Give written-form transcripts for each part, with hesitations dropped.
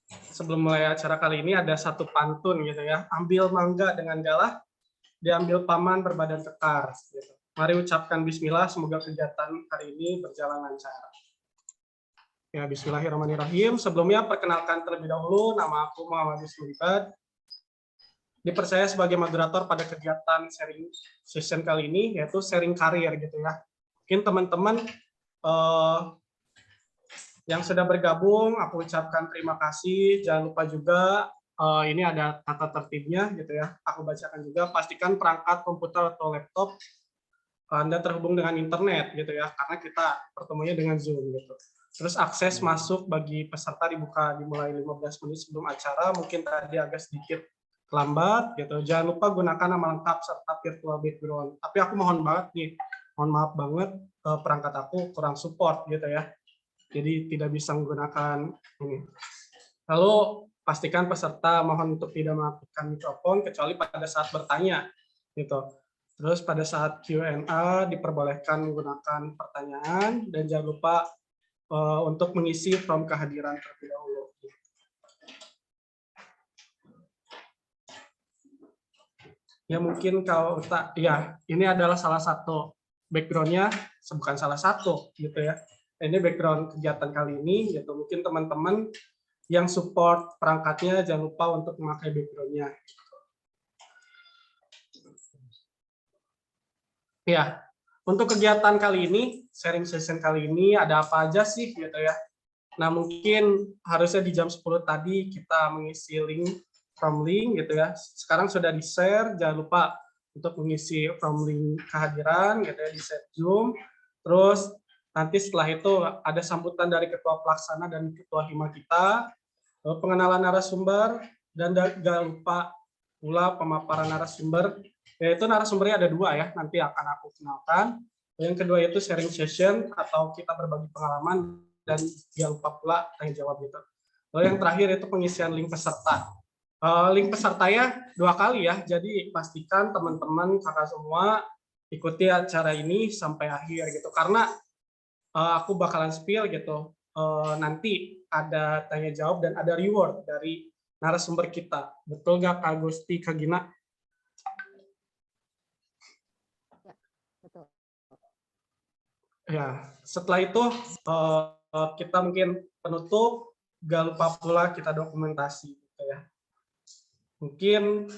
Sebelum mulai acara kali ini ada satu pantun gitu ya. Ambil mangga dengan galah, diambil paman berbadan kekar. Gitu. Mari ucapkan bismillah, semoga kegiatan hari ini berjalan lancar. Ya, bismillahirrahmanirrahim. Sebelumnya perkenalkan terlebih dahulu, nama aku Muhammad Ismulibad. Dipercaya sebagai moderator pada kegiatan sharing session kali ini, yaitu sharing karir gitu ya. Mungkin teman-teman yang sudah bergabung, aku ucapkan terima kasih. Jangan lupa juga ini ada tata tertibnya gitu ya. Aku bacakan juga. Pastikan perangkat komputer atau laptop Anda terhubung dengan internet gitu ya, karena kita pertemuannya dengan Zoom gitu. Terus akses masuk bagi peserta dibuka dimulai 15 menit sebelum acara. Mungkin tadi agak sedikit lambat gitu. Jangan lupa gunakan nama lengkap serta virtual background. Tapi aku mohon banget nih, mohon maaf banget perangkat aku kurang support gitu ya. Jadi tidak bisa menggunakan ini. Lalu pastikan peserta mohon untuk tidak mengaktifkan mikrofon kecuali pada saat bertanya gitu. Terus pada saat Q&A diperbolehkan menggunakan pertanyaan dan jangan lupa untuk mengisi form kehadiran terlebih dahulu. Ya mungkin kalau ya ini adalah salah satu background-nya, bukan salah satu gitu ya. Ini background kegiatan kali ini, gitu. Mungkin teman-teman yang support perangkatnya jangan lupa untuk memakai background-nya. Ya, untuk kegiatan kali ini, sharing session kali ini ada apa aja sih gitu ya. Nah, mungkin harusnya di jam 10 tadi kita mengisi link from link gitu ya. Sekarang sudah di-share, jangan lupa untuk mengisi from link kehadiran gitu ya, di-share Zoom. Terus nanti setelah itu ada sambutan dari ketua pelaksana dan ketua hima kita, pengenalan narasumber, dan jangan lupa pula pemaparan narasumber, yaitu narasumbernya ada dua ya, nanti akan aku kenalkan. Yang kedua itu sharing session atau kita berbagi pengalaman, dan jangan lupa pula tanya jawab gitu. Lalu yang terakhir itu pengisian link peserta. Link pesertanya 2 kali ya, jadi pastikan teman-teman kakak semua ikuti acara ini sampai akhir gitu, karena aku bakalan spill gitu. Nanti ada tanya jawab dan ada reward dari narasumber kita. Betul nggak Kak Gusti, Kak Gina? Ya, betul. Ya, setelah itu kita mungkin penutup, gak lupa pula kita dokumentasi gitu ya. Mungkin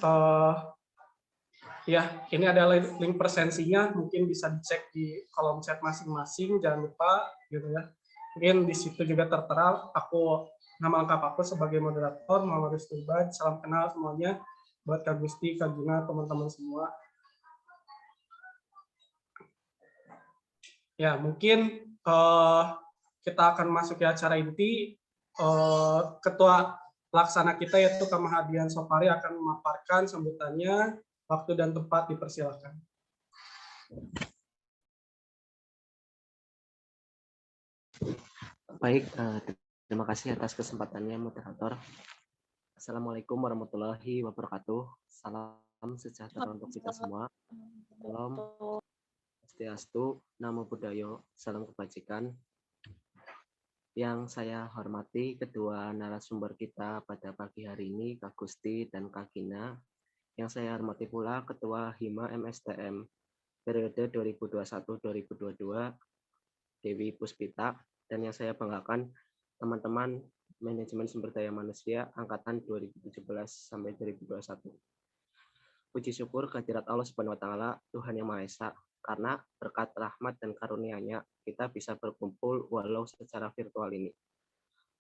ya ini adalah link presensinya, mungkin bisa dicek di kolom chat masing-masing, jangan lupa gitu ya. Mungkin di situ juga tertera nama lengkap aku sebagai moderator Muhammad Rizky. Salam kenal semuanya buat Kak Gusti, Kak Gina, teman-teman semua. Ya, mungkin kita akan masuk ke acara inti. Ketua pelaksana kita yaitu Kak Mahadian Sopari akan memaparkan sambutannya. Waktu dan tempat dipersilakan. Baik, terima kasih atas kesempatannya moderator. Assalamualaikum warahmatullahi wabarakatuh. Salam sejahtera untuk kita semua. Salam Swastiastu, Namo Buddhaya, salam kebajikan. Yang saya hormati kedua narasumber kita pada pagi hari ini, Kak Gusti dan Kak Gina. Yang saya hormati pula Ketua Hima MSTM periode 2021-2022, Dewi Puspita, dan yang saya banggakan teman-teman manajemen sumber daya manusia angkatan 2017 sampai 2021. Puji syukur kehadirat Allah Subhanahu wa taala, Tuhan yang Maha Esa, karena berkat rahmat dan karunia-Nya kita bisa berkumpul walau secara virtual ini.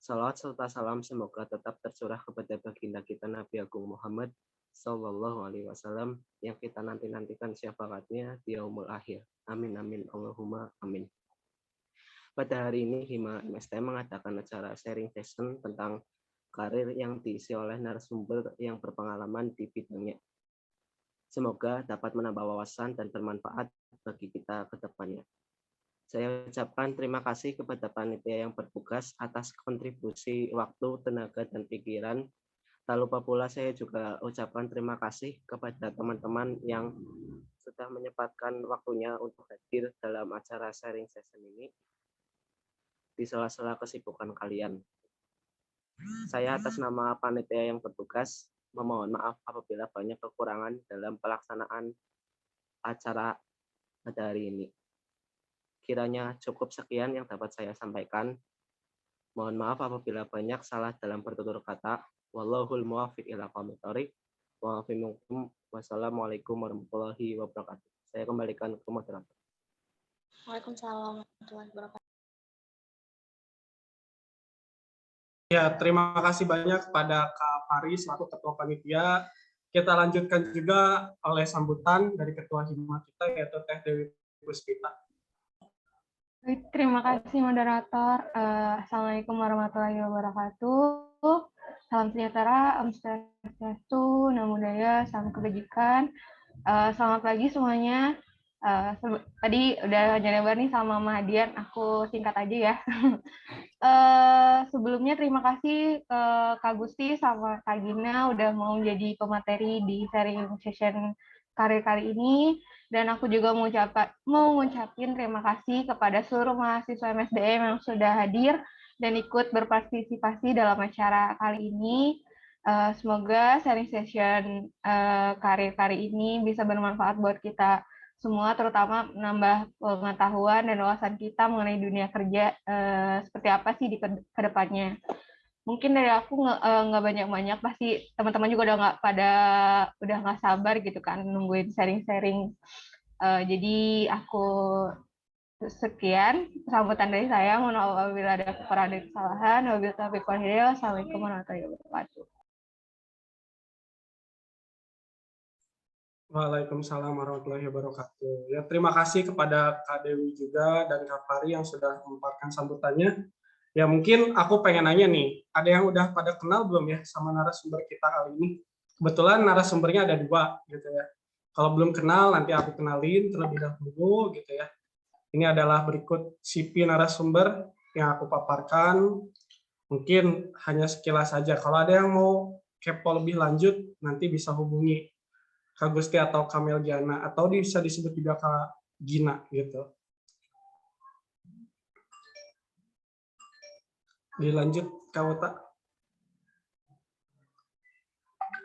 Salawat serta salam semoga tetap tercurah kepada baginda kita Nabi Agung Muhammad Sallallahu Alaihi Wasallam yang kita nanti-nantikan syafaatnya di yaumul akhir. Amin amin Allahumma amin. Pada hari ini Hima MSTM mengadakan acara sharing session tentang karir yang diisi oleh narasumber yang berpengalaman di bidangnya. Semoga dapat menambah wawasan dan bermanfaat bagi kita ke depannya. Saya ucapkan terima kasih kepada panitia yang bertugas atas kontribusi waktu, tenaga, dan pikiran. Tak lupa pula saya juga ucapkan terima kasih kepada teman-teman yang sudah menyempatkan waktunya untuk hadir dalam acara sharing session ini di sela-sela kesibukan kalian. Saya atas nama panitia yang bertugas memohon maaf apabila banyak kekurangan dalam pelaksanaan acara pada hari ini. Kiranya cukup sekian yang dapat saya sampaikan. Mohon maaf apabila banyak salah dalam bertutur kata. Wallahul muwaffiq ila aqwamit thoriq. Wassalamualaikum warahmatullahi wabarakatuh. Saya kembalikan ke moderator. Waalaikumsalam warahmatullahi wabarakatuh. Ya, terima kasih banyak kepada Kak Fari selaku Ketua Panitia. Kita lanjutkan juga oleh sambutan dari Ketua Hima kita, yaitu Teh Dewi Puspita. Baik, terima kasih moderator. Assalamualaikum warahmatullahi wabarakatuh. Salam sejahtera, Om Swastiastu, Namo Buddhaya, salam kebajikan. Selamat pagi semuanya. Tadi udah lebar nih sama Mama Hadian, aku singkat aja ya. Sebelumnya terima kasih ke Kak Gusti sama Kak Gina udah mau jadi pemateri di sharing session karir kali ini. Dan aku juga mau ngucapin terima kasih kepada seluruh mahasiswa MSDM yang sudah hadir dan ikut berpartisipasi dalam acara kali ini. Semoga sharing session karir kali ini bisa bermanfaat buat kita semua, terutama menambah pengetahuan dan wawasan kita mengenai dunia kerja seperti apa sih di kedepannya. Mungkin dari aku nggak banyak-banyak, pasti teman-teman juga udah nggak sabar gitu kan nungguin sharing-sharing. Jadi aku sekian sambutan dari saya. Mohon maaf apabila ada kekurangan dan kesalahan. Wabillahi taufiq wal hidayah. Wassalamualaikum warahmatullahi wabarakatuh. Waalaikumsalam warahmatullahi wabarakatuh. Ya, terima kasih kepada Kak Dewi juga dan Kak Fari yang sudah memaparkan sambutannya. Ya, mungkin aku pengen nanya nih, ada yang udah pada kenal belum ya sama narasumber kita kali ini? Kebetulan narasumbernya ada 2 gitu ya. Kalau belum kenal, nanti aku kenalin terlebih dahulu gitu ya. Ini adalah berikut CV narasumber yang aku paparkan. Mungkin hanya sekilas saja. Kalau ada yang mau kepo lebih lanjut, nanti bisa hubungi Kak Gusti atau Kamel Giana, atau bisa disebut juga Kak Gina gitu. Dilanjut Kak Uta.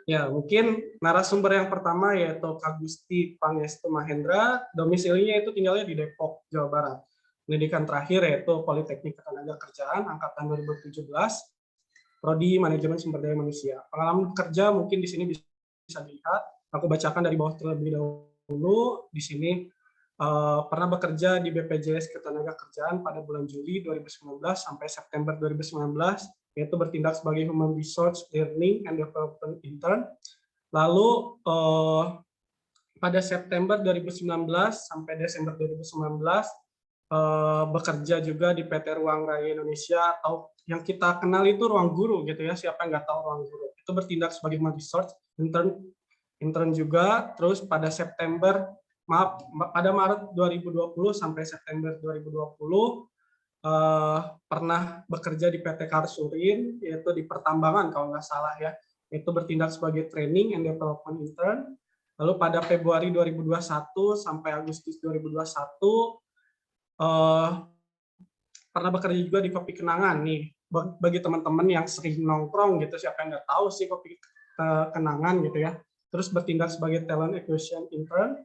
Ya, mungkin narasumber yang pertama yaitu Kak Gusti Pangestu Mahendra, domisilinya itu tinggalnya di Depok, Jawa Barat. Pendidikan terakhir yaitu Politeknik Ketenagakerjaan angkatan 2017, prodi Manajemen Sumber Daya Manusia. Pengalaman kerja mungkin di sini bisa dilihat. Aku bacakan dari bawah terlebih dahulu. Di sini pernah bekerja di BPJS Ketenagakerjaan pada bulan Juli 2019 sampai September 2019, yaitu bertindak sebagai Human Resource Learning and Development Intern. Lalu pada September 2019 sampai Desember 2019 bekerja juga di PT Ruang Raya Indonesia, atau yang kita kenal itu Ruang Guru gitu ya. Siapa yang nggak tahu Ruang Guru? Itu bertindak sebagai Human Resource intern juga. Terus pada pada Maret 2020 sampai September 2020 pernah bekerja di PT Karsurin, yaitu di pertambangan kalau nggak salah ya. Itu bertindak sebagai Training and Development Intern. Lalu pada Februari 2021 sampai Agustus 2021 pernah bekerja juga di Kopi Kenangan nih. Bagi teman-teman yang sering nongkrong gitu, siapa yang nggak tahu sih Kopi Kenangan gitu ya. Terus bertindak sebagai Talent Acquisition Intern.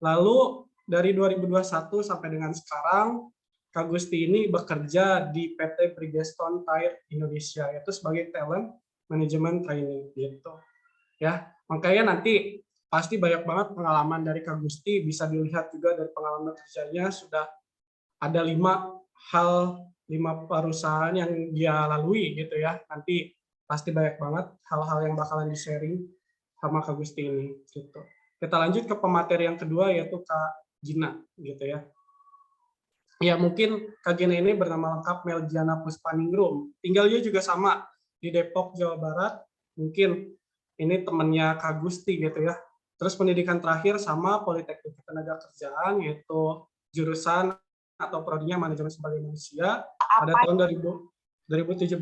Lalu dari 2021 sampai dengan sekarang, Kak Gusti ini bekerja di PT Bridgestone Tire Indonesia, yaitu sebagai Talent Management Trainee gitu. Ya, makanya nanti pasti banyak banget pengalaman dari Kak Gusti, bisa dilihat juga dari pengalaman kerjanya sudah ada 5 perusahaan yang dia lalui gitu ya. Nanti pasti banyak banget hal-hal yang bakalan di-sharing sama Kak Gusti ini gitu. Kita lanjut ke pemateri yang kedua yaitu Kak Gina gitu ya. Ya, mungkin Kak Gina ini bernama lengkap Melgiana Puspaningrum. Tinggalnya juga sama di Depok, Jawa Barat. Mungkin ini temannya Kak Gusti gitu ya. Terus pendidikan terakhir sama Politeknik Ketenagakerjaan, yaitu jurusan atau prodinya Manajemen Sumber Daya Manusia pada tahun 2017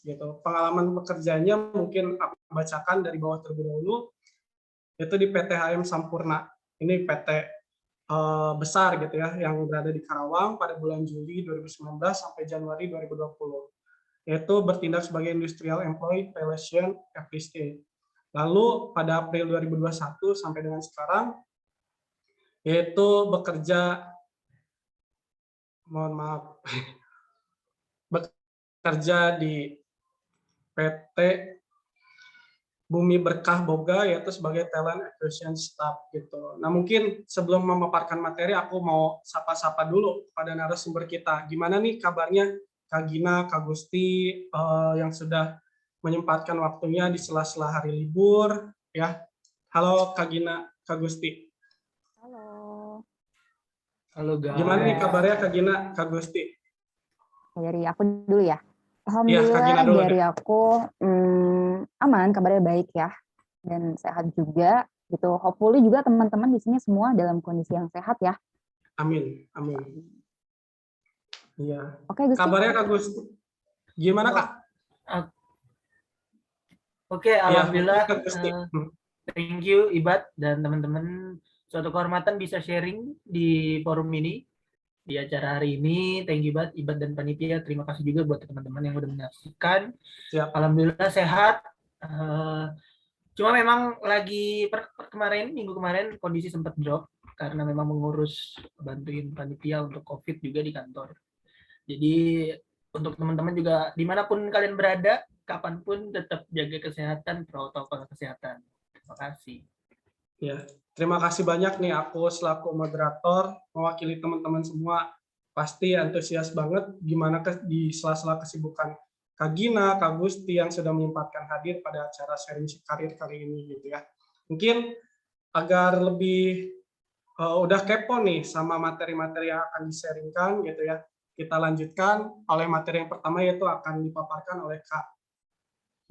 gitu. Pengalaman pekerjaannya mungkin aku bacakan dari bawah terlebih dahulu, itu di PT HM Sampurna. Ini PT besar gitu ya, yang berada di Karawang pada bulan Juli 2019 sampai Januari 2020. yaitu bertindak sebagai Industrial Employee Relation Officer. Lalu pada April 2021 sampai dengan sekarang, yaitu bekerja, mohon maaf, bekerja di PT Bumi Berkah Boga, yaitu sebagai Talent Acquisition Staff gitu. Nah, mungkin sebelum memaparkan materi, aku mau sapa-sapa dulu pada narasumber kita. Gimana nih kabarnya Kak Gina, Kak Gusti, yang sudah menyempatkan waktunya di sela-sela hari libur, ya. Halo Kak Gina, Kak Gusti. Halo. Halo Gimana nih guys. kabarnya Kak Gina, Kak Gusti? Dari aku dulu ya. Iya, Kak Gina Alhamdulillah dulu dari deh. aku aman, kabarnya baik ya. Dan sehat juga gitu. Hopefully juga teman-teman di sini semua dalam kondisi yang sehat ya. Amin, amin. Iya. Oke, Gusti. Kabarnya Kak Gusti. Gimana Kak? Oke, Iya, alhamdulillah. Kak Gusti. Thank you Ibad dan teman-teman. Suatu kehormatan bisa sharing di forum ini di acara hari ini. Thank you Ibad dan panitia. Terima kasih juga buat teman-teman yang udah menyaksikan. Siap. Alhamdulillah sehat. Cuma memang lagi minggu kemarin kondisi sempat drop karena memang mengurus bantuin panitia untuk COVID juga di kantor. Jadi untuk teman-teman juga dimanapun kalian berada, kapanpun tetap jaga kesehatan, protokol kesehatan. Terima kasih. Ya, terima kasih banyak nih aku selaku moderator mewakili teman-teman semua. Pasti antusias banget gimana di sela-sela kesibukan Kak Gina, Kak Gusti yang sudah menyempatkan hadir pada acara sharing karir kali ini gitu ya. Mungkin agar lebih udah kepo nih sama materi-materi yang akan di-sharingkan gitu ya. Kita lanjutkan oleh materi yang pertama, yaitu akan dipaparkan oleh Kak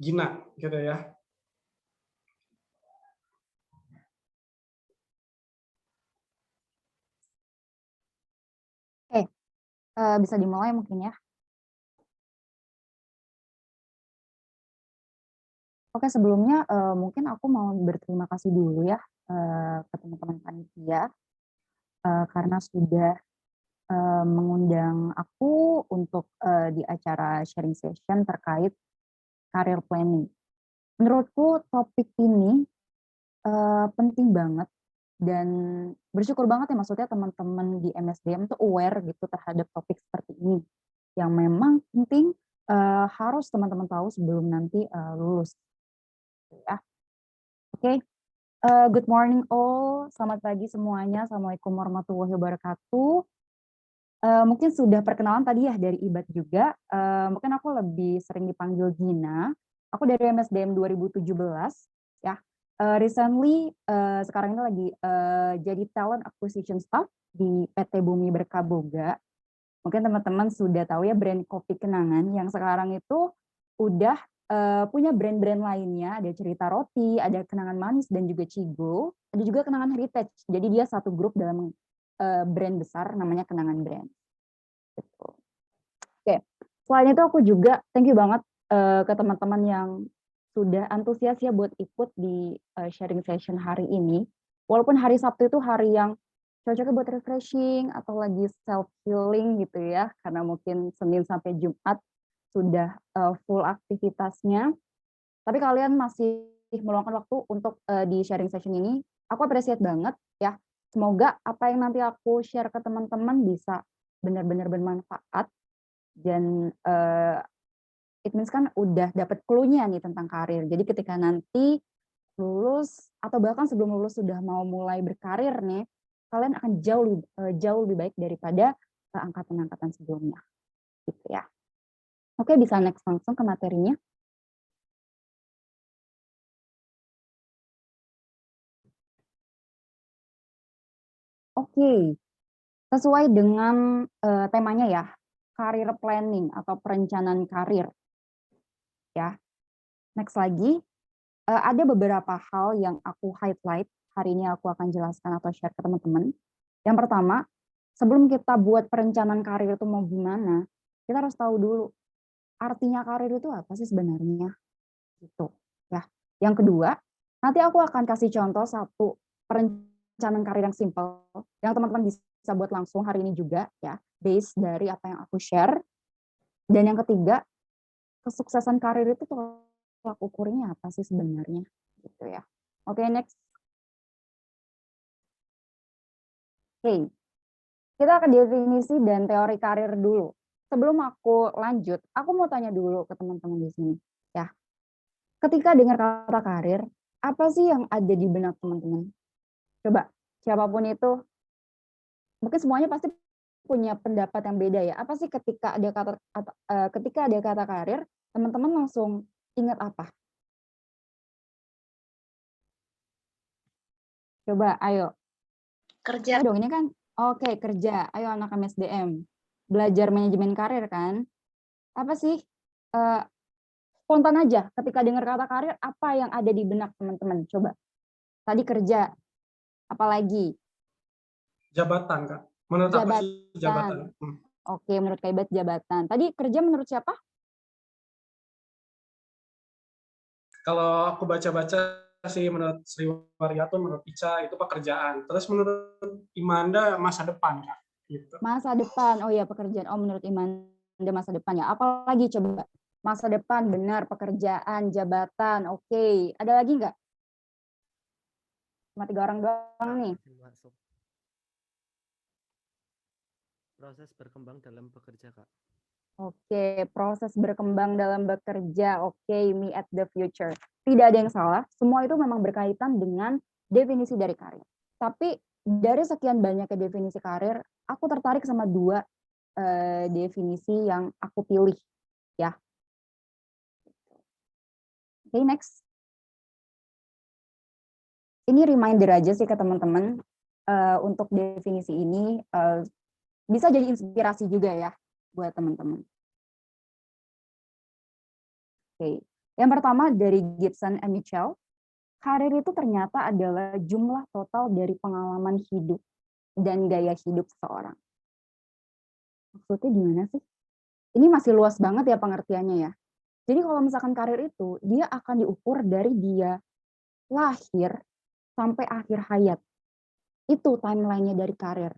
Gina gitu ya. Oke, bisa dimulai mungkin ya. Oke, sebelumnya mungkin aku mau berterima kasih dulu ya ke teman-teman panitia karena sudah mengundang aku untuk di acara sharing session terkait career planning. Menurutku topik ini penting banget dan bersyukur banget ya maksudnya teman-teman di MSDM tuh aware gitu terhadap topik seperti ini yang memang penting harus teman-teman tahu sebelum nanti lulus. Ya. Oke. Good morning all, selamat pagi semuanya. Assalamualaikum warahmatullahi wabarakatuh. Mungkin sudah perkenalan tadi ya dari Ibad juga. Mungkin aku lebih sering dipanggil Gina. Aku dari MSDM 2017 ya. Recently sekarang ini lagi jadi talent acquisition staff di PT Bumi Berkah Boga. Mungkin teman-teman sudah tahu ya brand kopi kenangan yang sekarang itu udah punya brand-brand lainnya, ada Cerita Roti, ada Kenangan Manis dan juga Cigo, ada juga Kenangan Heritage. Jadi dia satu grup dalam brand besar namanya Kenangan Brand. Gitu. Oke, selain itu aku juga thank you banget ke teman-teman yang sudah antusias ya buat ikut di sharing session hari ini. Walaupun hari Sabtu itu hari yang cocoknya buat refreshing atau lagi self healing gitu ya, karena mungkin Senin sampai Jumat sudah full aktivitasnya, tapi kalian masih meluangkan waktu untuk di sharing session ini. Aku appreciate banget ya. Semoga apa yang nanti aku share ke teman-teman bisa benar-benar bermanfaat dan it means kan udah dapat clue-nya nih tentang karir. Jadi ketika nanti lulus atau bahkan sebelum lulus sudah mau mulai berkarir nih, kalian akan jauh lebih baik daripada angkatan-angkatan sebelumnya. Gitu ya. Oke, bisa next langsung ke materinya. Oke, sesuai dengan temanya ya, career planning atau perencanaan karir. Ya, next lagi, ada beberapa hal yang aku highlight hari ini aku akan jelaskan atau share ke teman-teman. Yang pertama, sebelum kita buat perencanaan karir itu mau gimana, kita harus tahu dulu artinya karir itu apa sih sebenarnya, gitu ya. Yang kedua, nanti aku akan kasih contoh satu perencanaan karir yang simple, yang teman-teman bisa buat langsung hari ini juga ya, based dari apa yang aku share. Dan yang ketiga, kesuksesan karir itu tolak ukurnya apa sih sebenarnya gitu ya. Oke, next. Oke, kita ke definisi dan teori karir dulu. Sebelum aku lanjut, aku mau tanya dulu ke teman-teman di sini ya. Ketika dengar kata karir, apa sih yang ada di benak teman-teman? Coba, siapapun itu, mungkin semuanya pasti punya pendapat yang beda ya. Apa sih ketika ada kata karir, teman-teman langsung ingat apa? Coba, ayo. Kerja. Ayo dong, ini kan oke, kerja. Ayo anak MSDM. Belajar manajemen karir kan? Apa sih? Spontan aja ketika dengar kata karir, apa yang ada di benak teman-teman? Coba. Tadi kerja, apalagi? Jabatan, Kak. Menurut aku sih jabatan. Jabatan. Oke, menurut Kak Ibet jabatan. Tadi kerja menurut siapa? Kalau aku baca-baca sih menurut Sri Waryatun, menurut Ica itu pekerjaan. Terus menurut Imanda masa depan, Kak. Gitu. Masa depan. Oh ya, pekerjaan. Oh, menurut Imanda masa depan ya. Apalagi coba? Masa depan, benar. Pekerjaan, jabatan. Oke. Ada lagi nggak? Cuma 3 orang doang nih. Masuk. Proses berkembang dalam bekerja, Kak. Oke, proses berkembang dalam bekerja. Oke, me at the future. Tidak ada yang salah. Semua itu memang berkaitan dengan definisi dari karir. Tapi dari sekian banyaknya definisi karir, aku tertarik sama 2 definisi yang aku pilih. Ya. Oke, next. Ini reminder aja sih ke teman-teman. Untuk definisi ini bisa jadi inspirasi juga ya buat teman-teman. Oke, yang pertama dari Gibson and Mitchell, karir itu ternyata adalah jumlah total dari pengalaman hidup dan gaya hidup seseorang. Maksudnya gimana sih? Ini masih luas banget ya pengertiannya ya. Jadi kalau misalkan karir itu, dia akan diukur dari dia lahir sampai akhir hayat. Itu timeline-nya dari karir.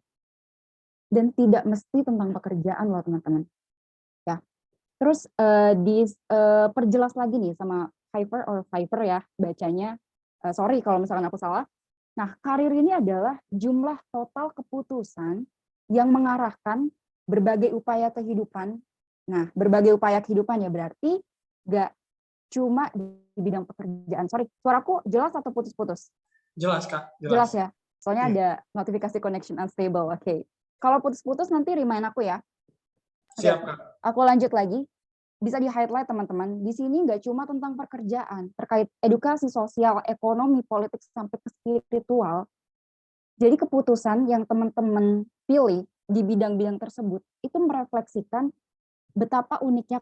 Dan tidak mesti tentang pekerjaan loh teman-teman. Ya. Terus perjelas lagi nih sama Pfeiffer ya bacanya. Sorry kalau misalkan aku salah. Nah, karir ini adalah jumlah total keputusan yang mengarahkan berbagai upaya kehidupan. Nah, berbagai upaya kehidupan ya berarti nggak cuma di bidang pekerjaan. Sorry, suaraku jelas atau putus-putus? Jelas, Kak. Jelas ya? Soalnya Iya. ada notifikasi connection unstable. Oke. Kalau putus-putus nanti remind aku ya. Siap, Kak. Aku lanjut lagi. Bisa di-highlight teman-teman. Di sini nggak cuma tentang pekerjaan, terkait edukasi sosial, ekonomi, politik, sampai ke spiritual. Jadi keputusan yang teman-teman pilih di bidang-bidang tersebut, itu merefleksikan betapa uniknya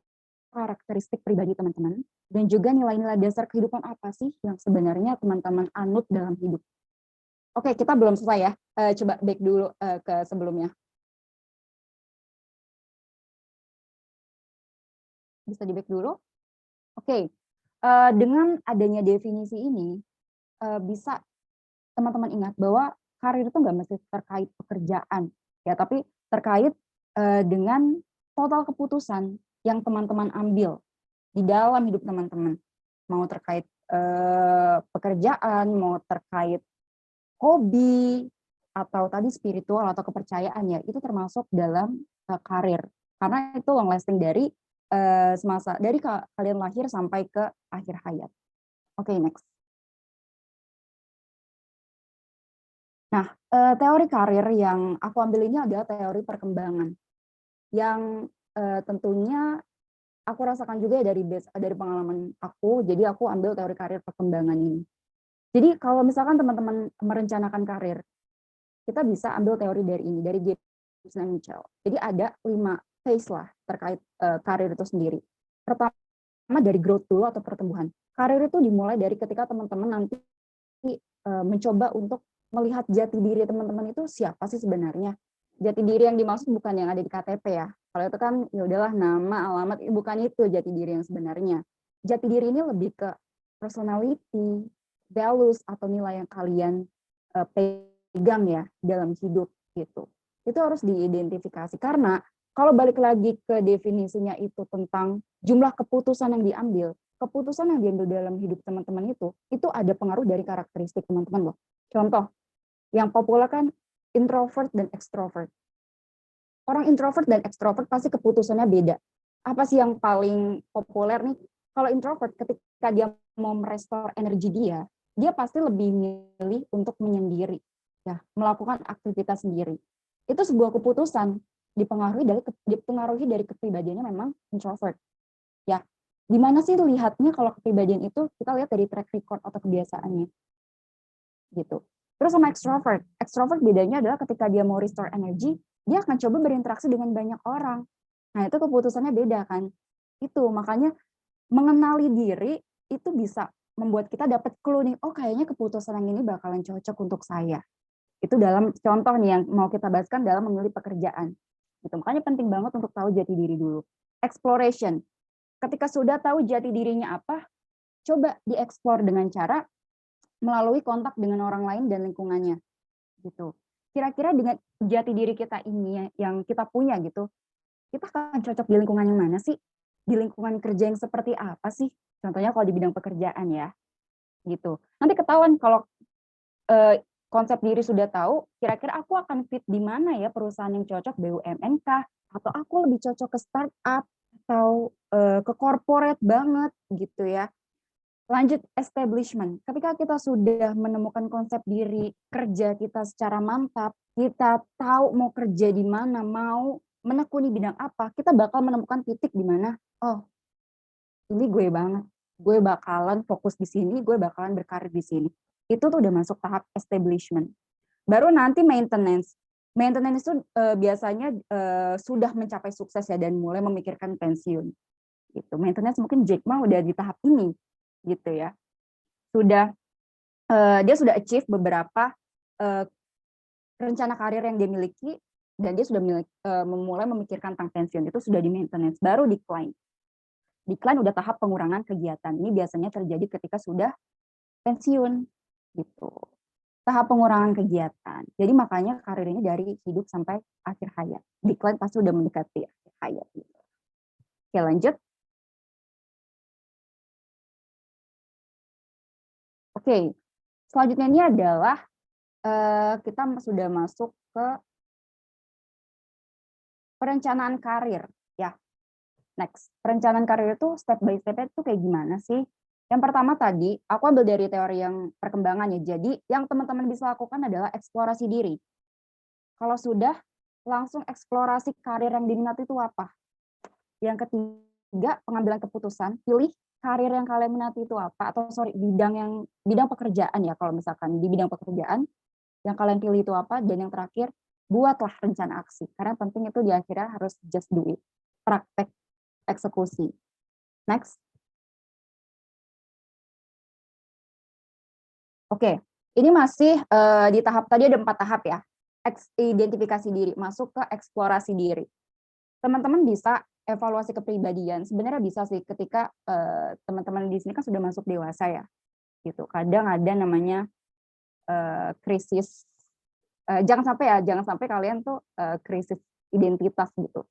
karakteristik pribadi teman-teman, dan juga nilai-nilai dasar kehidupan apa sih yang sebenarnya teman-teman anut dalam hidup. Oke, kita belum selesai ya. Coba back dulu ke sebelumnya. Bisa di back dulu. Oke, dengan adanya definisi ini, bisa teman-teman ingat bahwa karir itu nggak mesti terkait pekerjaan, ya, tapi terkait dengan total keputusan yang teman-teman ambil di dalam hidup teman-teman. Mau terkait pekerjaan, mau terkait hobi, atau tadi spiritual atau kepercayaan ya, itu termasuk dalam karir. Karena itu long lasting dari semasa dari kalian lahir sampai ke akhir hayat. Oke, next. Nah, teori karir yang aku ambil ini adalah teori perkembangan, yang tentunya aku rasakan juga dari pengalaman aku, jadi aku ambil teori karir perkembangan ini. Jadi kalau misalkan teman-teman merencanakan karir, kita bisa ambil teori dari ini, dari Gibson and Mitchell. Jadi ada 5 phase lah terkait karir itu sendiri. Pertama dari growth dulu atau pertumbuhan. Karir itu dimulai dari ketika teman-teman nanti mencoba untuk melihat jati diri teman-teman itu siapa sih sebenarnya. Jati diri yang dimaksud bukan yang ada di KTP ya. Kalau itu kan ya udahlah nama, alamat, bukan itu jati diri yang sebenarnya. Jati diri ini lebih ke personality, values atau nilai yang kalian pegang ya dalam hidup gitu. Itu harus diidentifikasi karena kalau balik lagi ke definisinya itu tentang jumlah keputusan yang diambil, keputusan yang diambil dalam hidup teman-teman itu ada pengaruh dari karakteristik teman-teman loh. Contoh, yang populer kan introvert dan extrovert. Orang introvert dan extrovert pasti keputusannya beda. Apa sih yang paling populer nih? Kalau introvert ketika dia mau merestore energi dia pasti lebih milih untuk menyendiri, ya, melakukan aktivitas sendiri. Itu sebuah keputusan dipengaruhi dari kepribadiannya memang introvert. Ya, gimana sih lihatnya kalau kepribadian itu kita lihat dari track record atau kebiasaannya, gitu. Terus sama extrovert bedanya adalah ketika dia mau restore energi, dia akan coba berinteraksi dengan banyak orang. Nah itu keputusannya beda kan. Itu makanya mengenali diri itu bisa membuat kita dapat clue nih, oh kayaknya keputusan yang ini bakalan cocok untuk saya. Itu dalam contoh nih yang mau kita bahaskan dalam memilih pekerjaan. Gitu. Makanya penting banget untuk tahu jati diri dulu. Exploration. Ketika sudah tahu jati dirinya apa, coba dieksplor dengan cara melalui kontak dengan orang lain dan lingkungannya. Gitu. Kira-kira dengan jati diri kita ini yang kita punya gitu, kita akan cocok di lingkungan yang mana sih? Di lingkungan kerja yang seperti apa sih? Contohnya kalau di bidang pekerjaan ya. Gitu. Nanti ketahuan kalau konsep diri sudah tahu, kira-kira aku akan fit di mana ya perusahaan yang cocok, BUMN kah? Atau aku lebih cocok ke startup atau ke corporate banget gitu ya. Lanjut establishment. Ketika kita sudah menemukan konsep diri kerja kita secara mantap, kita tahu mau kerja di mana, mau menekuni bidang apa, kita bakal menemukan titik di mana, oh, ini gue banget. Gue bakalan fokus di sini, gue bakalan berkarir di sini. Itu tuh udah masuk tahap establishment. Baru nanti maintenance. Maintenance itu biasanya sudah mencapai sukses ya dan mulai memikirkan pensiun. Gitu. Maintenance mungkin Jack Ma udah di tahap ini gitu ya. Dia sudah achieve beberapa rencana karir yang dia miliki dan dia sudah mulai memikirkan tentang pensiun. Itu sudah di maintenance. Baru decline. Decline udah tahap pengurangan kegiatan. Ini biasanya terjadi ketika sudah pensiun gitu. Tahap pengurangan kegiatan. Jadi makanya karir ini dari hidup sampai akhir hayat. Decline pasti udah mendekati akhir hayat gitu. Oke, lanjut. Oke, selanjutnya ini adalah kita sudah masuk ke perencanaan karir ya. Next, perencanaan karir itu step by step itu kayak gimana sih? Yang pertama tadi, aku ambil dari teori yang perkembangan ya. Jadi yang teman-teman bisa lakukan adalah eksplorasi diri. Kalau sudah, langsung eksplorasi karir yang diminati itu apa? Yang ketiga, pengambilan keputusan, pilih karir yang kalian minati itu apa, atau bidang pekerjaan ya, kalau misalkan di bidang pekerjaan, yang kalian pilih itu apa, dan yang terakhir, buatlah rencana aksi. Karena penting itu di akhirnya harus just do it, praktek eksekusi. Next. Oke, ini masih di tahap tadi ada 4 tahap ya. Identifikasi diri, masuk ke eksplorasi diri. Teman-teman bisa evaluasi kepribadian. Sebenarnya bisa sih ketika teman-teman di sini kan sudah masuk dewasa ya. Gitu. Kadang ada namanya krisis. Jangan sampai kalian tuh krisis identitas gitu.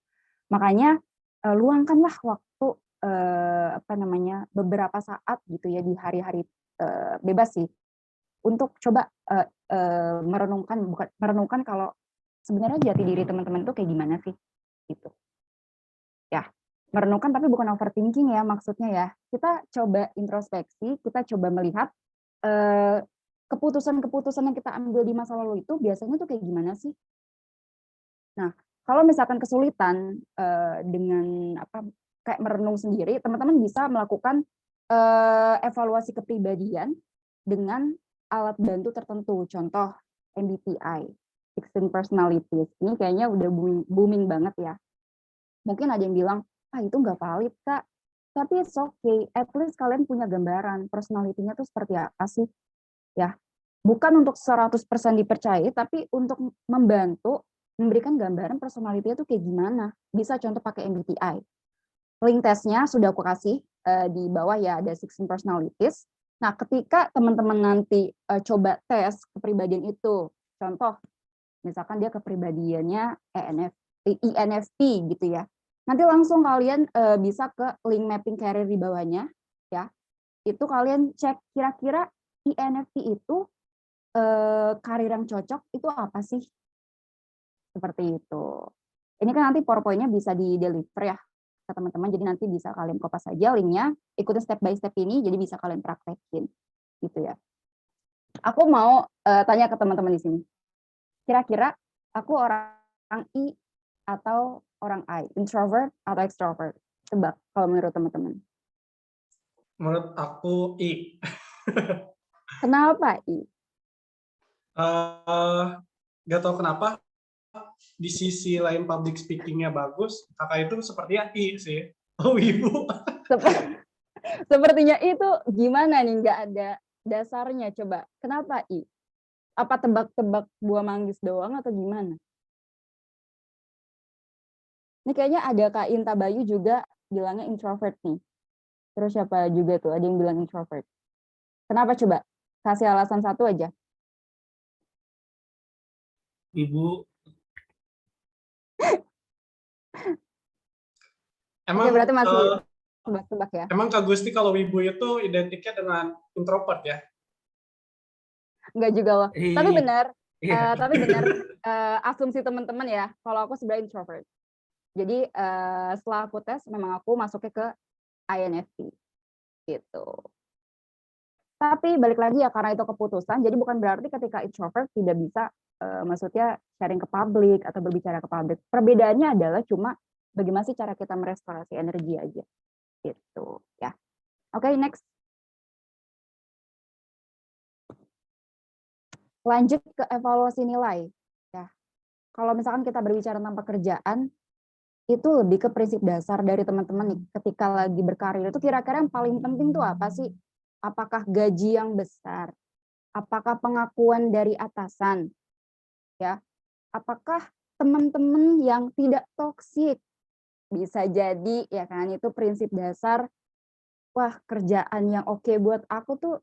Makanya luangkanlah waktu beberapa saat gitu ya di hari-hari bebas sih untuk coba merenungkan kalau sebenarnya jati diri teman-teman itu kayak gimana sih gitu. Ya, merenungkan tapi bukan overthinking ya maksudnya ya. Kita coba introspeksi, kita coba melihat keputusan-keputusan yang kita ambil di masa lalu itu biasanya tuh kayak gimana sih. Nah, kalau misalkan kesulitan dengan kayak merenung sendiri, teman-teman bisa melakukan evaluasi kepribadian dengan alat bantu tertentu. Contoh MBTI, 16 Personalities. Ini kayaknya udah booming banget ya. Mungkin ada yang bilang, itu nggak valid, Kak. Tapi it's okay, at least kalian punya gambaran personality-nya tuh seperti apa sih. Ya, bukan untuk 100% dipercayai, tapi untuk membantu memberikan gambaran personality-nya tuh kayak gimana. Bisa contoh pakai MBTI. Link testnya sudah aku kasih di bawah ya, ada 16 Personalities. Nah, ketika teman-teman nanti coba tes kepribadian itu, contoh, misalkan dia kepribadiannya INFP gitu ya. Nanti langsung kalian bisa ke link mapping career di bawahnya, ya. Itu kalian cek kira-kira INFP itu karir yang cocok itu apa sih? Seperti itu. Ini kan nanti PowerPoint-nya bisa di-deliver ya ke teman-teman, jadi nanti bisa kalian copy saja linknya, ikutin step by step ini, jadi bisa kalian praktekin, gitu ya. Aku mau tanya ke teman-teman di sini. Kira-kira aku orang I atau orang I, introvert atau extrovert? Tebak kalau menurut teman-teman. Menurut aku I. Kenapa I? Gak tahu kenapa, di sisi lain public speaking-nya bagus, kakak itu sepertinya I sih. Oh, ibu. Sepertinya itu gimana nih, nggak ada dasarnya, coba. Kenapa I? Apa tebak-tebak buah manggis doang atau gimana? Ini kayaknya ada Kak Inta Bayu juga bilangnya introvert nih. Terus siapa juga tuh, ada yang bilang introvert. Kenapa coba? Kasih alasan satu aja. Ibu. Oke, berarti masih eh, tebak-tebak ya? emang Kak Gusti kalau ibu itu identiknya dengan introvert ya? Enggak juga loh. Tapi benar, Iya. asumsi teman-teman ya, kalau aku sebenarnya introvert. Jadi setelah aku tes, memang aku masuknya ke INFP. Gitu. Tapi balik lagi ya, karena itu keputusan, jadi bukan berarti ketika introvert tidak bisa, maksudnya sharing ke publik atau berbicara ke publik. Perbedaannya adalah cuma bagaimana sih cara kita merestorasi energi aja. Gitu ya. Oke, next. Lanjut ke evaluasi nilai. Ya. Kalau misalkan kita berbicara tentang pekerjaan, itu lebih ke prinsip dasar dari teman-teman nih. Ketika lagi berkarir itu kira-kira yang paling penting tuh apa sih? Apakah gaji yang besar? Apakah pengakuan dari atasan? Ya. Apakah teman-teman yang tidak toksik? Bisa jadi ya kan, itu prinsip dasar. Wah, kerjaan yang oke buat aku tuh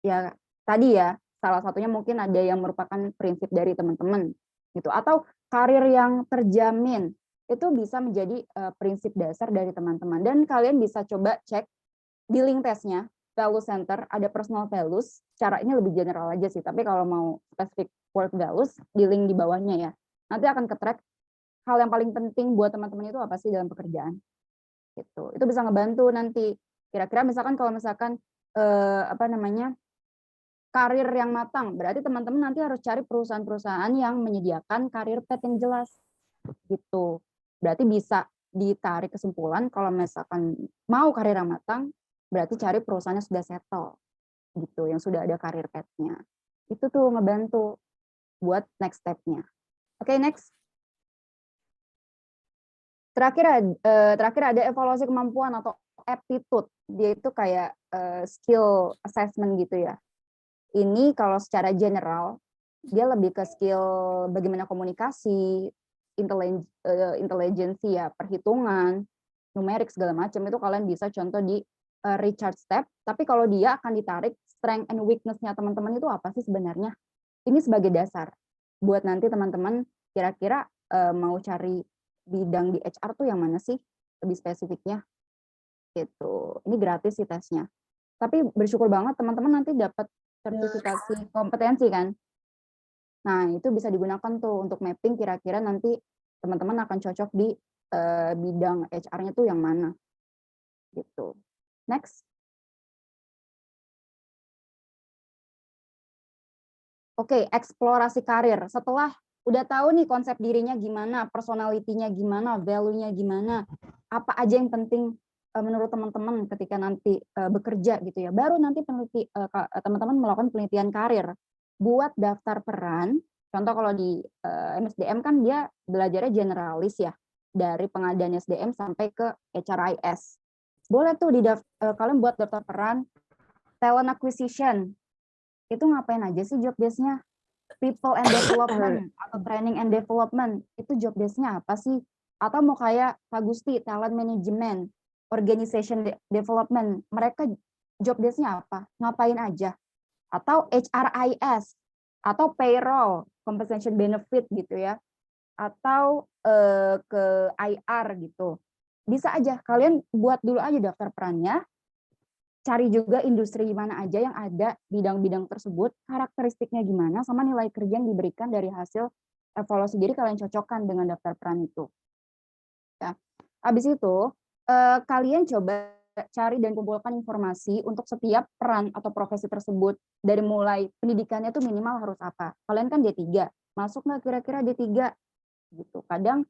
ya tadi ya, salah satunya mungkin ada yang merupakan prinsip dari teman-teman gitu, atau karir yang terjamin itu bisa menjadi prinsip dasar dari teman-teman. Dan kalian bisa coba cek di link tesnya, value center, ada personal values. Cara ini lebih general aja sih, tapi kalau mau specific word values di link di bawahnya ya, nanti akan ke-track hal yang paling penting buat teman-teman itu apa sih dalam pekerjaan gitu. Itu bisa ngebantu nanti. Kira-kira misalkan kalau misalkan karir yang matang, berarti teman-teman nanti harus cari perusahaan-perusahaan yang menyediakan karir path yang jelas gitu. Berarti bisa ditarik kesimpulan kalau misalkan mau karir yang matang, berarti cari perusahaan yang sudah settle gitu, yang sudah ada karir path-nya. Itu tuh ngebantu buat next step-nya. Oke, next. Terakhir ada evaluasi kemampuan atau aptitude. Dia itu kayak skill assessment gitu ya. Ini kalau secara general, dia lebih ke skill bagaimana komunikasi, intelijensi ya, perhitungan, numerik segala macam, itu kalian bisa contoh di Richard Step. Tapi kalau dia akan ditarik strength and weakness-nya teman-teman itu apa sih sebenarnya? Ini sebagai dasar buat nanti teman-teman kira-kira mau cari bidang di HR tuh yang mana sih lebih spesifiknya gitu. Ini gratis sih tesnya. Tapi bersyukur banget teman-teman nanti dapat sertifikasi kompetensi kan. Nah, itu bisa digunakan tuh untuk mapping kira-kira nanti teman-teman akan cocok di bidang HR-nya tuh yang mana. Gitu. Next. Oke, eksplorasi karir. Setelah udah tahu nih konsep dirinya gimana, personality-nya gimana, value-nya gimana, apa aja yang penting menurut teman-teman ketika nanti bekerja gitu ya. Baru nanti teman-teman melakukan penelitian karir buat daftar peran. Contoh kalau di MSDM kan dia belajarnya generalis ya, dari pengadaan SDM sampai ke HRIS. Boleh tuh kalian buat daftar peran talent acquisition. Itu ngapain aja sih job desk-nya? People and development atau training and development, itu job desk-nya apa sih? Atau mau kayak Pak Gusti, talent management, organization development, mereka job desk-nya apa? Ngapain aja? Atau HRIS, atau payroll, compensation benefit gitu ya, atau ke IR gitu. bisa aja kalian buat dulu aja daftar perannya, cari juga industri mana aja yang ada bidang-bidang tersebut, karakteristiknya gimana, sama nilai kerja yang diberikan dari hasil evaluasi diri kalian cocokkan dengan daftar peran itu. Ya. Habis itu kalian coba cari dan kumpulkan informasi untuk setiap peran atau profesi tersebut. Dari mulai pendidikannya tuh minimal harus apa. Kalian kan D3, masuk nggak kira-kira D3? Gitu. Kadang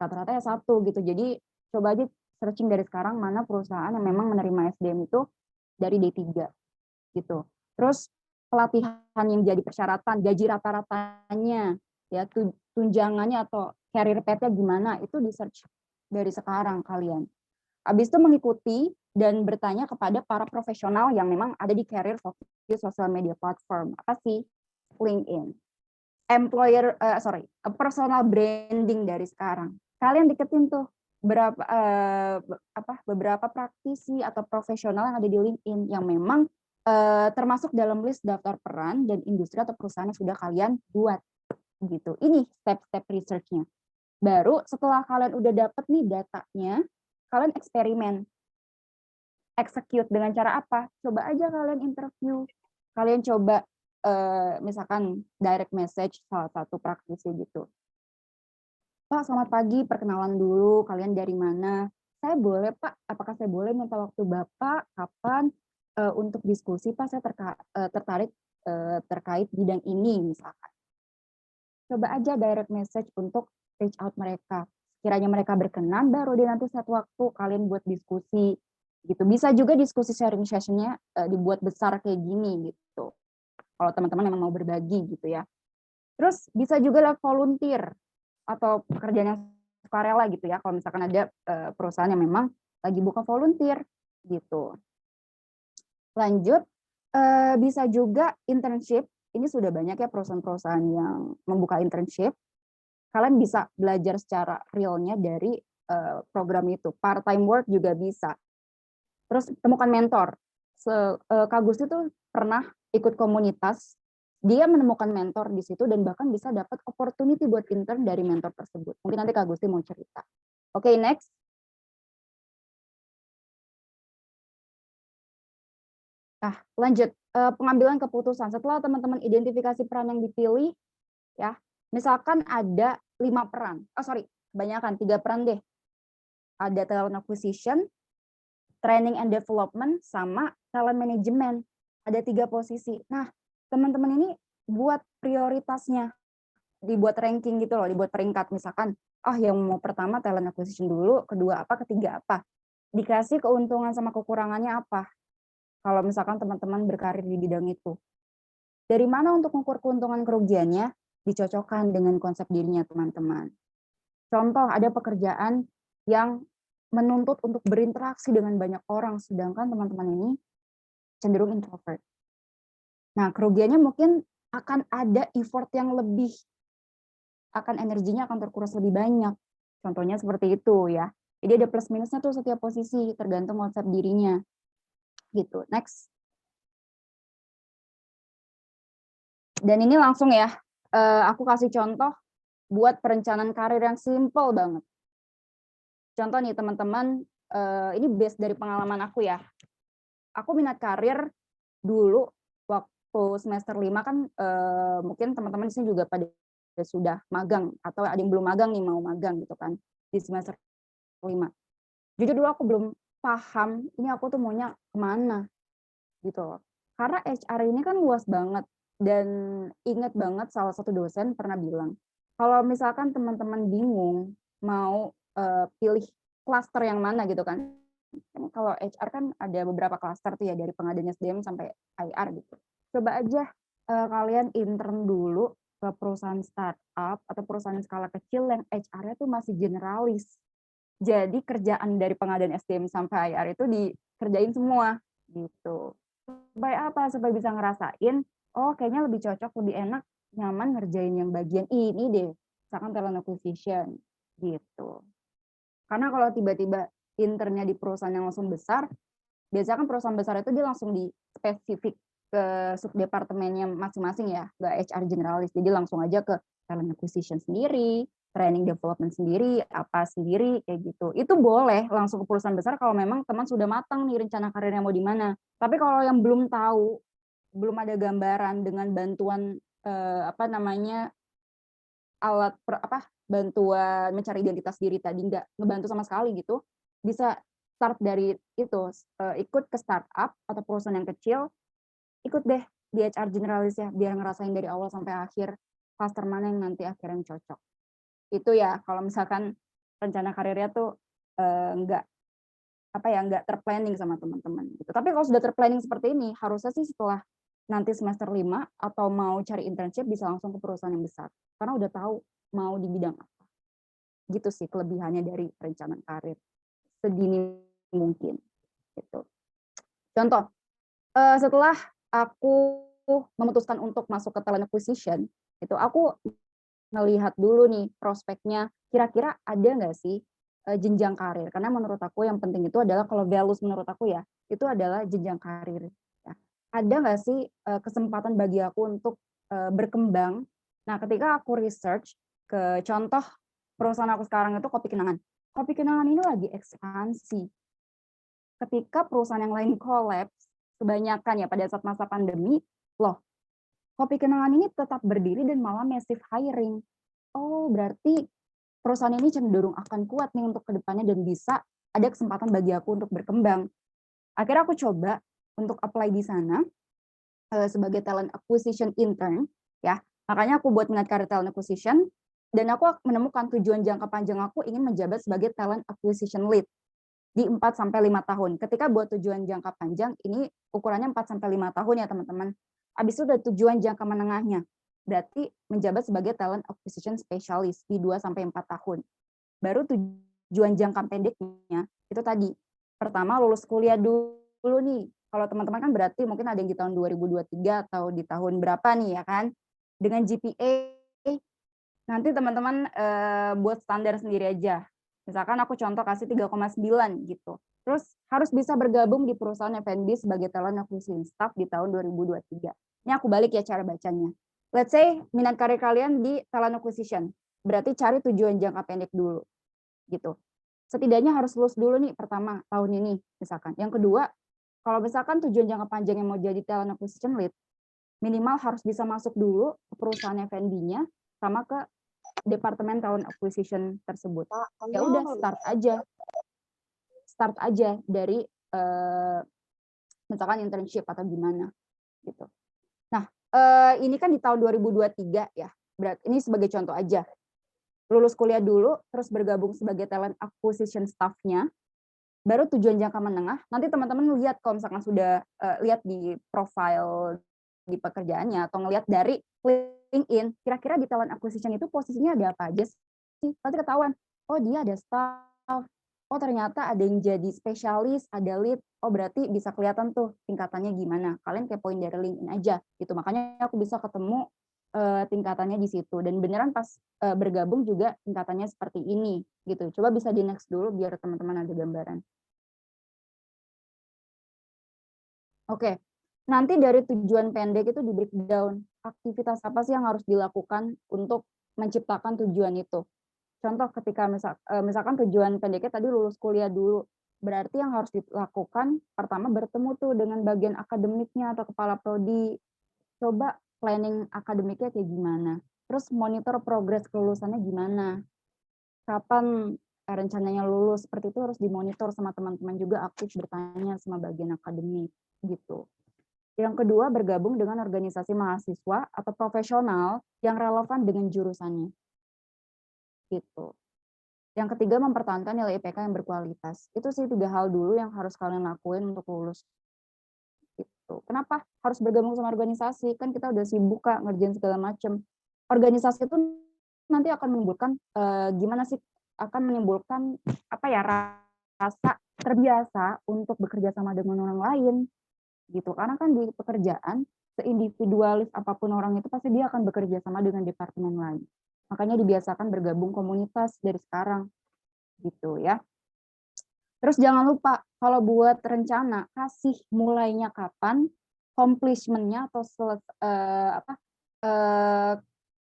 rata-rata ya 1 gitu. Jadi coba aja searching dari sekarang mana perusahaan yang memang menerima SDM itu dari D3 gitu. Terus pelatihan yang jadi persyaratan, gaji rata-ratanya, ya tunjangannya atau career path-nya gimana, itu di search dari sekarang kalian. Habis itu mengikuti dan bertanya kepada para profesional yang memang ada di career social media platform. Apa sih? LinkedIn. Personal branding dari sekarang. Kalian deketin tuh beberapa praktisi atau profesional yang ada di LinkedIn yang memang termasuk dalam list daftar peran dan industri atau perusahaan yang sudah kalian buat gitu. Ini step-step research-nya. Baru setelah kalian udah dapet nih datanya, kalian eksperimen. Execute dengan cara apa? Coba aja kalian interview. Kalian coba misalkan direct message salah satu praktisi gitu. Pak, selamat pagi, perkenalan dulu, kalian dari mana? Saya boleh, Pak, apakah saya boleh minta waktu Bapak, kapan untuk diskusi, Pak, saya tertarik terkait bidang ini, misalkan. Coba aja direct message untuk reach out mereka. Kiranya mereka berkenan, baru deh nanti satu waktu kalian buat diskusi, gitu. Bisa juga diskusi sharing session-nya dibuat besar kayak gini, gitu. Kalau teman-teman memang mau berbagi, gitu ya. Terus bisa juga lah volunteer atau pekerjaan yang sukarela gitu ya, kalau misalkan ada perusahaan yang memang lagi buka volunteer gitu. Lanjut, bisa juga internship. Ini sudah banyak ya perusahaan-perusahaan yang membuka internship. Kalian bisa belajar secara realnya dari program itu. Part time work juga bisa. Terus temukan mentor. Kak Gusti tuh pernah ikut komunitas, dia menemukan mentor di situ dan bahkan bisa dapat opportunity buat intern dari mentor tersebut. Mungkin nanti Kak Gusti mau cerita. Oke, next. Nah, lanjut. Pengambilan keputusan. Setelah teman-teman identifikasi peran yang dipilih, ya, misalkan ada 5 peran. Kebanyakan 3 peran deh. Ada talent acquisition, training and development, sama talent management. Ada 3 posisi. Nah, teman-teman ini buat prioritasnya, dibuat ranking gitu loh, dibuat peringkat. Misalkan, yang mau pertama talent acquisition dulu, kedua apa, ketiga apa. Dikasih keuntungan sama kekurangannya apa. Kalau misalkan teman-teman berkarir di bidang itu. Dari mana untuk mengukur keuntungan kerugiannya, dicocokkan dengan konsep dirinya teman-teman. Contoh, ada pekerjaan yang menuntut untuk berinteraksi dengan banyak orang, sedangkan teman-teman ini cenderung introvert. Nah, kerugiannya mungkin akan ada effort yang lebih, akan energinya akan terkuras lebih banyak. Contohnya seperti itu ya. Jadi ada plus minusnya tuh setiap posisi, tergantung konsep dirinya. Gitu. Next. Dan ini langsung ya, aku kasih contoh buat perencanaan karir yang simple banget. Contoh nih teman-teman, ini based dari pengalaman aku ya. Aku minat karir dulu waktu semester 5 kan mungkin teman-teman di sini juga pada sudah magang atau ada yang belum magang nih, mau magang gitu kan di semester 5. Jujur dulu aku belum paham ini aku tuh maunya kemana gitu loh. Karena HR ini kan luas banget dan ingat banget salah satu dosen pernah bilang, kalau misalkan teman-teman bingung mau pilih klaster yang mana gitu kan. Kalau HR kan ada beberapa klaster tuh ya, dari pengadaan SDM sampai IR gitu. Coba aja kalian intern dulu ke perusahaan startup atau perusahaan skala kecil yang HR-nya tuh masih generalis. Jadi kerjaan dari pengadaan SDM sampai IR itu dikerjain semua gitu. Supaya apa? Supaya bisa ngerasain, kayaknya lebih cocok, lebih enak, nyaman ngerjain yang bagian ini deh. Misalkan talent acquisition gitu. Karena kalau tiba-tiba internnya di perusahaan yang langsung besar, biasanya kan perusahaan besar itu dia langsung di spesifik ke subdepartemennya masing-masing ya, nggak HR generalis. Jadi langsung aja ke talent acquisition sendiri, training development sendiri, apa sendiri, kayak gitu. Itu boleh langsung ke perusahaan besar kalau memang teman sudah matang nih rencana karirnya mau di mana. Tapi kalau yang belum tahu, belum ada gambaran dengan bantuan bantuan mencari identitas diri tadi nggak ngebantu sama sekali gitu, bisa start dari itu, ikut ke startup atau perusahaan yang kecil, ikut deh di HR generalis ya, biar ngerasain dari awal sampai akhir cluster mana yang nanti akhirnya yang cocok. Itu ya kalau misalkan rencana karirnya tuh nggak terplanning sama teman-teman gitu. Tapi kalau sudah terplanning seperti ini, harusnya sih setelah nanti semester 5 atau mau cari internship bisa langsung ke perusahaan yang besar. Karena udah tahu mau di bidang apa. Gitu sih kelebihannya dari rencana karir sedini mungkin gitu. Contoh, setelah aku memutuskan untuk masuk ke talent acquisition, itu aku melihat dulu nih prospeknya, kira-kira ada nggak sih jenjang karir? Karena menurut aku yang penting itu adalah kalau values menurut aku ya, itu adalah jenjang karir. Ya. Ada nggak sih kesempatan bagi aku untuk berkembang? Nah, ketika aku research ke contoh perusahaan aku sekarang itu Kopi Kenangan. Kopi Kenangan ini lagi ekspansi. Ketika perusahaan yang lain collapse, kebanyakan ya pada saat masa pandemi, loh, Kopi Kenangan ini tetap berdiri dan malah massive hiring. Oh, berarti perusahaan ini cenderung akan kuat nih untuk kedepannya dan bisa ada kesempatan bagi aku untuk berkembang. Akhirnya aku coba untuk apply di sana sebagai talent acquisition intern, ya. Makanya aku buat minat karir talent acquisition dan aku menemukan tujuan jangka panjang aku ingin menjabat sebagai talent acquisition lead di 4 sampai 5 tahun. Ketika buat tujuan jangka panjang ini ukurannya 4 sampai 5 tahun ya, teman-teman. Habis itu ada tujuan jangka menengahnya. Berarti menjabat sebagai talent acquisition specialist di 2 sampai 4 tahun. Baru tujuan jangka pendeknya itu tadi. Pertama lulus kuliah dulu nih. Kalau teman-teman kan berarti mungkin ada yang di tahun 2023 atau di tahun berapa nih ya kan. Dengan GPA nanti teman-teman buat standar sendiri aja. Misalkan aku contoh kasih 3,9 gitu. Terus harus bisa bergabung di perusahaan F&B sebagai talent acquisition staff di tahun 2023. Ini aku balik ya cara bacanya. Let's say minat karir kalian di talent acquisition. Berarti cari tujuan jangka pendek dulu. Gitu. Setidaknya harus lulus dulu nih pertama tahun ini misalkan. Yang kedua, kalau misalkan tujuan jangka panjang yang mau jadi talent acquisition lead, minimal harus bisa masuk dulu ke perusahaan F&B-nya sama ke departemen talent acquisition tersebut. Ya udah start aja dari misalkan internship atau gimana gitu. Nah, ini kan di tahun 2023 ya. Berarti ini sebagai contoh aja. Lulus kuliah dulu, terus bergabung sebagai talent acquisition staff-nya, baru tujuan jangka menengah. Nanti teman-teman lihat kalau misalkan sudah lihat di profile di pekerjaannya atau ngelihat dari LinkedIn, kira-kira di talent acquisition itu posisinya ada apa aja sih? Pasti ketahuan, oh dia ada staff, oh ternyata ada yang jadi spesialis, ada lead, oh berarti bisa kelihatan tuh tingkatannya gimana. Kalian kepoin dari LinkedIn aja gitu. Makanya aku bisa ketemu tingkatannya di situ dan beneran pas bergabung juga tingkatannya seperti ini gitu. Coba bisa di next dulu biar teman-teman ada gambaran. Oke. Nanti dari tujuan pendek itu di breakdown, aktivitas apa sih yang harus dilakukan untuk menciptakan tujuan itu. Contoh ketika misalkan tujuan pendeknya tadi lulus kuliah dulu, berarti yang harus dilakukan pertama bertemu tuh dengan bagian akademiknya atau kepala prodi, coba planning akademiknya kayak gimana, terus monitor progres kelulusannya gimana, kapan rencananya lulus, seperti itu harus dimonitor sama teman-teman juga, aktif bertanya sama bagian akademik gitu. Yang kedua, bergabung dengan organisasi mahasiswa atau profesional yang relevan dengan jurusannya. Gitu. Yang ketiga, mempertahankan nilai IPK yang berkualitas. Itu sih 3 hal dulu yang harus kalian lakuin untuk lulus. Gitu. Kenapa harus bergabung sama organisasi? Kan kita udah sibuk Kak ngerjain segala macam. Organisasi itu nanti akan menimbulkan akan menimbulkan rasa terbiasa untuk bekerja sama dengan orang lain. Gitu, karena kan di pekerjaan seindividualis apapun orang itu pasti dia akan bekerja sama dengan departemen lain. Makanya dibiasakan bergabung komunitas dari sekarang gitu ya. Terus jangan lupa kalau buat rencana kasih mulainya kapan, accomplishment-nya atau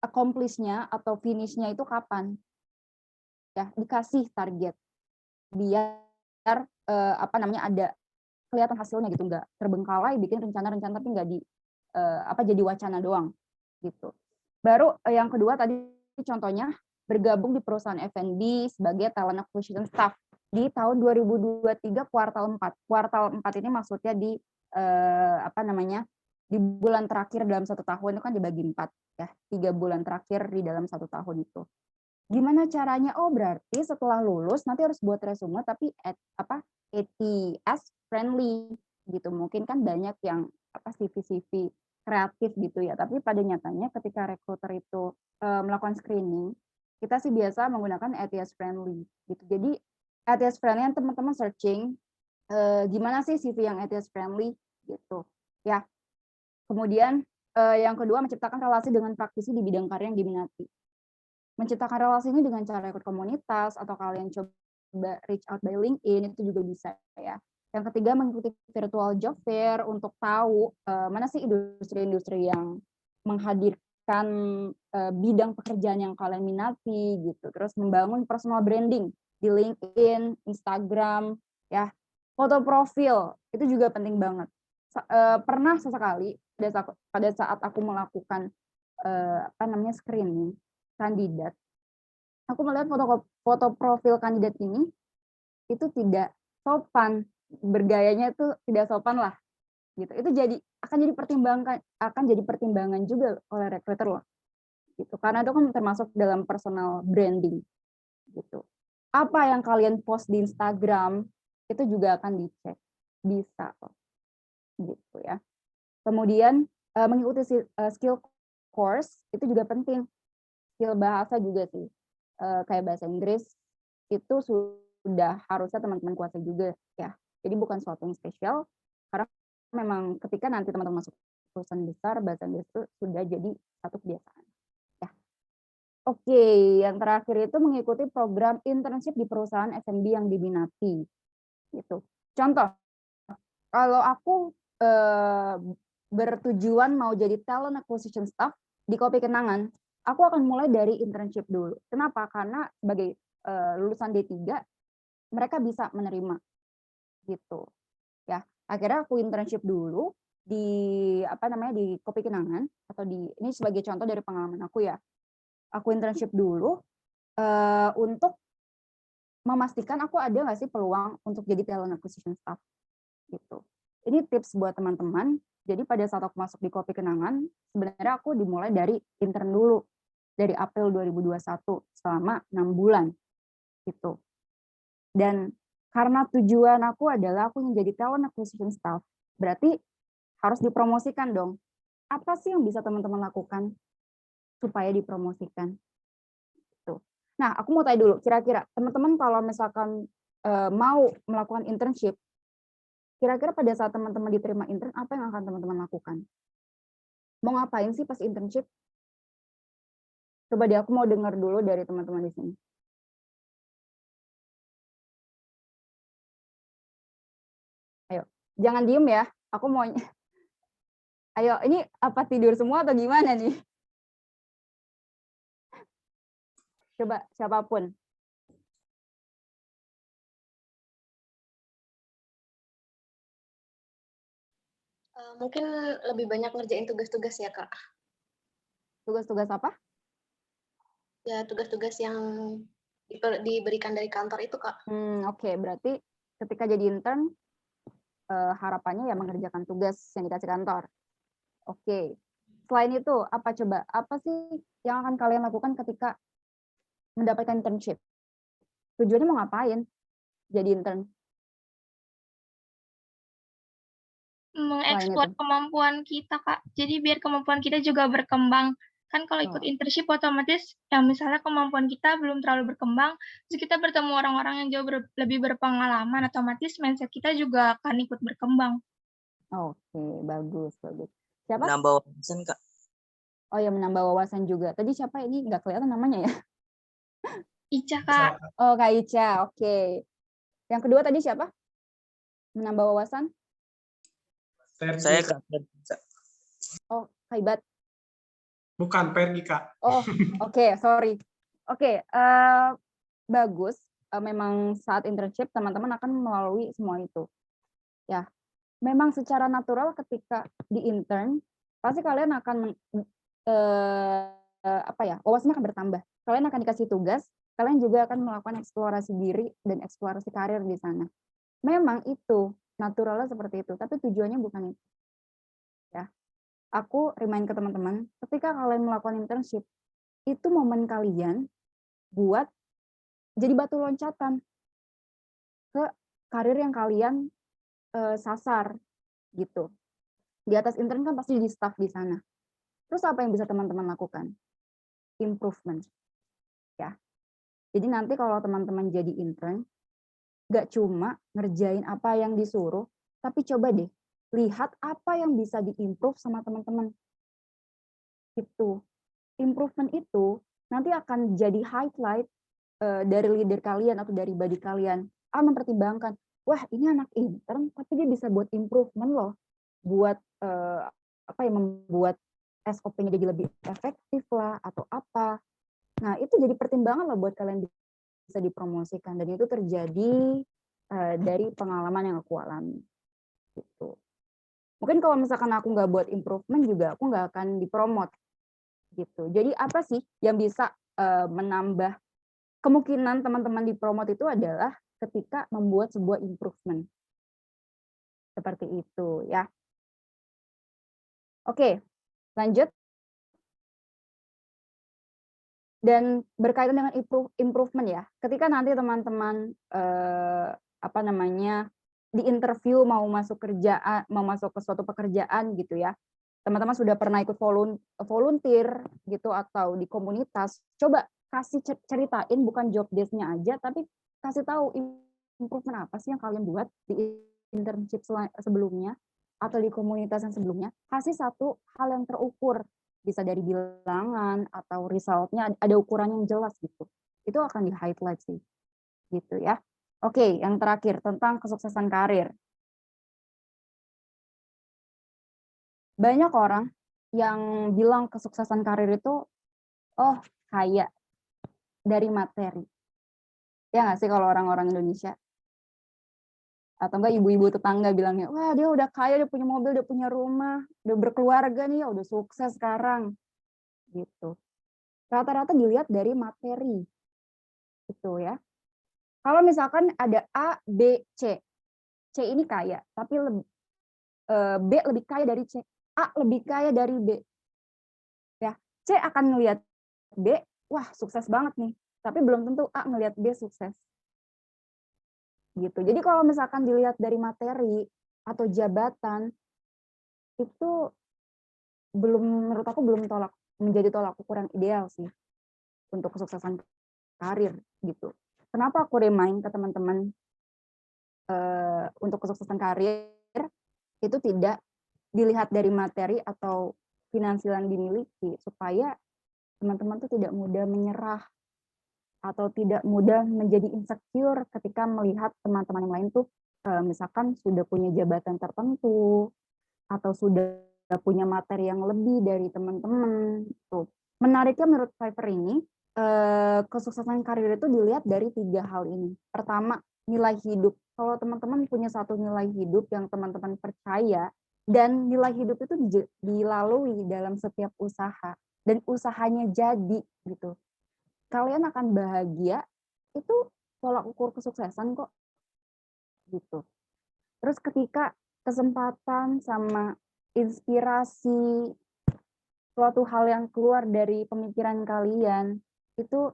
accomplish-nya atau finish-nya itu kapan. ya, dikasih target biar ada kelihatan hasilnya gitu, nggak terbengkalai bikin rencana-rencana tapi nggak jadi wacana doang gitu. Baru yang kedua tadi contohnya bergabung di perusahaan F&B sebagai talent acquisition staff di tahun 2023 kuartal 4. Kuartal 4 ini maksudnya di di bulan terakhir dalam 1 tahun itu kan dibagi 4 ya, 3 bulan terakhir di dalam 1 tahun itu. Gimana caranya? Oh, berarti setelah lulus nanti harus buat resume tapi ATS friendly gitu. Mungkin kan banyak yang CV kreatif gitu ya, tapi pada nyatanya ketika recruiter itu melakukan screening, kita sih biasa menggunakan ATS friendly gitu. Jadi ATS friendly yang teman-teman searching gimana sih CV yang ATS friendly gitu ya. Kemudian yang kedua, menciptakan relasi dengan praktisi di bidang karya yang diminati. Menciptakan relasi ini dengan cara ikut komunitas atau kalian coba reach out by LinkedIn itu juga bisa ya. Yang ketiga, mengikuti virtual job fair untuk tahu mana sih industri-industri yang menghadirkan bidang pekerjaan yang kalian minati gitu. Terus membangun personal branding di LinkedIn, Instagram ya. Foto profil itu juga penting banget. Pernah sesekali pada saat aku melakukan screening kandidat, aku melihat foto profil kandidat ini itu tidak sopan, bergayanya itu tidak sopan lah gitu. Itu akan jadi pertimbangan juga oleh recruiter loh gitu, karena itu kan termasuk dalam personal branding gitu. Apa yang kalian post di Instagram itu juga akan dicek, bisa kok gitu ya. Kemudian mengikuti skill course itu juga penting. Skill bahasa juga sih, kayak bahasa Inggris itu sudah harusnya teman-teman kuasai juga ya. Jadi bukan sesuatu yang spesial, karena memang ketika nanti teman-teman masuk perusahaan besar, bahasa Inggris itu sudah jadi satu kebiasaan. Ya. Oke, yang terakhir itu mengikuti program internship di perusahaan F&B yang diminati. Gitu. Contoh, kalau aku bertujuan mau jadi talent acquisition staff di Kopi Kenangan, aku akan mulai dari internship dulu. Kenapa? Karena sebagai lulusan D3, mereka bisa menerima gitu. Ya, akhirnya aku internship dulu di di Kopi Kenangan atau ini sebagai contoh dari pengalaman aku ya. Aku internship dulu untuk memastikan aku ada nggak sih peluang untuk jadi talent acquisition staff gitu. Ini tips buat teman-teman. Jadi pada saat aku masuk di Kopi Kenangan, sebenarnya aku dimulai dari intern dulu. Dari April 2021 selama 6 bulan gitu. Dan karena tujuan aku adalah aku ingin jadi talent acquisition staff, berarti harus dipromosikan dong. Apa sih yang bisa teman-teman lakukan supaya dipromosikan? Gitu. Nah, aku mau tanya dulu, kira-kira teman-teman kalau misalkan mau melakukan internship, kira-kira pada saat teman-teman diterima intern, apa yang akan teman-teman lakukan? Mau ngapain sih pas internship? Coba deh, aku mau dengar dulu dari teman-teman di sini. Ayo, jangan diem ya. Aku mau. Ayo, ini apa tidur semua atau gimana nih? Coba siapapun. Mungkin lebih banyak ngerjain tugas-tugas ya, Kak. Tugas-tugas apa? Ya, tugas-tugas yang diberikan dari kantor itu, Kak. Oke, berarti ketika jadi intern, harapannya ya mengerjakan tugas yang dikasih kantor. Oke. Selain itu, apa coba? Apa sih yang akan kalian lakukan ketika mendapatkan internship? Tujuannya mau ngapain jadi intern? Mengeksplor kemampuan kita, Kak. Jadi biar kemampuan kita juga berkembang. Kan kalau ikut internship otomatis yang misalnya kemampuan kita belum terlalu berkembang, terus kita bertemu orang-orang yang jauh lebih berpengalaman, otomatis mindset kita juga akan ikut berkembang. Oke, bagus. Siapa? Menambah wawasan, Kak. Oh ya, menambah wawasan juga. Tadi siapa ini? Nggak kelihatan namanya ya? Ica, Kak. Oh, Kak Ica. Oke. Yang kedua tadi siapa? Menambah wawasan? Saya Kak. Oh, Kak Ibat. Bukan, Pergi, Kak. Oh, oke, sorry. Oke, bagus, memang saat internship teman-teman akan melalui semua itu. Ya, memang secara natural ketika di intern, pasti kalian akan wawasannya akan bertambah. Kalian akan dikasih tugas, kalian juga akan melakukan eksplorasi diri dan eksplorasi karir di sana. Memang itu, naturalnya seperti itu, tapi tujuannya bukan itu. Ya. Aku remind ke teman-teman, ketika kalian melakukan internship, itu momen kalian buat jadi batu loncatan ke karir yang kalian sasar gitu. Di atas intern kan pasti di staff di sana. Terus apa yang bisa teman-teman lakukan? Improvement. Ya. Jadi nanti kalau teman-teman jadi intern, nggak cuma ngerjain apa yang disuruh, tapi coba deh lihat apa yang bisa diimprove sama teman-teman. Itu. Improvement itu nanti akan jadi highlight dari leader kalian atau dari body kalian. Mempertimbangkan, wah ini anak intern tapi dia bisa buat improvement loh. Buat membuat SOP-nya jadi lebih efektif lah atau apa. Nah, itu jadi pertimbangan lah buat kalian bisa dipromosikan, dan itu terjadi dari pengalaman yang aku alami. Gitu. Mungkin kalau misalkan aku nggak buat improvement juga aku nggak akan dipromot. Gitu. Jadi apa sih yang bisa menambah kemungkinan teman-teman dipromot itu adalah ketika membuat sebuah improvement. Seperti itu ya. Oke, lanjut. Dan berkaitan dengan improvement ya, ketika nanti teman-teman di interview mau masuk ke suatu pekerjaan gitu ya, teman-teman sudah pernah ikut volunteer gitu atau di komunitas, coba kasih ceritain bukan job desk-nya aja, tapi kasih tahu improvement apa sih yang kalian buat di internship sebelumnya atau di komunitas yang sebelumnya. Kasih satu hal yang terukur, bisa dari bilangan atau result-nya ada ukuran yang jelas gitu. Itu akan di-highlight sih. Gitu ya. Oke, yang terakhir tentang kesuksesan karir. Banyak orang yang bilang kesuksesan karir itu kaya dari materi. Ya nggak sih kalau orang-orang Indonesia? Atau enggak ibu-ibu tetangga bilangnya, wah dia udah kaya, dia punya mobil, dia punya rumah, udah berkeluarga nih, udah sukses sekarang. Gitu. Rata-rata dilihat dari materi. Gitu ya. Kalau misalkan ada A, B, C. C ini kaya, tapi B lebih kaya dari C. A lebih kaya dari B. Ya, C akan ngelihat B, wah sukses banget nih. Tapi belum tentu A ngelihat B sukses. Gitu. Jadi kalau misalkan dilihat dari materi atau jabatan, itu menurut aku belum menjadi tolak ukur yang ideal sih untuk kesuksesan karir gitu. Kenapa aku remind ke teman-teman untuk kesuksesan karir itu tidak dilihat dari materi atau finansial yang dimiliki, supaya teman-teman tuh tidak mudah menyerah atau tidak mudah menjadi insecure ketika melihat teman-teman yang lain tuh misalkan sudah punya jabatan tertentu atau sudah punya materi yang lebih dari teman-teman. Tuh. Menariknya menurut Fiverr ini, kesuksesan karir itu dilihat dari 3 hal ini. Pertama, nilai hidup. Kalau teman-teman punya satu nilai hidup yang teman-teman percaya, dan nilai hidup itu dilalui dalam setiap usaha, dan usahanya jadi gitu. Kalian akan bahagia, itu tolak ukur kesuksesan kok. Gitu. Terus ketika kesempatan sama inspirasi suatu hal yang keluar dari pemikiran kalian itu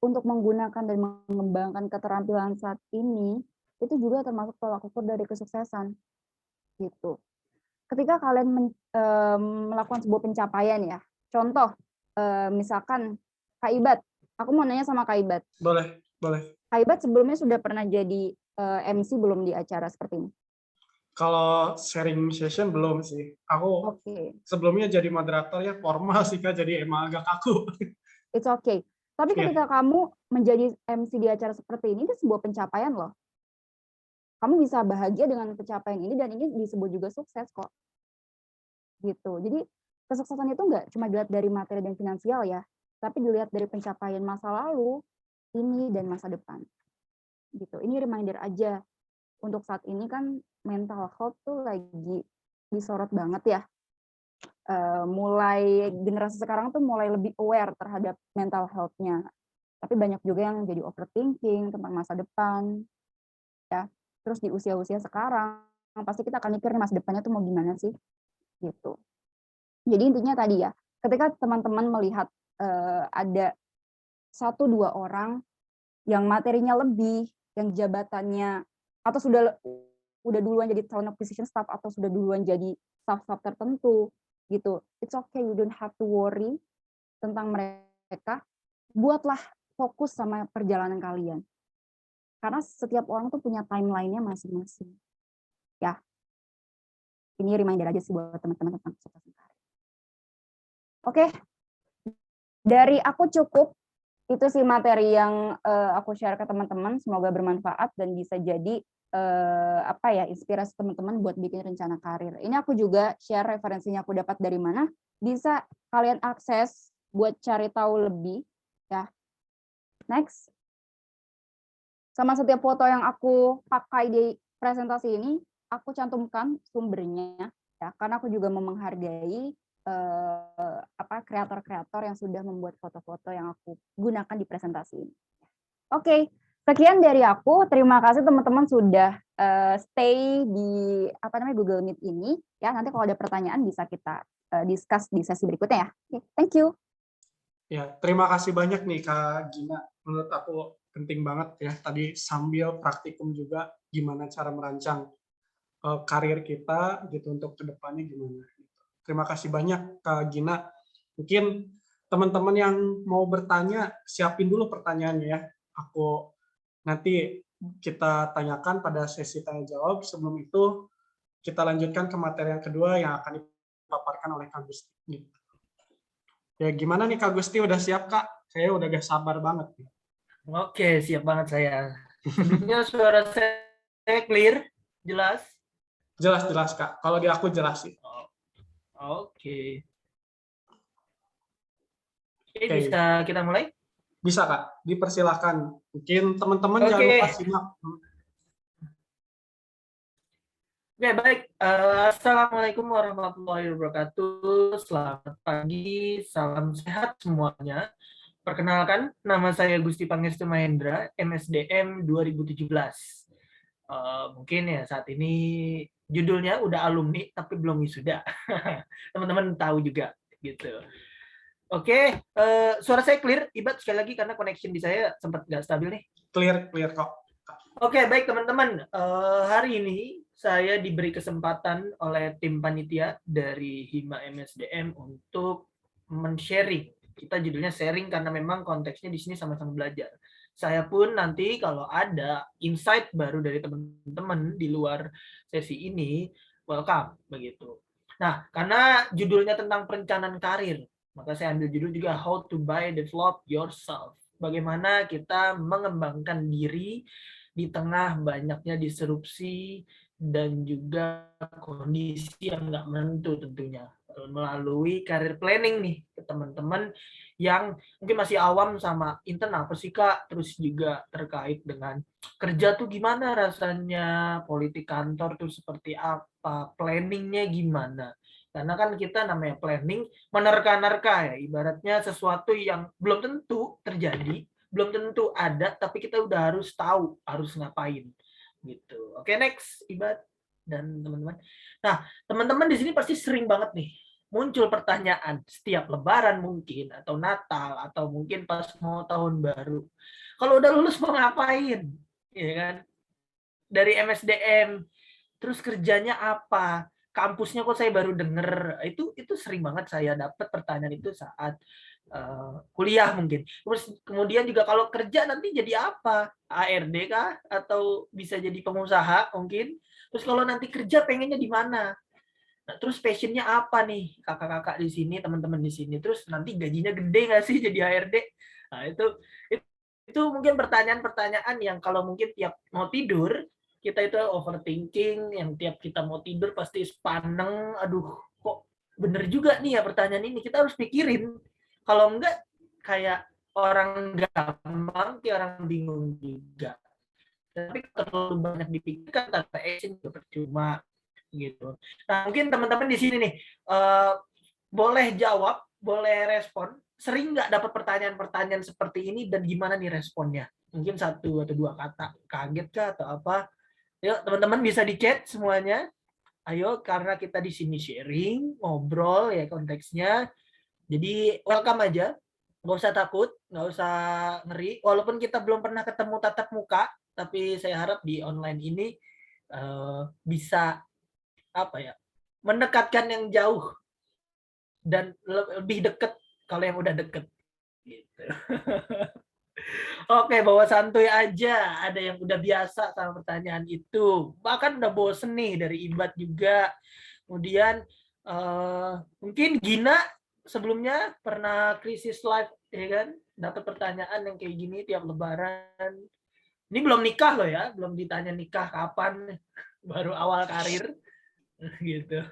untuk menggunakan dan mengembangkan keterampilan saat ini, itu juga termasuk tolak ukur dari kesuksesan gitu. Ketika kalian melakukan sebuah pencapaian ya, contoh misalkan Kak Ibat, aku mau nanya sama Kak Ibat. Boleh. Kak Ibat sebelumnya sudah pernah jadi MC belum di acara seperti ini? Kalau sharing session belum sih. Aku sebelumnya jadi moderator ya formal sih Kak, jadi emang agak kaku. It's okay. Tapi ketika kamu menjadi MC di acara seperti ini, itu sebuah pencapaian loh. Kamu bisa bahagia dengan pencapaian ini, dan ini disebut juga sukses kok. Gitu. Jadi kesuksesan itu nggak cuma dilihat dari materi dan finansial ya, tapi dilihat dari pencapaian masa lalu, ini dan masa depan. Gitu. Ini reminder aja. Untuk saat ini kan mental health tuh lagi disorot banget ya. Mulai generasi sekarang tuh mulai lebih aware terhadap mental health-nya. Tapi banyak juga yang jadi overthinking tentang masa depan. Ya. Terus di usia-usia sekarang pasti kita akan mikir masa depannya tuh mau gimana sih? Gitu. Jadi intinya tadi ya, ketika teman-teman melihat ada 1-2 orang yang materinya lebih, yang jabatannya atau udah duluan jadi talent acquisition staff atau sudah duluan jadi staff-staff tertentu gitu. It's okay, you don't have to worry tentang mereka. Buatlah fokus sama perjalanan kalian. Karena setiap orang tuh punya timeline-nya masing-masing. Ya. Ini reminder aja sih buat teman-teman tentang sukses karir. Oke. Dari aku cukup. Itu sih materi yang aku share ke teman-teman, semoga bermanfaat dan bisa jadi inspirasi teman-teman buat bikin rencana karir. Ini aku juga share referensinya aku dapat dari mana, bisa kalian akses buat cari tahu lebih ya. Next. Sama setiap foto yang aku pakai di presentasi ini, aku cantumkan sumbernya ya, karena aku juga mau menghargai kreator-kreator yang sudah membuat foto-foto yang aku gunakan di presentasi ini. Oke, sekian dari aku. Terima kasih teman-teman sudah stay di Google Meet ini. Ya, nanti kalau ada pertanyaan bisa kita discuss di sesi berikutnya ya. Okay, thank you. Ya, terima kasih banyak nih Kak Gina. Menurut aku penting banget ya. Tadi sambil praktikum juga gimana cara merancang karir kita gitu untuk kedepannya gimana. Terima kasih banyak Kak Gina. Mungkin teman-teman yang mau bertanya, siapin dulu pertanyaannya ya. Aku nanti kita tanyakan pada sesi tanya jawab. Sebelum itu kita lanjutkan ke materi yang kedua yang akan dipaparkan oleh Kak Gusti. Gitu. Ya gimana nih Kak Gusti, udah siap Kak? Saya udah gak sabar banget. Oke, siap banget saya. Sebelumnya suara saya clear, jelas? Jelas Kak. Kalau di aku jelas sih. Oke. Oke, bisa kita mulai? Bisa Kak, dipersilahkan. Mungkin teman-teman jangan lupa simak. Oke, baik. Assalamualaikum warahmatullahi wabarakatuh. Selamat pagi, salam sehat semuanya. Perkenalkan, nama saya Gusti Pangestu Mahendra, MSDM 2017. Mungkin ya saat ini judulnya udah alumni, tapi belum wisuda. Teman-teman tahu juga, gitu. Oke, suara saya clear, Ibat sekali lagi karena connection di saya sempat nggak stabil nih. Clear kok. Oke, baik teman-teman. Hari ini saya diberi kesempatan oleh tim panitia dari Hima MSDM untuk men-sharing. Kita judulnya sharing karena memang konteksnya di sini sama-sama belajar. Saya pun nanti kalau ada insight baru dari teman-teman di luar sesi ini, welcome begitu. Nah, karena judulnya tentang perencanaan karir, maka saya ambil judul juga How to Buy Develop Yourself. Bagaimana kita mengembangkan diri di tengah banyaknya disrupsi dan juga kondisi yang nggak menentu tentunya. Melalui career planning nih ke teman-teman yang mungkin masih awam sama intern apa sih Kak, terus juga terkait dengan kerja tuh gimana rasanya, politik kantor tuh seperti apa, planningnya gimana. Karena kan kita namanya planning menerka-nerka ya, ibaratnya sesuatu yang belum tentu terjadi, belum tentu ada, tapi kita udah harus tahu harus ngapain gitu. Oke, next Ibad dan teman-teman. Nah, teman-teman di sini pasti sering banget nih muncul pertanyaan setiap Lebaran mungkin atau Natal atau mungkin pas mau tahun baru. Kalau udah lulus mau ngapain? Ya kan? Dari MSDM, terus kerjanya apa? Kampusnya kok saya baru denger. Itu sering banget saya dapat pertanyaan itu saat kuliah mungkin. Terus kemudian juga kalau kerja nanti jadi apa? ARD kah? Atau bisa jadi pengusaha mungkin? Terus kalau nanti kerja pengennya di mana? Nah, terus passionnya apa nih kakak-kakak di sini, teman-teman di sini? Terus nanti gajinya gede nggak sih jadi HRD? Nah, itu mungkin pertanyaan-pertanyaan yang kalau mungkin tiap mau tidur kita itu overthinking, yang tiap kita mau tidur pasti sepaneng, aduh kok bener juga nih ya pertanyaan ini, kita harus pikirin. Kalau enggak kayak orang gampang, kayak orang bingung juga. Tapi terlalu banyak dipikirkan tanpa action juga percuma gitu. Nah, mungkin teman-teman di sini nih boleh jawab, boleh respon. Sering nggak dapat pertanyaan-pertanyaan seperti ini dan gimana nih responnya? Mungkin 1 atau 2 kata, kaget kah atau apa? Yuk teman-teman bisa di chat semuanya. Ayo, karena kita di sini sharing, ngobrol ya konteksnya. Jadi welcome aja, nggak usah takut, nggak usah ngeri. Walaupun kita belum pernah ketemu tatap muka, tapi saya harap di online ini bisa apa ya, mendekatkan yang jauh dan lebih dekat kalau yang udah deket. Gitu. Oke, bawa santuy aja. Ada yang udah biasa sama pertanyaan itu. Bahkan udah bosen nih dari Ibad juga. Kemudian mungkin Gina sebelumnya pernah krisis life, ya kan? Dapat pertanyaan yang kayak gini tiap lebaran. Ini belum nikah loh ya, belum ditanya nikah kapan, baru awal karir gitu.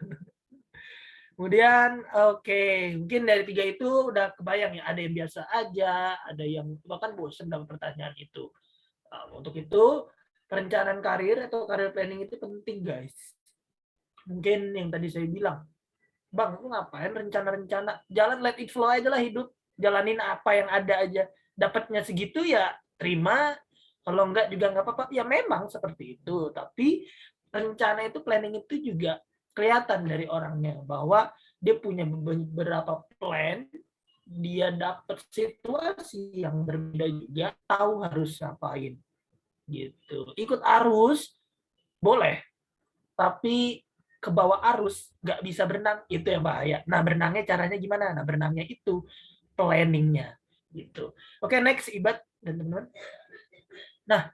Kemudian oke, mungkin dari 3 itu udah kebayang ya, ada yang biasa aja, ada yang bahkan bosen dalam pertanyaan itu. Untuk itu perencanaan karir atau career planning itu penting, guys. Mungkin yang tadi saya bilang, Bang, lu ngapain rencana-rencana? Jalan let it flow aja lah hidup. Jalanin apa yang ada aja. Dapatnya segitu ya terima, kalau enggak juga nggak apa-apa. Ya memang seperti itu, tapi rencana itu, planning itu juga kelihatan dari orangnya bahwa dia punya beberapa plan, dia dapat situasi yang berbeda juga, tahu harus ngapain gitu. Ikut arus boleh, tapi ke bawah arus nggak bisa berenang, itu yang bahaya. Nah, berenangnya caranya gimana? Nah, berenangnya itu planningnya gitu. Oke, next Ibad dan teman-teman. Nah,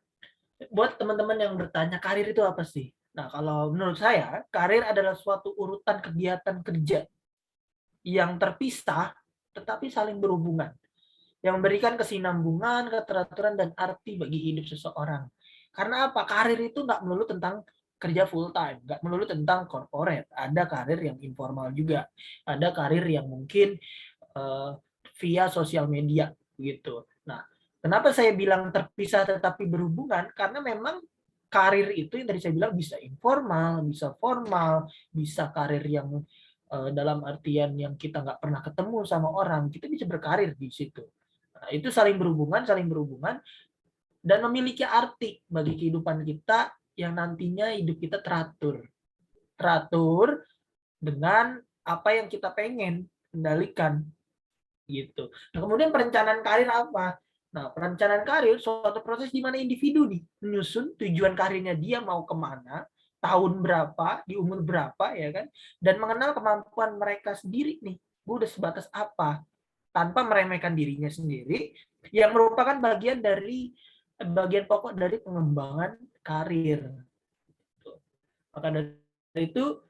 buat teman-teman yang bertanya karir itu apa sih? Nah, kalau menurut saya, karir adalah suatu urutan kegiatan kerja yang terpisah tetapi saling berhubungan, yang memberikan kesinambungan, keteraturan, dan arti bagi hidup seseorang. Karena apa? Karir itu nggak melulu tentang kerja full time, nggak melulu tentang corporate. Ada karir yang informal juga, ada karir yang mungkin via sosial media gitu. Nah, kenapa saya bilang terpisah tetapi berhubungan? Karena memang karir itu yang tadi saya bilang bisa informal, bisa formal, bisa karir yang dalam artian yang kita nggak pernah ketemu sama orang, kita bisa berkarir di situ. Nah, itu saling berhubungan, dan memiliki arti bagi kehidupan kita yang nantinya hidup kita teratur dengan apa yang kita pengen kendalikan gitu. Nah, kemudian perencanaan karir apa? Nah, perencanaan karir suatu proses di mana individu nih menyusun tujuan karirnya, dia mau kemana, tahun berapa, di umur berapa, ya kan, dan mengenal kemampuan mereka sendiri nih, udah sebatas apa, tanpa meremehkan dirinya sendiri, yang merupakan bagian pokok dari pengembangan karir. Maka dari itu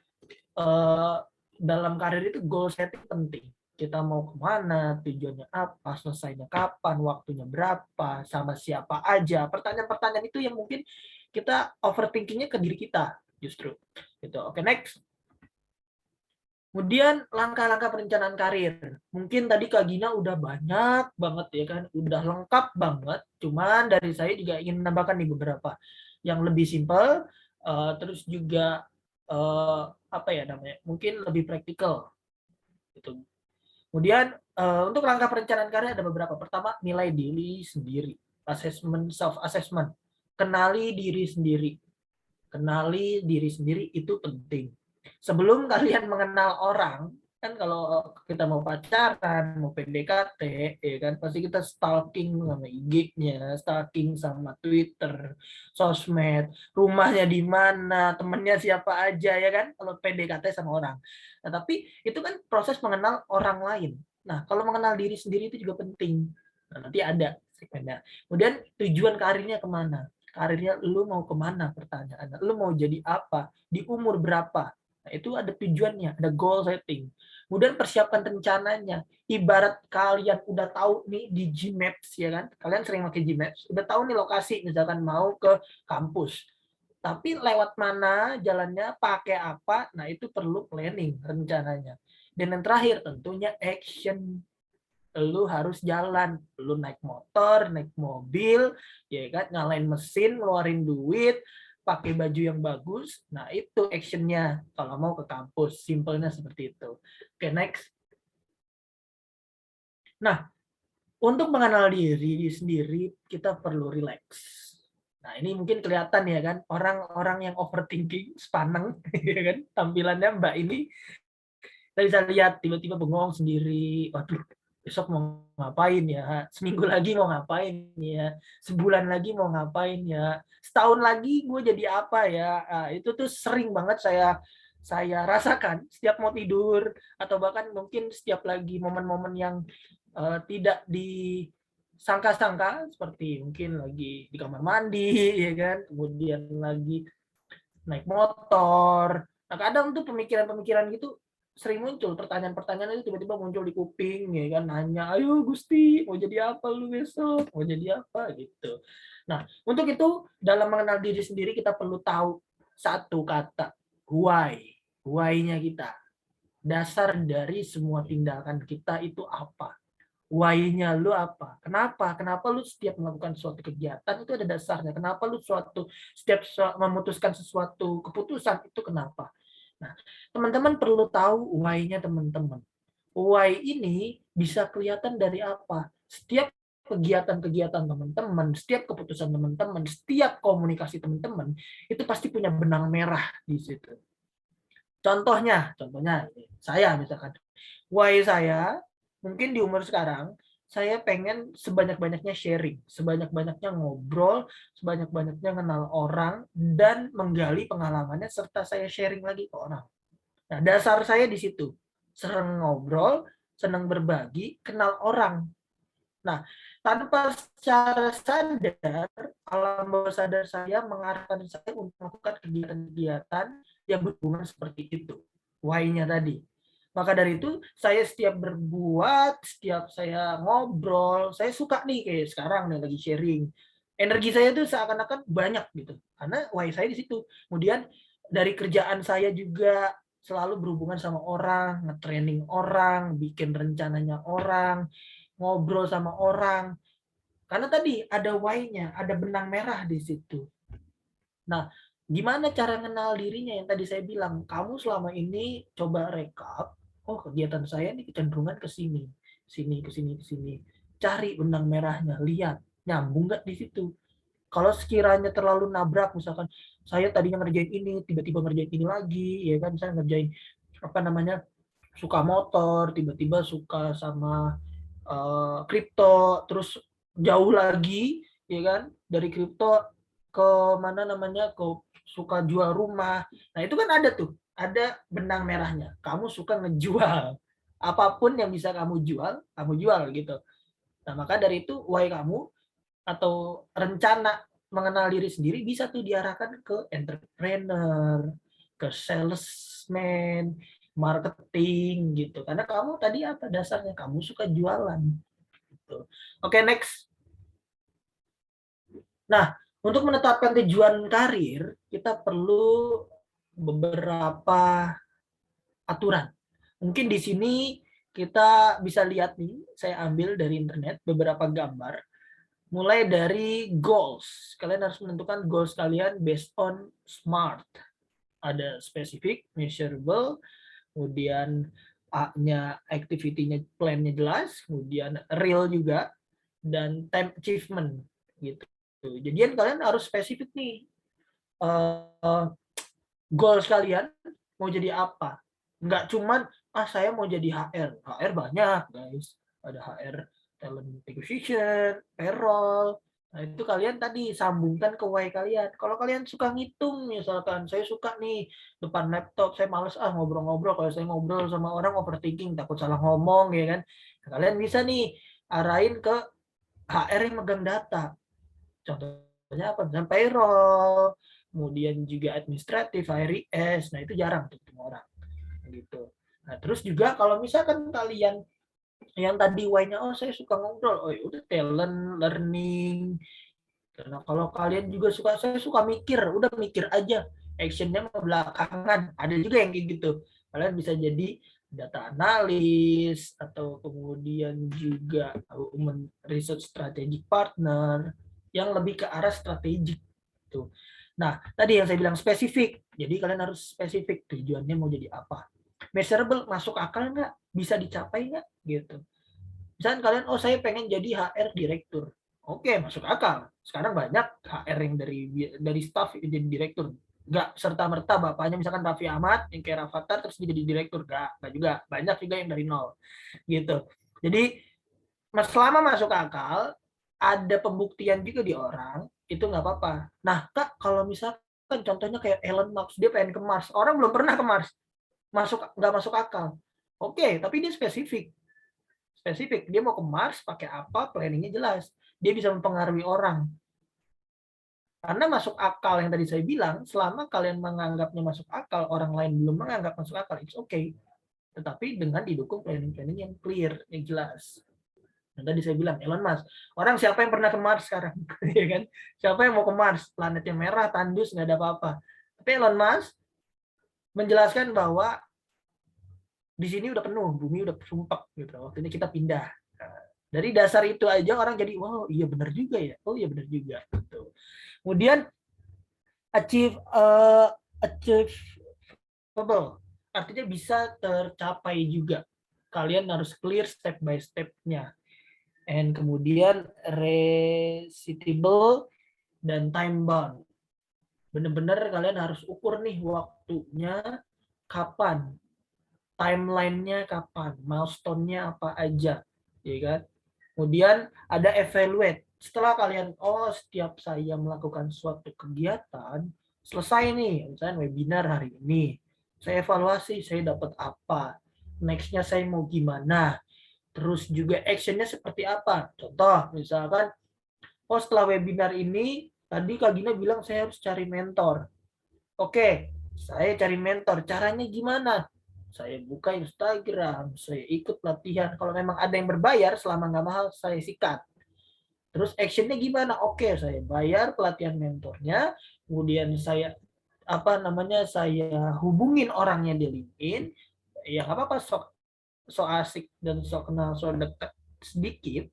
dalam karir itu goal setting penting. Kita mau kemana, tujuannya apa, selesainya kapan, waktunya berapa, sama siapa aja. Pertanyaan-pertanyaan itu yang mungkin kita overthinkingnya ke diri kita justru. Gitu. Oke, next. Kemudian langkah-langkah perencanaan karir. Mungkin tadi Kak Gina udah banyak banget ya kan, udah lengkap banget. Cuman dari saya juga ingin menambahkan nih beberapa yang lebih simpel, terus juga apa ya namanya, mungkin lebih praktikal. Gitu. Kemudian untuk langkah perencanaan karir ada beberapa. Pertama, nilai diri sendiri, self assessment, kenali diri sendiri. Kenali diri sendiri itu penting. Sebelum kalian mengenal orang, kan kalau kita mau pacaran, mau PDKT, ya kan pasti kita stalking sama IG-nya, stalking sama Twitter, sosmed, rumahnya di mana, temennya siapa aja, ya kan, kalau PDKT sama orang. Nah, tapi itu kan proses mengenal orang lain. Nah, kalau mengenal diri sendiri itu juga penting. Nah, nanti ada segmennya. Kemudian tujuan karirnya kemana? Karirnya lu mau kemana, pertanyaannya. Lu mau jadi apa? Di umur berapa? Nah, itu ada tujuannya, ada goal setting. Kemudian persiapkan rencananya. Ibarat kalian udah tahu nih di Gmaps, ya kan? Kalian sering pakai Gmaps, udah tahu nih lokasi, misalkan mau ke kampus. Tapi lewat mana jalannya, pakai apa, nah itu perlu planning rencananya. Dan yang terakhir tentunya action. lu harus jalan, lu naik motor, naik mobil, ya kan, nyalain mesin, ngeluarin duit, pakai baju yang bagus. Nah, itu actionnya kalau mau ke kampus, simpelnya seperti itu. Oke, next. Nah, untuk mengenal diri sendiri, kita perlu relax. Nah, ini mungkin kelihatan ya kan, orang-orang yang overthinking, sepaneng, ya kan, tampilannya Mbak ini, kita bisa lihat tiba-tiba bengong sendiri, waduh, besok mau ngapain ya, seminggu lagi mau ngapain ya, sebulan lagi mau ngapain ya, setahun lagi gue jadi apa ya. Nah, itu tuh sering banget saya rasakan setiap mau tidur, atau bahkan mungkin setiap lagi momen-momen yang tidak disangka-sangka, seperti mungkin lagi di kamar mandi, ya kan, kemudian lagi naik motor. Nah, kadang tuh pemikiran-pemikiran gitu sering muncul, pertanyaan-pertanyaan itu tiba-tiba muncul di kuping, ya kan, nanya, ayo Gusti, mau jadi apa lu besok, mau jadi apa, gitu. Nah, untuk itu dalam mengenal diri sendiri kita perlu tahu satu kata, why-nya kita, dasar dari semua tindakan kita itu apa, why-nya lu apa, kenapa lu setiap melakukan suatu kegiatan itu ada dasarnya, kenapa lu setiap memutuskan sesuatu keputusan itu kenapa. Nah, teman-teman perlu tahu why-nya teman-teman. Why ini bisa kelihatan dari apa? Setiap kegiatan-kegiatan teman-teman, setiap keputusan teman-teman, setiap komunikasi teman-teman, itu pasti punya benang merah di situ. Contohnya saya misalkan, why saya, mungkin di umur sekarang, saya pengen sebanyak-banyaknya sharing, sebanyak-banyaknya ngobrol, sebanyak-banyaknya kenal orang, dan menggali pengalamannya, serta saya sharing lagi ke orang. Nah, dasar saya di situ. Senang ngobrol, senang berbagi, kenal orang. Nah, tanpa secara sadar, alam bawah sadar saya mengarahkan saya untuk melakukan kegiatan-kegiatan yang berhubungan seperti itu. Why-nya tadi. Maka dari itu, saya setiap berbuat, setiap saya ngobrol, saya suka nih, kayak sekarang nih lagi sharing. Energi saya tuh seakan-akan banyak gitu. Karena why saya di situ. Kemudian dari kerjaan saya juga selalu berhubungan sama orang, nge-training orang, bikin rencananya orang, ngobrol sama orang. Karena tadi ada why-nya, ada benang merah di situ. Nah, gimana cara kenal dirinya yang tadi saya bilang? Kamu selama ini coba rekap, oh kegiatan saya ini kecenderungan ke sini, ke sini. Cari benang merahnya, lihat, nyambung nggak di situ. Kalau sekiranya terlalu nabrak, misalkan saya tadinya ngerjain ini, tiba-tiba ngerjain ini lagi, ya kan, saya ngerjain suka motor, tiba-tiba suka sama kripto, terus jauh lagi, ya kan, dari kripto ke ke suka jual rumah. Nah, itu kan ada benang merahnya. Kamu suka ngejual. Apapun yang bisa kamu jual gitu. Nah, maka dari itu why kamu atau rencana mengenal diri sendiri bisa tuh diarahkan ke entrepreneur, ke salesman, marketing gitu. Karena kamu tadi apa dasarnya? Kamu suka jualan. Gitu. Oke, next. Nah, untuk menetapkan tujuan karir, kita perlu beberapa aturan. Mungkin di sini kita bisa lihat nih, saya ambil dari internet beberapa gambar. Mulai dari goals. Kalian harus menentukan goals kalian based on SMART. Ada specific, measurable, kemudian A-nya activity-nya, plan-nya jelas, kemudian real juga, dan time achievement gitu. Jadi kalian harus spesifik nih. Goals kalian mau jadi apa? Nggak cuman, saya mau jadi HR. HR banyak, guys. Ada HR talent acquisition, payroll. Nah, itu kalian tadi sambungkan ke why kalian. Kalau kalian suka ngitung, misalkan saya suka nih depan laptop, saya males ngobrol-ngobrol. Kalau saya ngobrol sama orang overthinking, takut salah ngomong, ya kan. Nah, kalian bisa nih arahin ke HR yang megang data. Contohnya apa? Misalnya payroll, kemudian juga administratif, HRIS. Nah, itu jarang tuh ketemu orang. Gitu. Nah, terus juga kalau misalkan kalian yang tadi why-nya, saya suka ngobrol, ya udah talent, learning. Karena kalau kalian juga saya suka mikir, udah mikir aja, actionnya belakangan. Ada juga yang kayak gitu. Kalian bisa jadi data analis, atau kemudian juga human research strategic partner, yang lebih ke arah strategik tuh. Nah, tadi yang saya bilang spesifik. Jadi kalian harus spesifik tujuannya mau jadi apa. Measurable, masuk akal nggak? Bisa dicapai nggak? Gitu. Misalkan kalian, oh saya pengen jadi HR direktur. Oke, masuk akal. Sekarang banyak HR yang dari staff jadi direktur. Nggak serta-merta bapaknya misalkan Raffi Ahmad yang kayak Rafathar terus jadi direktur. Nggak juga. Banyak juga yang dari nol. Gitu. Jadi selama masuk akal, ada pembuktian juga di orang, itu nggak apa-apa. Nah, Kak, kalau misalkan contohnya kayak Elon Musk, dia pengen ke Mars. Orang belum pernah ke Mars. Nggak masuk akal. Oke, tapi dia spesifik. Dia mau ke Mars pakai apa, planningnya jelas. Dia bisa mempengaruhi orang. Karena masuk akal yang tadi saya bilang, selama kalian menganggapnya masuk akal, orang lain belum menganggap masuk akal, it's okay. Tetapi dengan didukung planning-planning yang clear, yang jelas. Dan tadi saya bilang, Elon Musk. Orang siapa yang pernah ke Mars sekarang? Ya kan? Siapa yang mau ke Mars? Planetnya merah, tandus, nggak ada apa-apa. Tapi Elon Musk menjelaskan bahwa di sini udah penuh, bumi udah sumpek gitu. Waktu ini kita pindah. Nah, dari dasar itu aja orang jadi, wow, iya benar juga ya. Oh iya benar juga. Gitu. Kemudian achievable, artinya bisa tercapai juga. Kalian harus clear step by step-nya. And kemudian repeatable dan time bound. Benar-benar kalian harus ukur nih waktunya kapan, timeline-nya kapan, milestone-nya apa aja, ya kan? Kemudian ada evaluate. Setelah kalian, oh setiap saya melakukan suatu kegiatan, selesai nih, misalnya webinar hari ini, saya evaluasi, saya dapat apa, next-nya saya mau gimana, terus juga action-nya seperti apa. Contoh, misalkan, oh setelah webinar ini, tadi Kak Gina bilang saya harus cari mentor. Oke, saya cari mentor. Caranya gimana? Saya buka Instagram, saya ikut latihan. Kalau memang ada yang berbayar, selama nggak mahal, saya sikat. Terus actionnya gimana? Oke, saya bayar pelatihan mentornya, kemudian saya saya hubungin orangnya di LinkedIn. Ya nggak apa-apa, so asik dan so kenal, so dekat sedikit.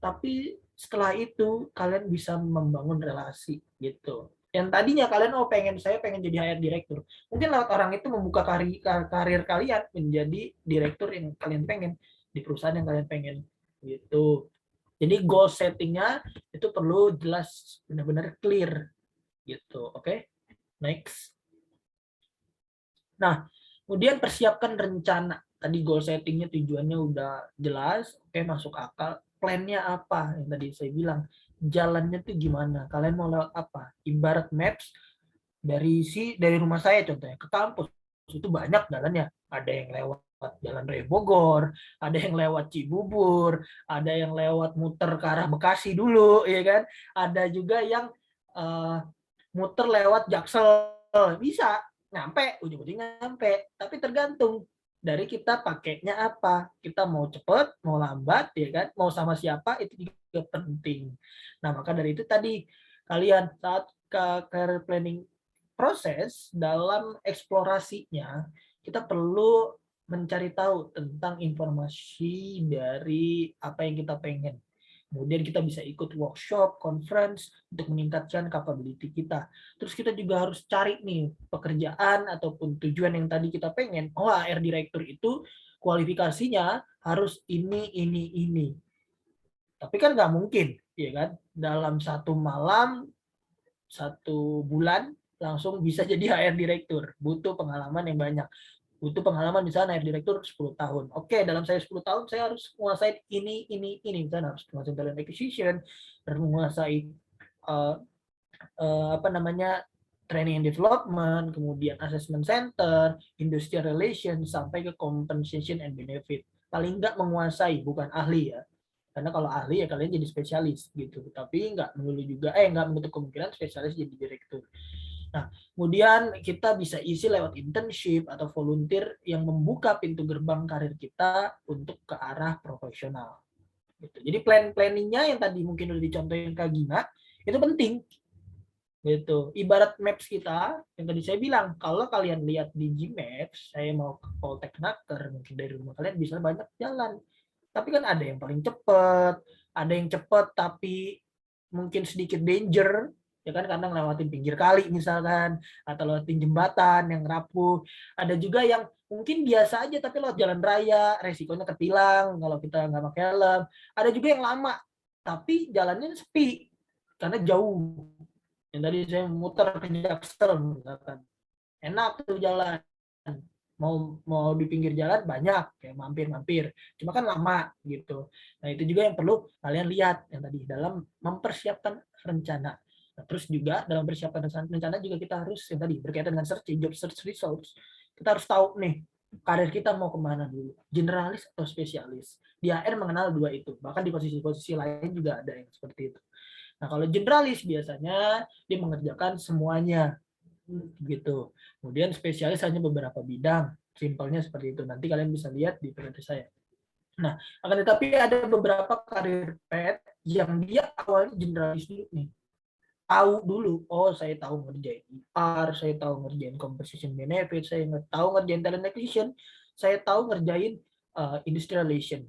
Tapi setelah itu kalian bisa membangun relasi gitu. Yang tadinya kalian saya pengen jadi HR direktur. Mungkin lewat orang itu membuka karir kalian menjadi direktur yang kalian pengen di perusahaan yang kalian pengen gitu. Jadi goal settingnya itu perlu jelas, benar-benar clear gitu. Oke, next. Nah, kemudian persiapkan rencana. Tadi goal settingnya, tujuannya udah jelas, oke, masuk akal. Plannya apa? Yang tadi saya bilang, jalannya tuh gimana? Kalian mau lewat apa? Ibarat maps dari rumah saya contohnya ke kampus itu banyak jalannya. Ada yang lewat Jalan Raya Bogor, ada yang lewat Cibubur, ada yang lewat muter ke arah Bekasi dulu, ya kan? Ada juga yang muter lewat Jaksel, bisa nyampe, ujung-ujungnya nyampe. Tapi tergantung dari kita pakainya apa. Kita mau cepet, mau lambat, ya kan? Mau sama siapa, itu juga penting. Nah, maka dari itu tadi, kalian saat career planning proses, dalam eksplorasinya, kita perlu mencari tahu tentang informasi dari apa yang kita pengen. Kemudian kita bisa ikut workshop, conference untuk meningkatkan capability kita. Terus kita juga harus cari nih pekerjaan ataupun tujuan yang tadi kita pengen. Oh, HR Director itu kualifikasinya harus ini. Tapi kan nggak mungkin, ya kan? Dalam satu malam, 1 bulan, langsung bisa jadi HR Director. Butuh pengalaman yang banyak. Butuh pengalaman misalnya HR Director 10 tahun. Oke, dalam saya 10 tahun saya harus menguasai ini. Misalnya harus menguasai talent acquisition, harus menguasai training and development, kemudian assessment center, industrial relations, sampai ke compensation and benefit. Paling nggak menguasai, bukan ahli ya. Karena kalau ahli ya kalian jadi spesialis gitu. Tapi nggak menutup kemungkinan spesialis jadi direktur. Nah, kemudian kita bisa isi lewat internship atau volunteer yang membuka pintu gerbang karir kita untuk ke arah profesional. Gitu. Jadi planningnya yang tadi mungkin udah dicontohin Kak Gina, itu penting. gitu. Ibarat maps kita yang tadi saya bilang, kalau kalian lihat di Gmaps, saya mau ke Polteknaker, mungkin dari rumah kalian bisa banyak jalan. Tapi kan ada yang paling cepet, ada yang cepet tapi mungkin sedikit danger, ya kan, karena ngelewatin pinggir kali misalkan, atau lewatin jembatan yang rapuh. Ada juga yang mungkin biasa aja tapi lewat jalan raya, resikonya ketilang kalau kita nggak pakai helm. Ada juga yang lama, tapi jalannya sepi karena jauh. Yang tadi saya muter ke Jaksel misalkan, enak tuh jalan, mau di pinggir jalan banyak kayak mampir cuma kan lama gitu. Nah itu juga yang perlu kalian lihat yang tadi dalam mempersiapkan rencana. Nah, terus juga dalam persiapan rencana juga kita harus yang tadi berkaitan dengan search, job search results, kita harus tahu nih karir kita mau kemana dulu, generalis atau spesialis. Di HR mengenal dua itu, bahkan di posisi-posisi lain juga ada yang seperti itu. Nah, kalau generalis biasanya dia mengerjakan semuanya gitu. Kemudian spesialis hanya beberapa bidang. Simpelnya seperti itu. Nanti kalian bisa lihat di PPT saya. Nah, akan tetapi ada beberapa karir path yang dia awalnya generalis dulu nih. Tahu dulu, oh saya tahu ngerjain IR, saya tahu ngerjain composition benefit, saya tahu ngerjain talent acquisition, saya tahu ngerjain industrial relation.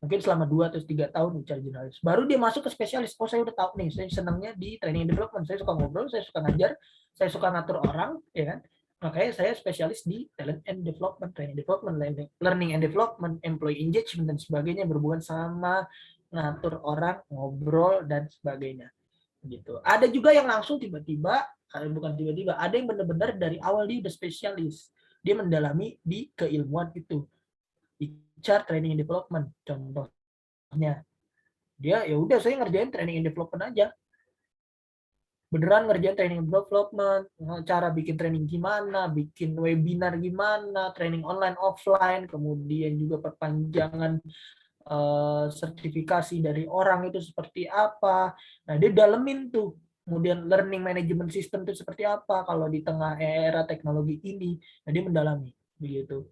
Mungkin selama 2 atau 3 tahun mencari generalis. Baru dia masuk ke spesialis. Oh, saya udah tahu nih, saya senangnya di training and development. Saya suka ngobrol, saya suka ngajar, saya suka ngatur orang, ya kan? Makanya saya spesialis di talent and development, training development, learning and development, employee engagement, dan sebagainya berhubungan sama ngatur orang, ngobrol, dan sebagainya. Gitu. Ada juga yang langsung tiba-tiba, bukan tiba-tiba, ada yang benar-benar dari awal dia udah spesialis. Dia mendalami di keilmuan itu. HR training and development contohnya, dia ya udah saya ngerjain training and development aja, beneran ngerjain training and development, cara bikin training gimana, bikin webinar gimana, training online offline, kemudian juga perpanjangan sertifikasi dari orang itu seperti apa. Nah dia dalemin tuh, kemudian learning management system itu seperti apa kalau di tengah era teknologi ini. Nah dia mendalami begitu.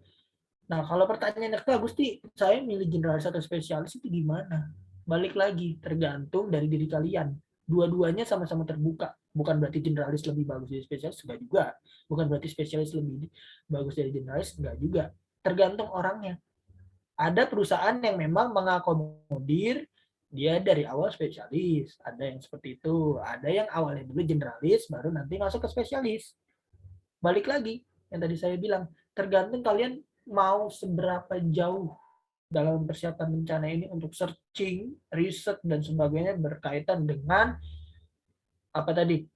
Nah, kalau pertanyaannya ke Agusti, saya milih generalis atau spesialis itu gimana? Balik lagi, tergantung dari diri kalian. Dua-duanya sama-sama terbuka. Bukan berarti generalis lebih bagus dari spesialis, enggak juga. Bukan berarti spesialis lebih bagus dari generalis, enggak juga. Tergantung orangnya. Ada perusahaan yang memang mengakomodir dia dari awal spesialis. Ada yang seperti itu. Ada yang awalnya dulu generalis, baru nanti masuk ke spesialis. Balik lagi, yang tadi saya bilang, tergantung kalian mau seberapa jauh dalam persiapan bencana ini untuk searching, riset, dan sebagainya berkaitan dengan apa tadi,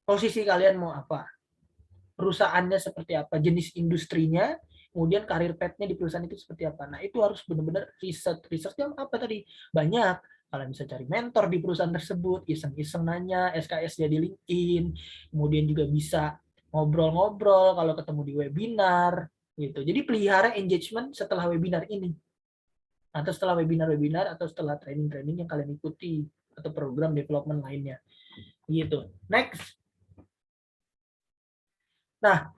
posisi kalian mau apa, perusahaannya seperti apa, jenis industrinya, kemudian karir path-nya di perusahaan itu seperti apa. Nah itu harus benar-benar riset. Risetnya apa tadi? Banyak. Kalian bisa cari mentor di perusahaan tersebut, iseng-iseng nanya, SKS dia di LinkedIn, kemudian juga bisa ngobrol-ngobrol kalau ketemu di webinar gitu. Jadi pelihara engagement setelah webinar ini, atau setelah webinar-webinar, atau setelah training-training yang kalian ikuti, atau program development lainnya gitu. Next. Nah,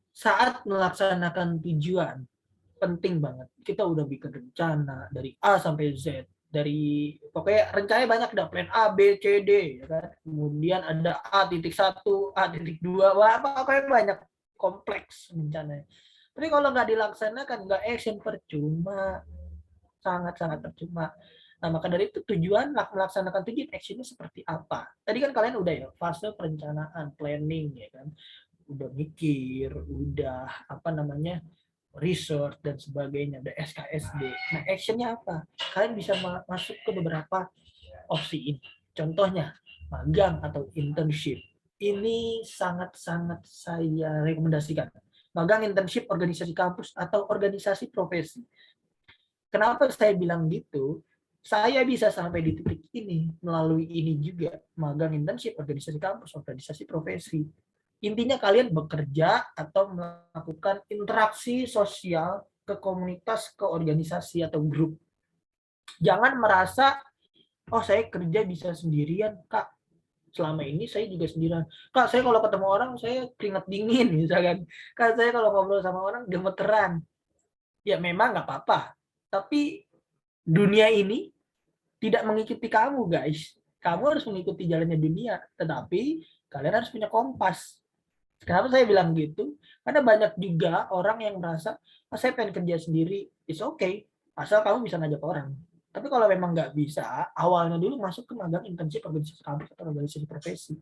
saat melaksanakan tujuan penting banget kita udah bikin rencana dari A sampai Z, dari pokoknya rencananya banyak, ada plan A, B, C, D, ya kan? Kemudian ada A.1, A.2, wah pokoknya banyak, kompleks rencananya. Tapi kalau nggak dilaksanakan, nggak action, percuma, sangat-sangat percuma. Nah maka dari itu tujuan melaksanakan tujuan actionnya seperti apa? Tadi kan kalian udah ya fase perencanaan, planning, ya kan? Udah mikir, udah apa namanya, research dan sebagainya, ada SKSD. Nah, actionnya apa? Kalian bisa masuk ke beberapa opsi ini. Contohnya, magang atau internship. Ini sangat-sangat saya rekomendasikan. Magang, internship, organisasi kampus, atau organisasi profesi. Kenapa saya bilang gitu? Saya bisa sampai di titik ini melalui ini juga. Magang, internship, organisasi kampus, organisasi profesi. Intinya kalian bekerja atau melakukan interaksi sosial ke komunitas, ke organisasi atau grup. Jangan merasa, oh saya kerja bisa sendirian, Kak. Selama ini saya juga sendirian. Kak, saya kalau ketemu orang, saya keringat dingin, misalkan. Kak, saya kalau ngobrol sama orang, gemeteran. Ya memang nggak apa-apa. Tapi dunia ini tidak mengikuti kamu, guys. Kamu harus mengikuti jalannya dunia, tetapi kalian harus punya kompas. Kenapa saya bilang gitu? Karena banyak juga orang yang merasa, saya pengen kerja sendiri, it's okay, asal kamu bisa ngajak orang. Tapi kalau memang nggak bisa, awalnya dulu masuk ke magang internship organisasi kampus atau organisasi profesi.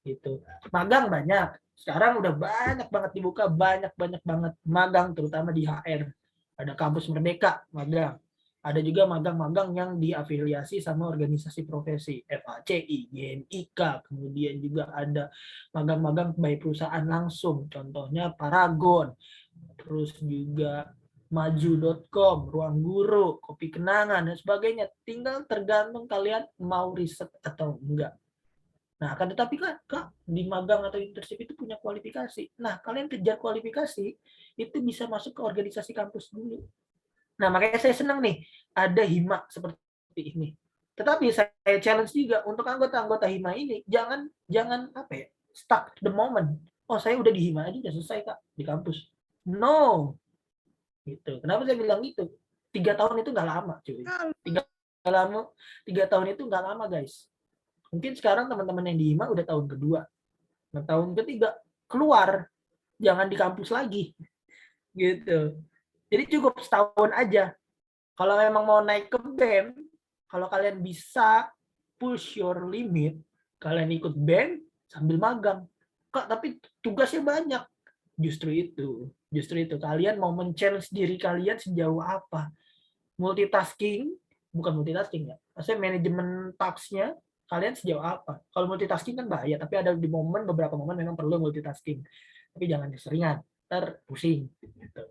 Gitu. Magang banyak. Sekarang udah banyak banget dibuka, banyak banget magang, terutama di HR. Ada kampus Merdeka magang. Ada juga magang-magang yang diafiliasi sama organisasi profesi, FACI, GNIK, kemudian juga ada magang-magang by perusahaan langsung, contohnya Paragon, terus juga maju.com, Ruang Guru, Kopi Kenangan, dan sebagainya. Tinggal tergantung kalian mau riset atau enggak. Nah, akan tetapi Kak, di magang atau internship itu punya kualifikasi. Nah, kalian kejar kualifikasi, itu bisa masuk ke organisasi kampus dulu. Nah, makanya saya senang nih, ada HIMA seperti ini. Tetapi saya challenge juga untuk anggota-anggota HIMA ini, jangan apa ya, stuck the moment. Oh, saya udah di HIMA aja, udah selesai Kak, di kampus. No. Gitu. Kenapa saya bilang gitu? 3 tahun itu nggak lama, cuy. 3 tahun itu nggak lama, guys. Mungkin sekarang teman-teman yang di HIMA udah tahun kedua. Nah, tahun ketiga keluar, jangan di kampus lagi. Gitu. Jadi cukup setahun aja. Kalau memang mau naik ke BEM, kalau kalian bisa push your limit, kalian ikut BEM sambil magang. Kak, tapi tugasnya banyak. Justru itu kalian mau men-challenge diri kalian sejauh apa? Multitasking, bukan multitasking ya. Maksudnya manajemen task-nya kalian sejauh apa? Kalau multitasking kan bahaya, tapi ada di beberapa momen memang perlu multitasking. Tapi jangan keseringan, ntar pusing. Gitu.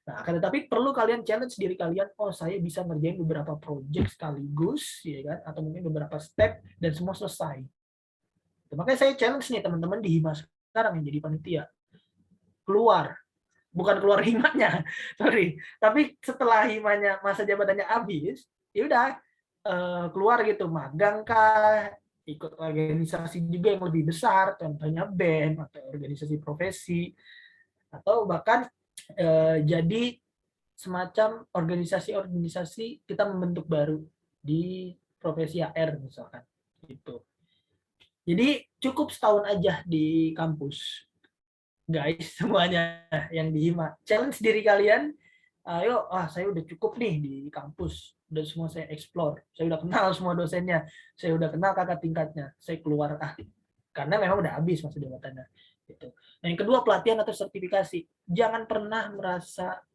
Nah, akan tetapi perlu kalian challenge diri kalian, oh saya bisa ngerjain beberapa project sekaligus, ya kan? Atau mungkin beberapa step dan semua selesai. Makanya saya challenge nih teman-teman di HIMA sekarang yang jadi panitia. Keluar, bukan keluar himanya, sorry. Tapi setelah himanya masa jabatannya habis, ya udah keluar gitu, magang kah, ikut organisasi juga yang lebih besar, contohnya BEM atau organisasi profesi, atau bahkan jadi semacam organisasi-organisasi kita membentuk baru di profesi HR misalkan gitu. Jadi cukup setahun aja di kampus, guys, semuanya yang di HIMA. Challenge diri kalian, ayo, saya udah cukup nih di kampus, udah semua saya explore, saya udah kenal semua dosennya, saya udah kenal kakak tingkatnya, saya keluar karena memang udah habis masa jabatannya. Gitu. Nah, yang kedua, pelatihan atau sertifikasi. Jangan pernah merasa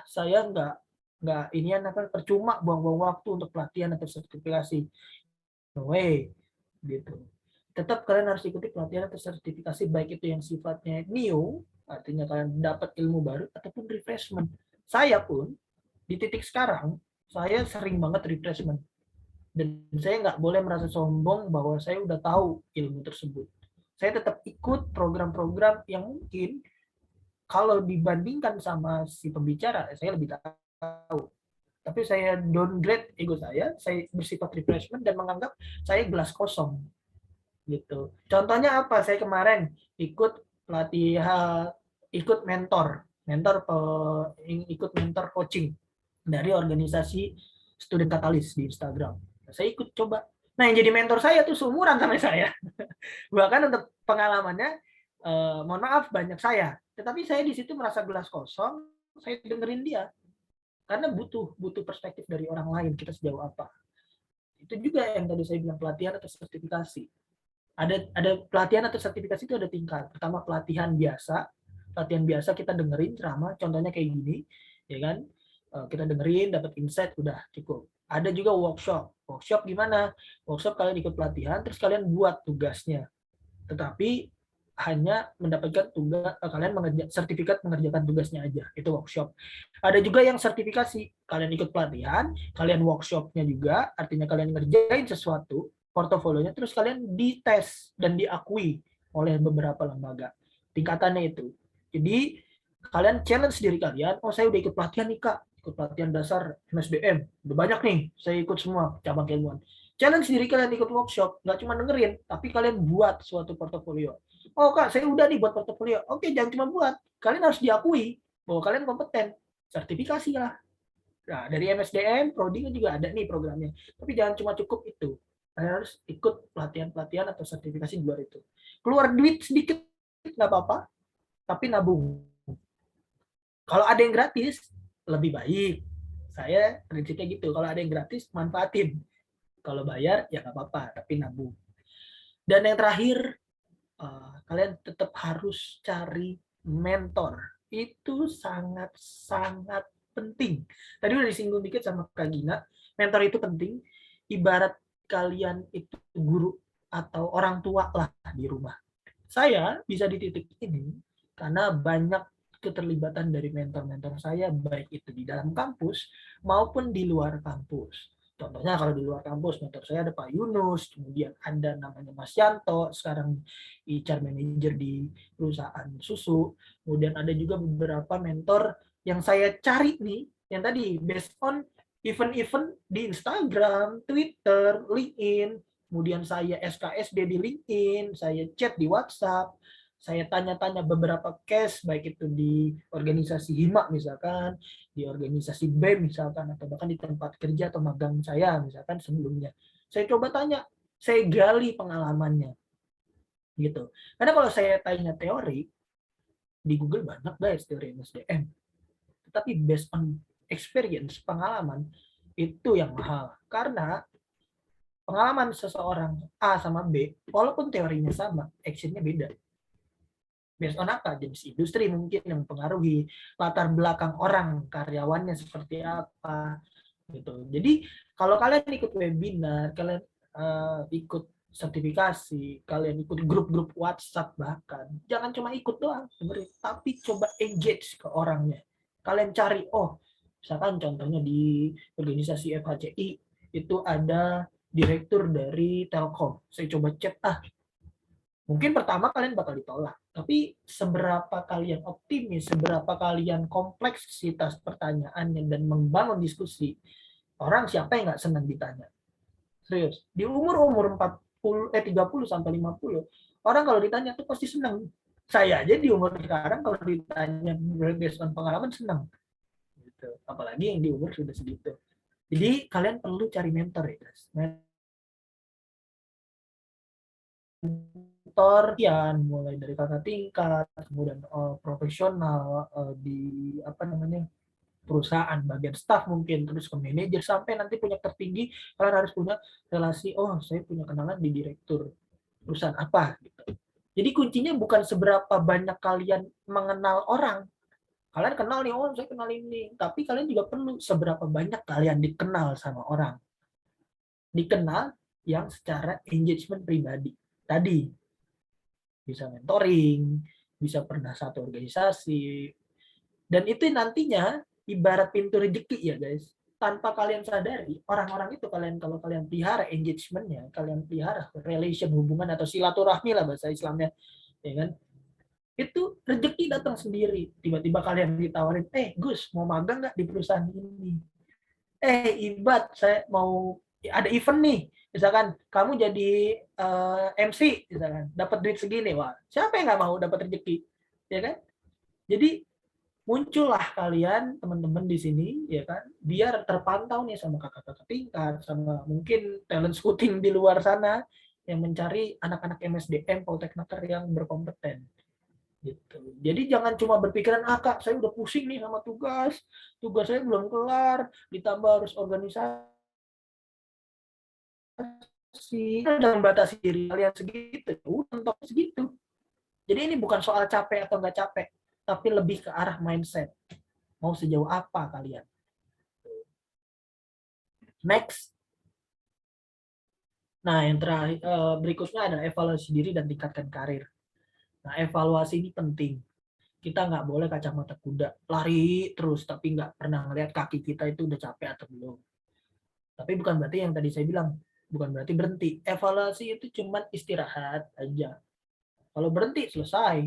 saya nggak inian apa percuma buang-buang waktu untuk pelatihan atau sertifikasi. No way, gitu. Tetap kalian harus ikuti pelatihan atau sertifikasi, baik itu yang sifatnya new, artinya kalian dapat ilmu baru, ataupun refreshment. Saya pun di titik sekarang, saya sering banget refreshment. Dan saya nggak boleh merasa sombong bahwa saya udah tahu ilmu tersebut. Saya tetap ikut program-program yang mungkin kalau dibandingkan sama si pembicara, saya lebih tahu. Tapi saya downgrade ego saya bersifat refreshment dan menganggap saya gelas kosong. Gitu. Contohnya apa? Saya kemarin ikut pelatihan, ikut mentor coaching dari organisasi Student Catalyst di Instagram. Saya ikut coba. Nah, yang jadi mentor saya tuh seumuran sama saya. Bahkan untuk pengalamannya, mohon maaf banyak saya. Tetapi saya di situ merasa gelas kosong, saya dengerin dia. Karena butuh perspektif dari orang lain, kita sejauh apa. Itu juga yang tadi saya bilang, pelatihan atau sertifikasi. Ada pelatihan atau sertifikasi itu ada tingkat. Pertama pelatihan biasa kita dengerin ceramah, contohnya kayak gini, ya kan? Kita dengerin, dapat insight, udah cukup. Ada juga workshop gimana? Workshop kalian ikut pelatihan, terus kalian buat tugasnya. Tetapi hanya mendapatkan tugas, kalian sertifikat mengerjakan tugasnya aja, itu workshop. Ada juga yang sertifikasi, kalian ikut pelatihan, kalian workshopnya juga, artinya kalian ngerjain sesuatu, portofolionya, terus kalian dites dan diakui oleh beberapa lembaga. Tingkatannya itu. Jadi kalian challenge diri kalian, saya udah ikut pelatihan nih Kak, ikut pelatihan dasar MSBM, udah banyak nih, saya ikut semua cabang keilmuan. Challenge diri kalian ikut workshop, nggak cuma dengerin, tapi kalian buat suatu portofolio. Oh Kak, saya udah nih buat portofolio. Oke, jangan cuma buat, kalian harus diakui bahwa kalian kompeten, sertifikasi lah. Nah, dari MSDM, Prodi juga ada nih programnya. Tapi jangan cuma cukup itu. Kalian harus ikut pelatihan-pelatihan atau sertifikasi di luar itu. Keluar duit sedikit nggak apa-apa, tapi nabung. Kalau ada yang gratis, lebih baik. Saya prinsipnya gitu. Kalau ada yang gratis, manfaatin. Kalau bayar, ya nggak apa-apa, tapi nabung. Dan yang terakhir, kalian tetap harus cari mentor. Itu sangat-sangat penting. Tadi udah disinggung dikit sama Kak Gina, mentor itu penting. Ibarat kalian itu guru atau orang tua lah di rumah. Saya bisa di titik ini karena banyak keterlibatan dari mentor-mentor saya, baik itu di dalam kampus maupun di luar kampus. Contohnya kalau di luar kampus, mentor saya ada Pak Yunus, kemudian ada namanya Mas Yanto, sekarang HR manager di perusahaan susu, kemudian ada juga beberapa mentor yang saya cari nih, yang tadi based on event-event di Instagram, Twitter, LinkedIn, kemudian saya SKSD di LinkedIn, saya chat di WhatsApp, saya tanya-tanya beberapa case, baik itu di organisasi HIMA misalkan, di organisasi BEM misalkan, atau bahkan di tempat kerja atau magang saya misalkan sebelumnya. Saya coba tanya, saya gali pengalamannya. Gitu. Karena kalau saya tanya teori, di Google banyak guys teori MSDM. Tetapi based on experience, pengalaman, itu yang mahal. Karena pengalaman seseorang A sama B, walaupun teorinya sama, actionnya beda. Based on apa? Jenis industri mungkin yang mempengaruhi, latar belakang orang, karyawannya seperti apa, gitu. Jadi kalau kalian ikut webinar, kalian ikut sertifikasi, kalian ikut grup-grup WhatsApp bahkan, jangan cuma ikut doang, tapi coba engage ke orangnya. Kalian cari, oh, misalkan contohnya di organisasi FHCI itu ada direktur dari Telkom. Saya coba chat, mungkin pertama kalian bakal ditolak, tapi seberapa kalian optimis, seberapa kalian kompleksitas pertanyaannya dan membangun diskusi, orang siapa yang nggak senang ditanya? Serius, di umur 30 sampai 50, orang kalau ditanya tuh pasti senang. Saya aja di umur sekarang kalau ditanya berdasarkan pengalaman senang. Gitu. Apalagi yang di umur sudah segitu. Jadi kalian perlu cari mentor ya guys. Mentor ya mulai dari kakak tingkat, kemudian profesional di apa namanya perusahaan bagian staff mungkin, terus ke manajer sampai nanti punya tertinggi, kalian harus punya relasi, oh saya punya kenalan di direktur perusahaan apa gitu. Jadi kuncinya bukan seberapa banyak kalian mengenal orang, kalian kenal nih, oh saya kenal ini, tapi kalian juga perlu seberapa banyak kalian dikenal sama orang, dikenal yang secara engagement pribadi tadi, bisa mentoring, bisa pernah satu organisasi, dan itu nantinya ibarat pintu rezeki ya guys. Tanpa kalian sadari, orang-orang itu kalau kalian pelihara engagementnya, kalian pelihara relation, hubungan atau silaturahmi lah bahasa Islamnya, ya kan? Itu rezeki datang sendiri. Tiba-tiba kalian ditawarin, Gus mau magang nggak di perusahaan ini? Ibad, saya mau ada event nih, misalkan kamu jadi MC, misalkan dapat duit segini, wah siapa yang nggak mau dapat rezeki, ya kan? Jadi muncullah kalian teman-teman di sini ya kan, biar terpantau nih sama kakak-kakak tingkat, sama mungkin talent scouting di luar sana yang mencari anak-anak MSDM Polteknaker yang berkompeten gitu. Jadi jangan cuma berpikiran kak saya udah pusing nih sama tugas saya belum kelar, ditambah harus organisasi, dan membatasi diri kalian segitu, untuk segitu. Jadi ini bukan soal capek atau nggak capek, tapi lebih ke arah mindset. Mau sejauh apa kalian? Next. Nah, yang terakhir berikutnya adalah evaluasi diri dan tingkatkan karir. Nah, evaluasi ini penting. Kita nggak boleh kacamata kuda, lari terus, tapi nggak pernah ngelihat kaki kita itu udah capek atau belum. Tapi bukan berarti yang tadi saya bilang, bukan berarti berhenti. Evaluasi itu cuma istirahat aja. Kalau berhenti, selesai.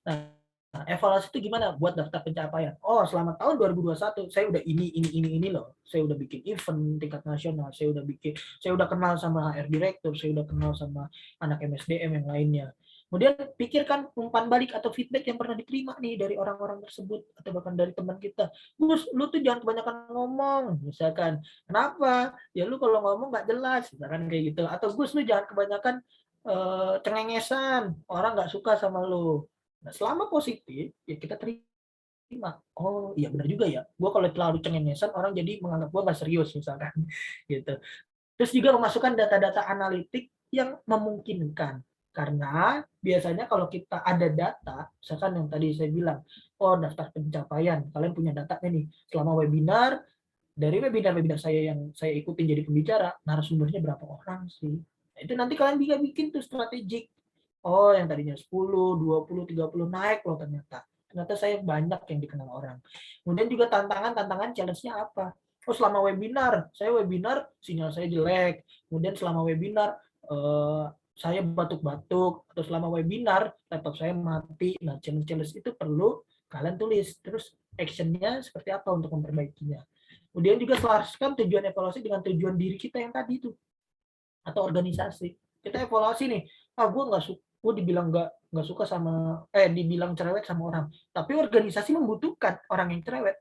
Nah, evaluasi itu gimana? Buat daftar pencapaian. Oh, selama tahun 2021 saya udah ini loh. Saya udah bikin event tingkat nasional, saya udah kenal sama HR direktur, saya udah kenal sama anak MSDM yang lainnya. Kemudian pikirkan umpan balik atau feedback yang pernah diterima nih dari orang-orang tersebut atau bahkan dari teman kita. Gus, lu tuh jangan kebanyakan ngomong, misalkan. Kenapa? Ya lu kalau ngomong nggak jelas, misalkan kayak gitu. Atau Gus, lu jangan kebanyakan cengengesan, orang nggak suka sama lu. Nah, selama positif, ya kita terima. Oh iya benar juga ya. Gue kalau terlalu cengengesan, orang jadi menganggap gue nggak serius, misalkan. Gitu. Terus juga memasukkan data-data analitik yang memungkinkan. Karena biasanya kalau kita ada data, misalkan yang tadi saya bilang, oh daftar pencapaian, kalian punya datanya nih, selama webinar, dari webinar-webinar saya yang saya ikutin jadi pembicara, narasumbernya berapa orang sih? Nah, itu nanti kalian bisa bikin tuh strategik. Oh, yang tadinya 10, 20, 30 naik loh ternyata. Ternyata saya banyak yang dikenal orang. Kemudian juga tantangan challenge-nya apa? Oh, selama webinar, sinyal saya jelek. Kemudian selama webinar saya batuk-batuk, atau selama webinar laptop saya mati. Nah, challenge itu perlu kalian tulis. Terus action-nya seperti apa untuk memperbaikinya. Kemudian juga selaraskan tujuan evaluasi dengan tujuan diri kita yang tadi itu, atau organisasi. Kita evaluasi nih, gue nggak suka, gue dibilang nggak suka sama, dibilang cerewet sama orang. Tapi organisasi membutuhkan orang yang cerewet.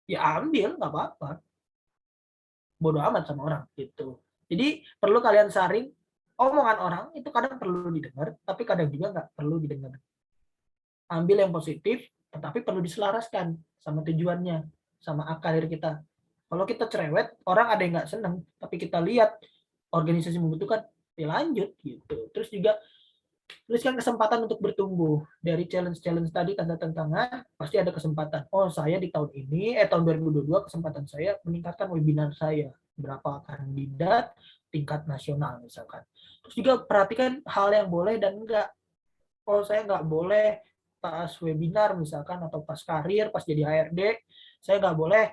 Ya ambil, nggak apa-apa. Bodoh amat sama orang gitu. Jadi perlu kalian saring, omongan orang itu kadang perlu didengar, tapi kadang juga nggak perlu didengar. Ambil yang positif, tetapi perlu diselaraskan sama tujuannya, sama karir kita. Kalau kita cerewet, orang ada yang nggak seneng, tapi kita lihat organisasi membutuhkan, ya lanjut gitu. Terus juga tuliskan kesempatan untuk bertumbuh. Dari challenge-challenge tadi, tanda-tantangan, pasti ada kesempatan. Oh, saya di tahun ini, tahun 2022, kesempatan saya meningkatkan webinar saya. Berapa kandidat tingkat nasional misalkan. Terus juga perhatikan hal yang boleh dan enggak. Oh, saya nggak boleh pas webinar misalkan, atau pas karir, pas jadi HRD, saya nggak boleh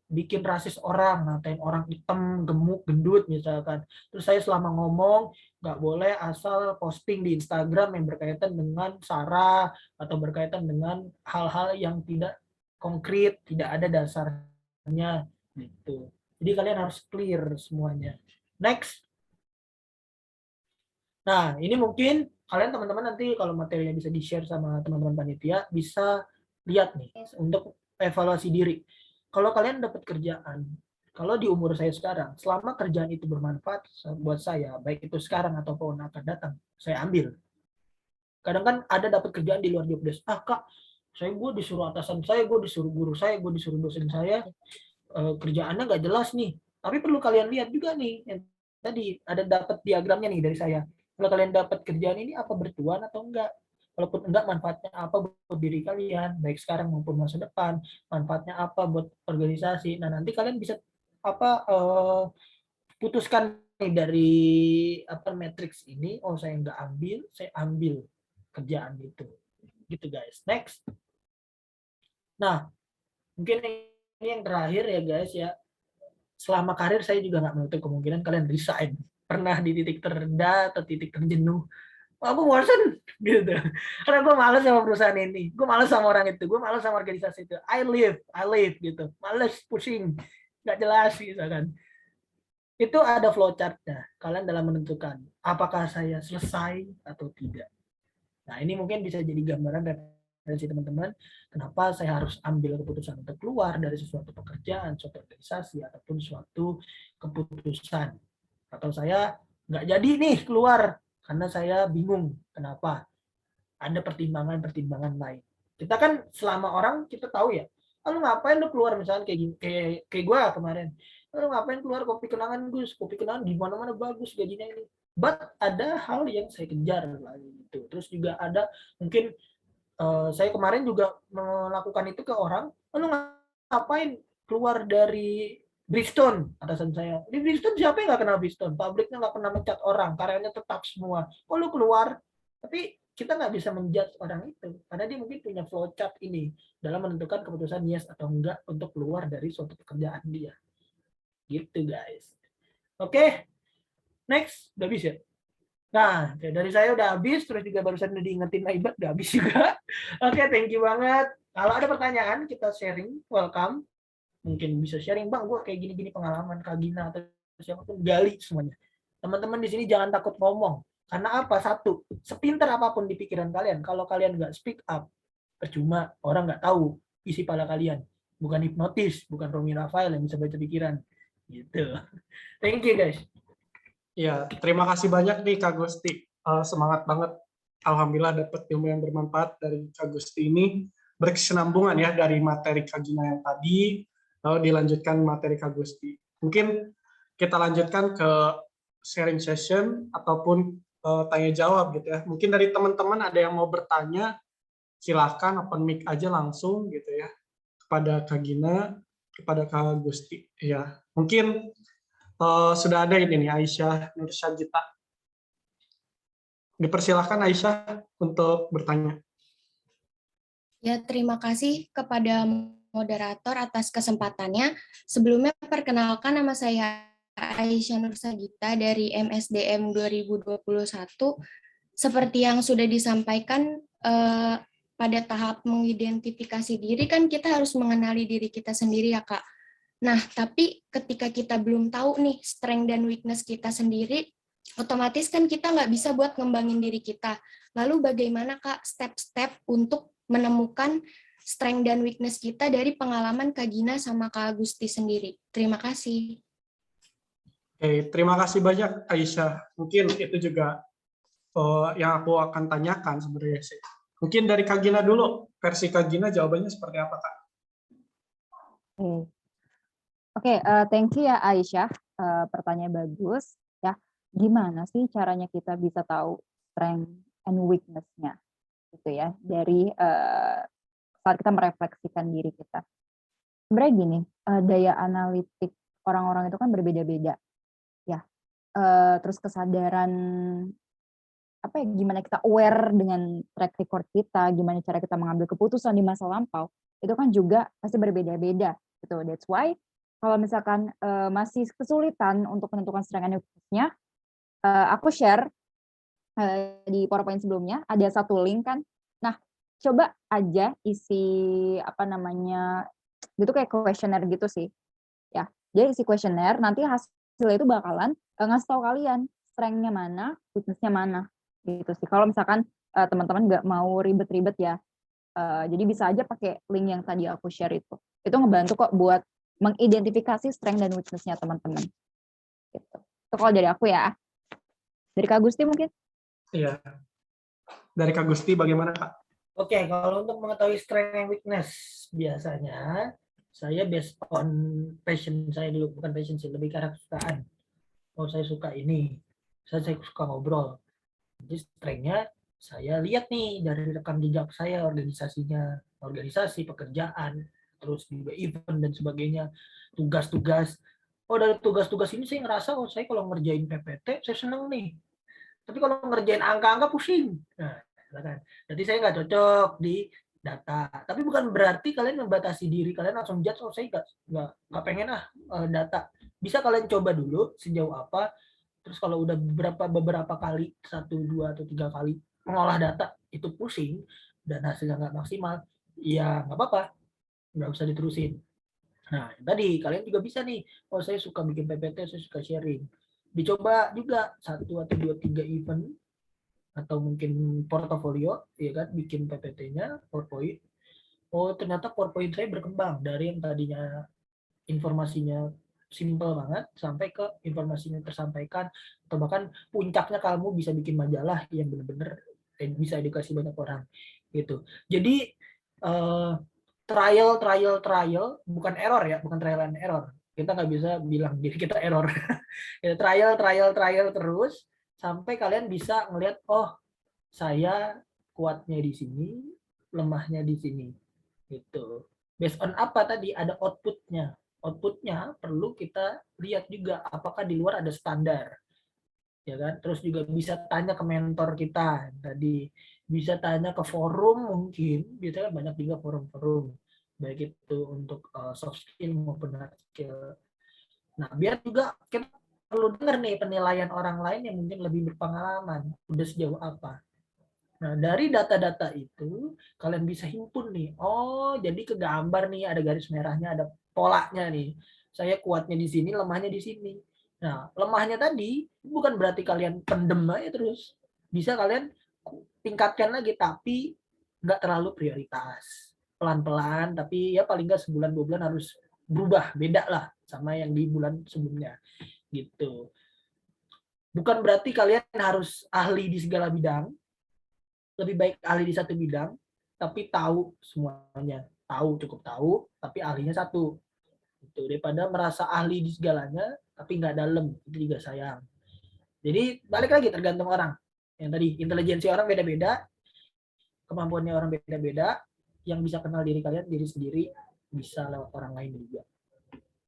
bikin rasis orang, ngatain orang hitam, gemuk, gendut misalkan. Terus saya selama ngomong nggak boleh asal posting di Instagram yang berkaitan dengan SARA atau berkaitan dengan hal-hal yang tidak konkret, tidak ada dasarnya gitu. Jadi kalian harus clear semuanya. Next. Nah, ini mungkin kalian teman-teman nanti kalau materinya bisa di-share sama teman-teman panitia, bisa lihat nih untuk evaluasi diri. Kalau kalian dapat kerjaan, kalau di umur saya sekarang, selama kerjaan itu bermanfaat buat saya, baik itu sekarang ataupun akan datang, saya ambil. Kadang kan ada dapat kerjaan di luar job desk. Ah kak, gue disuruh atasan saya, gue disuruh guru saya, gue disuruh dosen saya, kerjaannya nggak jelas nih. Tapi perlu kalian lihat juga nih, tadi ada dapat diagramnya nih dari saya. Kalau kalian dapat kerjaan ini apa bertuan atau enggak? Walaupun enggak, manfaatnya apa buat diri kalian, baik sekarang maupun masa depan, manfaatnya apa buat organisasi. Nah, nanti kalian bisa putuskan nih dari matriks ini, oh saya enggak ambil, saya ambil kerjaan itu. Gitu guys. Next. Nah, mungkin ini yang terakhir ya guys ya. Selama karir saya juga nggak menutup kemungkinan kalian resign. Pernah di titik terendah atau titik terjenuh. Oh, aku bosan gitu. Karena gue malas sama perusahaan ini. Gue malas sama orang itu. Gue malas sama organisasi itu. I live gitu. Malas, pusing. Nggak jelas gitu kan. Itu ada flowchart-nya. Kalian dalam menentukan apakah saya selesai atau tidak. Nah, ini mungkin bisa jadi gambaran referensi teman-teman, kenapa saya harus ambil keputusan untuk keluar dari sesuatu pekerjaan, suatu organisasi, ataupun suatu keputusan. Atau saya nggak jadi nih keluar, karena saya bingung. Kenapa? Ada pertimbangan-pertimbangan lain. Kita kan selama orang, kita tahu ya, lu ngapain lu keluar misalnya kayak gue kemarin. Lu ngapain keluar kopi kenangan Gus? Kopi kenangan di mana-mana bagus gajinya ini. But ada hal yang saya kejar lagi gitu. Terus juga ada mungkin saya kemarin juga melakukan itu ke orang, lu ngapain keluar dari Bridgestone, atasan saya. Di Bridgestone siapa yang nggak kenal Bridgestone? Pabriknya nggak pernah mencat orang, karyanya tetap semua. Kok lu keluar? Tapi kita nggak bisa menjudge orang itu, karena dia mungkin punya flowchart ini dalam menentukan keputusan yes atau enggak untuk keluar dari suatu pekerjaan dia. Gitu guys. Oke, next. Udah habis ya? Nah, dari saya udah habis, terus juga barusan udah diingetin Aibat, udah habis juga. Oke, thank you banget. Kalau ada pertanyaan, kita sharing, welcome. Mungkin bisa sharing, Bang, gue kayak gini-gini pengalaman, Kak Gina, atau siapapun, gali semuanya. Teman-teman di sini jangan takut ngomong. Karena apa? Satu, sepintar apapun di pikiran kalian, kalau kalian nggak speak up, percuma, orang nggak tahu isi pala kalian. Bukan hipnotis, bukan Romi Rafael yang bisa baca pikiran. Gitu. Thank you guys. Ya, terima kasih banyak nih Kak Gusti. Semangat banget. Alhamdulillah dapat ilmu yang bermanfaat dari Kak Gusti ini. Berkesinambungan ya dari materi Kak Gina yang tadi, lalu dilanjutkan materi Kak Gusti. Mungkin kita lanjutkan ke sharing session ataupun tanya jawab gitu ya. Mungkin dari teman-teman ada yang mau bertanya, silahkan open mic aja langsung gitu ya kepada Kak Gina, kepada Kak Gusti. Ya, mungkin sudah ada ini nih Aisyah Nursyagita. Dipersilahkan Aisyah untuk bertanya. Ya, terima kasih kepada moderator atas kesempatannya. Sebelumnya perkenalkan, nama saya Aisyah Nursagita dari MSDM 2021. Seperti yang sudah disampaikan, pada tahap mengidentifikasi diri kan kita harus mengenali diri kita sendiri ya Kak. Nah, tapi ketika kita belum tahu nih strength dan weakness kita sendiri, otomatis kan kita nggak bisa buat ngembangin diri kita. Lalu bagaimana Kak step-step untuk menemukan strength dan weakness kita dari pengalaman Kak Gina sama Kak Agusti sendiri? Terima kasih. Oke, terima kasih banyak Aisyah. Mungkin itu juga yang aku akan tanyakan sebenarnya sih. Mungkin dari Kak Gina dulu, versi Kak Gina jawabannya seperti apa Kak? Oke, thank you ya Aisyah. Pertanyaan bagus ya. Gimana sih caranya kita bisa tahu strength and weakness-nya gitu ya dari saat kita merefleksikan diri kita. Sebenarnya gini, daya analitik orang-orang itu kan berbeda-beda ya. Terus kesadaran apa ya, gimana kita aware dengan track record kita, gimana cara kita mengambil keputusan di masa lampau, itu kan juga pasti berbeda-beda gitu. That's why kalau misalkan masih kesulitan untuk menentukan strength and weakness-nya, aku share di PowerPoint sebelumnya ada satu link kan. Nah, coba aja isi apa namanya, itu kayak kuesioner gitu sih. Ya, dia isi kuesioner, nanti hasilnya itu bakalan ngasih tahu kalian strength-nya mana, weakness-nya mana gitu sih. Kalau misalkan teman-teman nggak mau ribet-ribet ya, jadi bisa aja pakai link yang tadi aku share itu. Itu ngebantu kok buat mengidentifikasi strength dan weakness-nya teman-teman. Gitu. Itu kalau dari aku ya. Dari Kak Gusti mungkin? Iya. Dari Kak Gusti bagaimana Kak? Oke, kalau untuk mengetahui strength and weakness, biasanya saya based on passion saya dulu, bukan passion sih, lebih karena kesukaan. Oh, saya suka ini, saya suka ngobrol. Jadi strength-nya saya lihat nih dari rekam jejak saya, organisasinya, organisasi, pekerjaan, terus juga event dan sebagainya, tugas-tugas. Oh, dari tugas-tugas ini saya ngerasa, oh saya kalau ngerjain PPT, saya seneng nih. Tapi kalau ngerjain angka-angka pusing. Nah, kan. Berarti saya nggak cocok di data. Tapi bukan berarti kalian membatasi diri kalian langsung judge, oh saya nggak pengen data. Bisa kalian coba dulu sejauh apa. Terus kalau udah beberapa kali, 1, 2, atau 3 kali mengolah data itu pusing dan hasilnya nggak maksimal, ya nggak apa-apa, nggak usah diterusin. Nah, tadi kalian juga bisa nih, oh saya suka bikin PPT, saya suka sharing. Dicoba juga 1 atau 2, 3 event atau mungkin portofolio, ya kan, bikin PPT-nya, PowerPoint. Oh, ternyata PowerPoint saya berkembang dari yang tadinya informasinya simple banget sampai ke informasinya tersampaikan, atau bahkan puncaknya kamu bisa bikin majalah yang benar-benar bisa edukasi banyak orang gitu. Jadi trial bukan error ya, bukan trial and error. Kita nggak bisa bilang diri kita error. trial terus sampai kalian bisa ngelihat, oh saya kuatnya di sini, lemahnya di sini gitu. Based on apa tadi, ada outputnya. Outputnya perlu kita lihat juga apakah di luar ada standar, ya kan. Terus juga bisa tanya ke mentor kita tadi, bisa tanya ke forum, mungkin biasanya banyak juga forum-forum baik itu untuk soft skill maupun hard skill. Nah, biar juga kita perlu dengar nih penilaian orang lain yang mungkin lebih berpengalaman, udah sejauh apa. Nah, dari data-data itu kalian bisa himpun nih. Oh, jadi kegambar nih, ada garis merahnya, ada polanya nih. Saya kuatnya di sini, lemahnya di sini. Nah, lemahnya tadi bukan berarti kalian pendem aja terus. Bisa kalian tingkatkan lagi, tapi nggak terlalu prioritas. Pelan-pelan, tapi ya paling nggak sebulan 2 bulan harus berubah, beda lah sama yang di bulan sebelumnya. Gitu. Bukan berarti kalian harus ahli di segala bidang, lebih baik ahli di satu bidang, tapi tahu semuanya. Cukup tahu, tapi ahlinya satu. Gitu. Daripada merasa ahli di segalanya, tapi nggak dalam, itu juga sayang. Jadi balik lagi tergantung orang. Yang tadi, intelijensi orang beda-beda, kemampuannya orang beda-beda, yang bisa kenal diri kalian, diri sendiri, bisa lewat orang lain juga.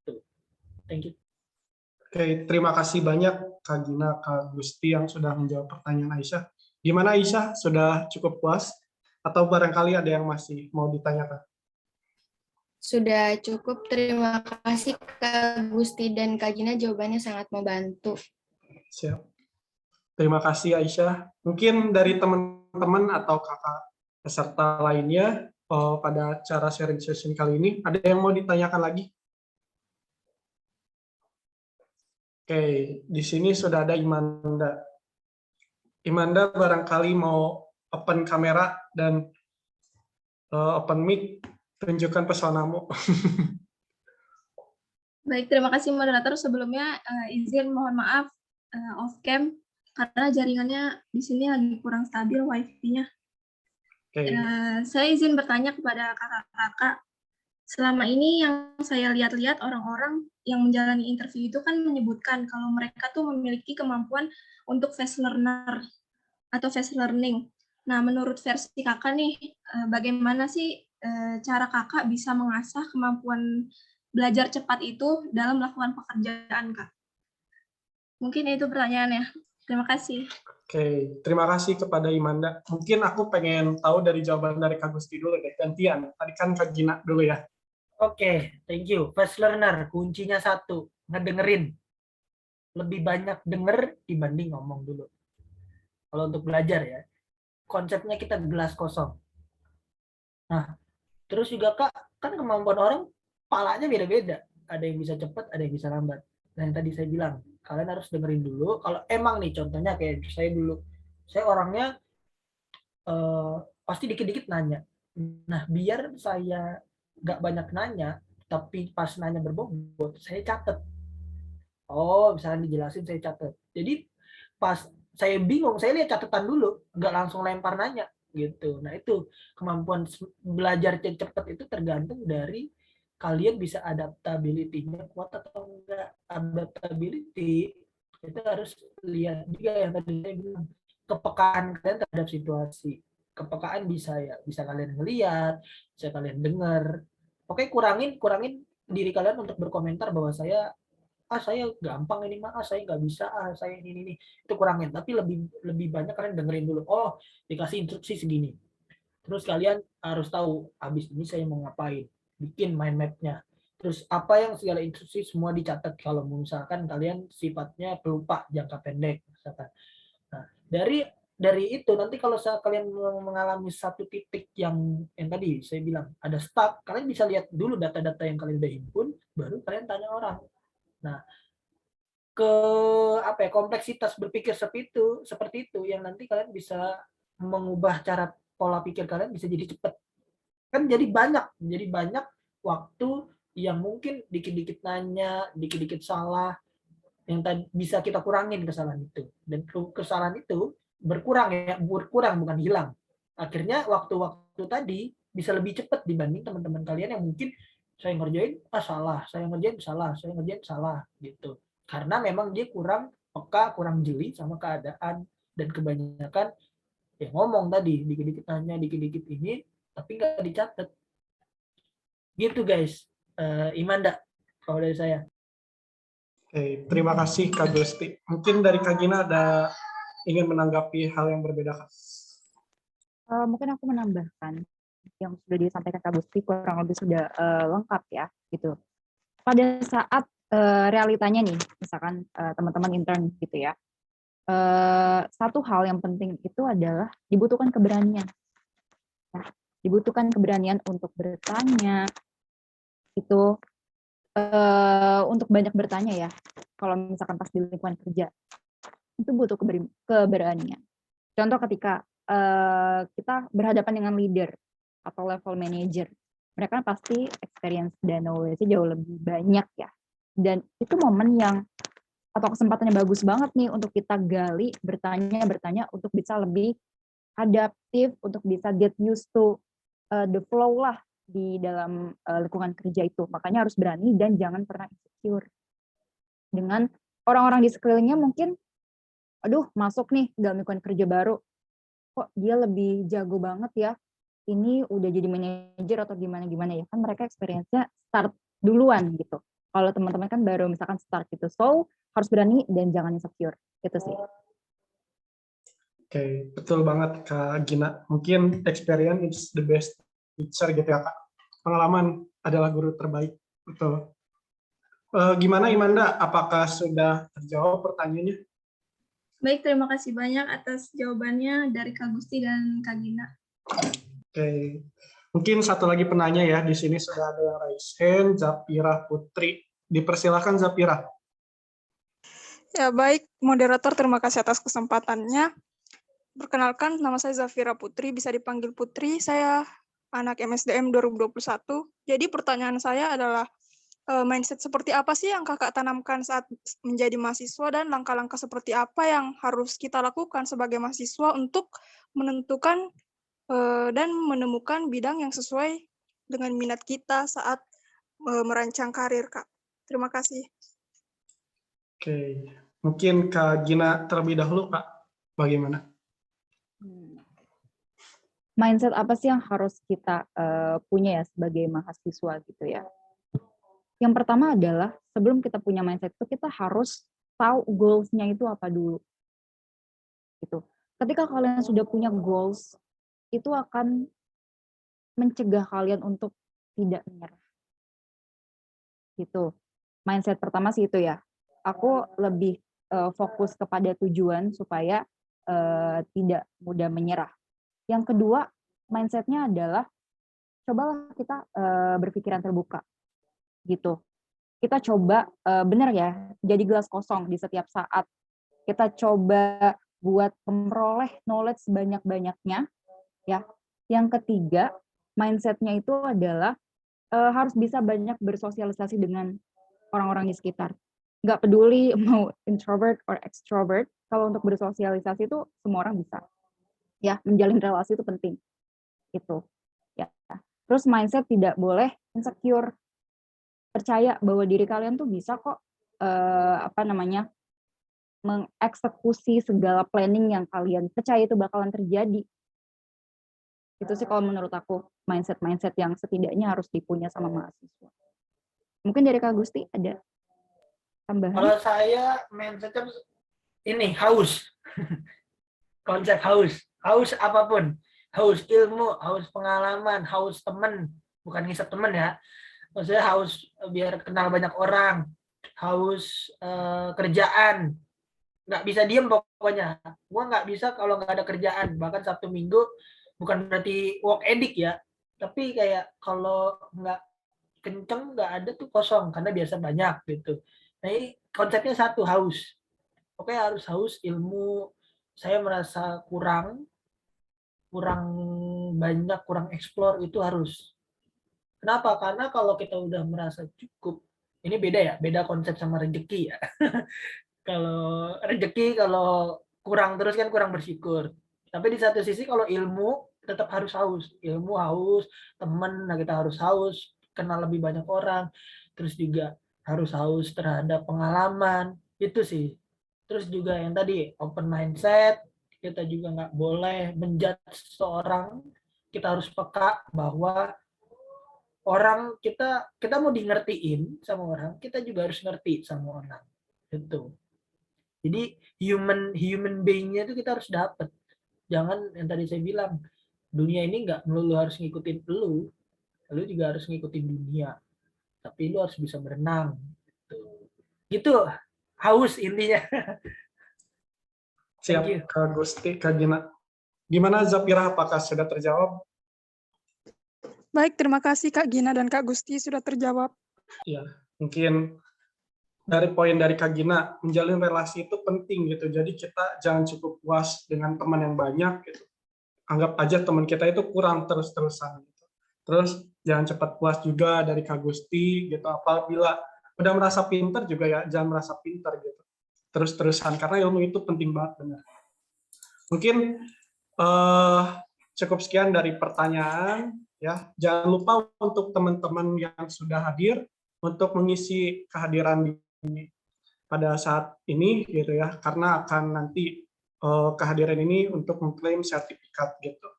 Tuh. Thank you. Oke, terima kasih banyak Kak Gina, Kak Gusti yang sudah menjawab pertanyaan Aisyah. Gimana Aisyah, sudah cukup puas? Atau barangkali ada yang masih mau ditanyakan? Sudah cukup, terima kasih Kak Gusti dan Kak Gina, jawabannya sangat membantu. Siap. Terima kasih Aisyah. Mungkin dari teman-teman atau kakak peserta lainnya pada acara sharing session kali ini, ada yang mau ditanyakan lagi? Oke, di sini sudah ada Imanda. Imanda barangkali mau open kamera dan open mic, tunjukkan pesonamu. Baik, terima kasih moderator. Sebelumnya izin mohon maaf off cam karena jaringannya di sini lagi kurang stabil wifi-nya. Oke. Saya izin bertanya kepada kakak-kakak. Selama ini yang saya lihat-lihat orang-orang yang menjalani interview itu kan menyebutkan kalau mereka tuh memiliki kemampuan untuk fast learner atau fast learning. Nah, menurut versi kakak nih, bagaimana sih cara kakak bisa mengasah kemampuan belajar cepat itu dalam melakukan pekerjaan, Kak? Mungkin itu pertanyaannya. Terima kasih. Oke, terima kasih kepada Imanda. Mungkin aku pengen tahu dari jawaban dari Kak Gusti dulu deh, gantian. Tadi kan Kak Gina dulu ya. Oke, thank you. Fast learner, kuncinya satu, ngedengerin. Lebih banyak denger dibanding ngomong dulu. Kalau untuk belajar ya, konsepnya kita gelas kosong. Nah, terus juga Kak, kan kemampuan orang palanya beda-beda. Ada yang bisa cepat, ada yang bisa lambat. Nah, yang tadi saya bilang, kalian harus dengerin dulu. Kalau emang nih contohnya kayak saya dulu, saya orangnya pasti dikit-dikit nanya. Nah, biar saya nggak banyak nanya, tapi pas nanya berbobot, saya catat. Oh, misalnya dijelasin, saya catat. Jadi pas saya bingung, saya lihat catatan dulu, nggak langsung lempar nanya gitu. Nah, itu kemampuan belajar cepat itu tergantung dari kalian bisa adaptability-nya kuat atau enggak. Adaptability itu harus lihat juga yang tadi saya bilang, kepekaan kalian terhadap situasi. Kepekaan bisa kalian ngelihat, bisa kalian dengar. Oke, kurangin diri kalian untuk berkomentar bahwa saya gampang ini mah, saya nggak bisa, saya ini itu kurangin, tapi lebih banyak kalian dengerin dulu. Oh, dikasih instruksi segini, terus kalian harus tahu habis ini saya mau ngapain, bikin mind map-nya, terus apa yang segala instruksi semua dicatat kalau misalkan kalian sifatnya pelupa jangka pendek misalkan. Nah, dari itu nanti kalau kalian mengalami satu titik yang tadi saya bilang ada stuck, kalian bisa lihat dulu data-data yang kalian udah himpun, baru kalian tanya orang. Nah, kompleksitas berpikir seperti itu yang nanti kalian bisa mengubah cara pola pikir kalian bisa jadi cepat. Kan jadi banyak waktu yang mungkin dikit-dikit nanya, dikit-dikit salah, yang tadi bisa kita kurangin kesalahan itu. Dan kesalahan itu berkurang bukan hilang. Akhirnya waktu-waktu tadi bisa lebih cepat dibanding teman-teman kalian yang mungkin saya ngerjain salah, saya ngerjain salah gitu. Karena memang dia kurang peka, kurang jeli sama keadaan, dan kebanyakan ya ngomong tadi, dikit-dikit nanya, dikit-dikit ini, tapi nggak dicatat. Gitu guys. Imanda kalau dari saya. Oke, terima kasih Kak Gusti. Mungkin dari Kak Gina ada ingin menanggapi hal yang berbeda, Kak? Mungkin aku menambahkan yang sudah disampaikan Kak Gusti kurang lebih sudah lengkap ya gitu. Pada saat realitanya nih, misalkan teman-teman intern gitu ya, satu hal yang penting itu adalah dibutuhkan keberanian. Nah, dibutuhkan keberanian untuk bertanya, itu untuk banyak bertanya ya, kalau misalkan pas di lingkungan kerja, itu butuh keberanian. Contoh ketika kita berhadapan dengan leader atau level manager, mereka pasti experience dan knowledge-nya jauh lebih banyak ya. Dan itu momen yang atau kesempatannya bagus banget nih untuk kita gali, bertanya untuk bisa lebih adaptif, untuk bisa get used to the flow lah di dalam lingkungan kerja itu. Makanya harus berani dan jangan pernah insecure dengan orang-orang di sekelilingnya. Mungkin aduh masuk nih dalam lingkungan kerja baru, kok dia lebih jago banget ya, ini udah jadi manajer atau gimana ya, kan mereka experience-nya start duluan gitu. Kalau teman-teman kan baru misalkan start gitu, so harus berani dan jangan insecure, gitu sih. Oke, betul banget Kak Gina. Mungkin experience is the best teacher gitu ya Kak. Pengalaman adalah guru terbaik, betul. Gimana Imanda, apakah sudah terjawab pertanyaannya? Baik, terima kasih banyak atas jawabannya dari Kak Gusti dan Kak Gina. Oke, mungkin satu lagi penanya ya, di sini sudah ada yang raise hand, Zafira Putri. Dipersilakan Zafira. Ya baik, moderator terima kasih atas kesempatannya. Perkenalkan, nama saya Zafira Putri, bisa dipanggil Putri. Saya anak MSDM 2021. Jadi pertanyaan saya adalah, mindset seperti apa sih yang kakak tanamkan saat menjadi mahasiswa, dan langkah-langkah seperti apa yang harus kita lakukan sebagai mahasiswa untuk menentukan dan menemukan bidang yang sesuai dengan minat kita saat merancang karir, Kak. Terima kasih. Oke, mungkin Kak Gina terlebih dahulu Kak, bagaimana? Mindset apa sih yang harus kita punya ya sebagai mahasiswa gitu ya? Yang pertama adalah sebelum kita punya mindset itu, kita harus tahu goals-nya itu apa dulu. Gitu. Ketika kalian sudah punya goals, itu akan mencegah kalian untuk tidak menyerah. Gitu. Mindset pertama sih itu ya. Aku lebih fokus kepada tujuan supaya tidak mudah menyerah. Yang kedua, mindset-nya adalah cobalah kita berpikiran terbuka. Gitu. Kita coba benar ya, jadi gelas kosong di setiap saat. Kita coba buat memperoleh knowledge sebanyak-banyaknya ya. Yang ketiga, mindset-nya itu adalah harus bisa banyak bersosialisasi dengan orang-orang di sekitar. Nggak peduli mau introvert or extrovert, kalau untuk bersosialisasi itu semua orang bisa. Ya, menjalin relasi itu penting. Itu. Ya. Terus mindset tidak boleh insecure. Percaya bahwa diri kalian tuh bisa kok mengeksekusi segala planning yang kalian percaya itu bakalan terjadi. Itu sih kalau menurut aku mindset yang setidaknya harus dipunya sama mahasiswa. Mungkin dari Kak Gusti ada tambahan? Kalau saya mindsetnya ini haus. Konsep haus apapun. Haus ilmu, haus pengalaman, haus teman, bukan ngisap teman ya. Maksudnya haus biar kenal banyak orang, haus kerjaan. Nggak bisa diem pokoknya. Gua nggak bisa kalau nggak ada kerjaan. Bahkan Sabtu Minggu, bukan berarti work edict ya, tapi kayak kalau nggak kenceng nggak ada tuh kosong karena biasa banyak gitu. Nah ini konsepnya satu, haus. Oke, harus haus ilmu. Saya merasa kurang banyak, kurang eksplor, itu harus. Kenapa? Karena kalau kita udah merasa cukup, ini beda ya, beda konsep sama rezeki ya. Kalau rezeki kalau kurang terus kan kurang bersyukur. Tapi di satu sisi kalau ilmu tetap harus haus. Ilmu haus, teman, nah kita harus haus, kenal lebih banyak orang. Terus juga harus haus terhadap pengalaman. Itu sih. Terus juga yang tadi open mindset, kita juga nggak boleh menjudge seorang. Kita harus peka bahwa orang kita mau di ngertiin sama orang, kita juga harus ngerti sama orang. Itu. Jadi human being-nya itu kita harus dapat. Jangan yang tadi saya bilang, dunia ini nggak melulu harus ngikutin lu juga harus ngikutin dunia. Tapi lu harus bisa berenang. Gitu, haus intinya. Siap, Kak Gusti, Kak Gina. Gimana Zafira, apakah sudah terjawab? Baik, terima kasih Kak Gina dan Kak Gusti sudah terjawab. Ya, Mungkin dari poin dari Kak Gina, menjalin relasi itu penting gitu. Jadi kita jangan cukup puas dengan teman yang banyak gitu. Anggap aja teman kita itu kurang terus-terusan gitu. Terus jangan cepat puas juga dari Kak Gusti gitu. Apabila udah merasa pinter juga ya jangan merasa pinter gitu. Terus-terusan karena ilmu itu penting banget benar. Mungkin cukup sekian dari pertanyaan ya. Jangan lupa untuk teman-teman yang sudah hadir untuk mengisi kehadiran pada saat ini gitu ya, karena akan nanti kehadiran ini untuk mengklaim sertifikat gitu.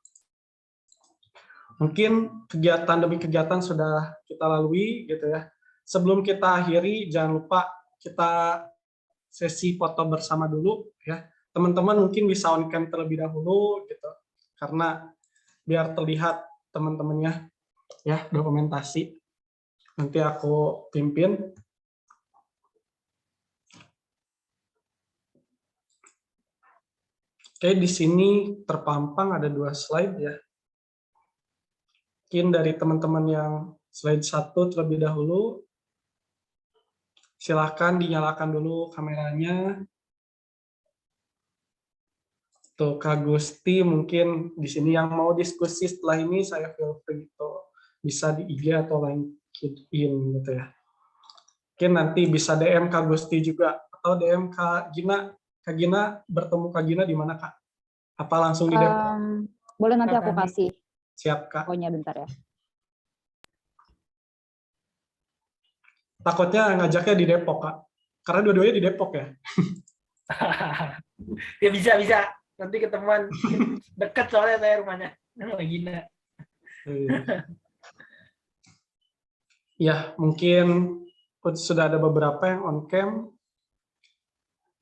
Mungkin kegiatan demi kegiatan sudah kita lalui gitu ya. Sebelum kita akhiri, jangan lupa kita sesi foto bersama dulu ya. Teman-teman mungkin bisa on cam terlebih dahulu gitu, karena biar terlihat teman-temannya ya dokumentasi. Nanti aku pimpin. Oke, di sini terpampang ada 2 slide ya. Mungkin dari teman-teman yang slide 1 terlebih dahulu, silahkan dinyalakan dulu kameranya. Tuh, Kak Gusti mungkin di sini yang mau diskusi setelah ini saya feel free tuh, bisa di IG atau LinkedIn gitu ya. Mungkin nanti bisa DM Kak Gusti juga atau DM Kak Gina. Kak Gina, bertemu Kak Gina di mana, Kak? Apa langsung di Depok? Boleh nanti aku kasih. Siap, Kak. Pokoknya bentar ya. Takutnya ngajaknya di Depok, Kak. Karena dua-duanya di Depok ya. Ya bisa. Nanti ketemuan dekat soalnya saya rumahnya. Gina. Ya, mungkin sudah ada beberapa yang on cam.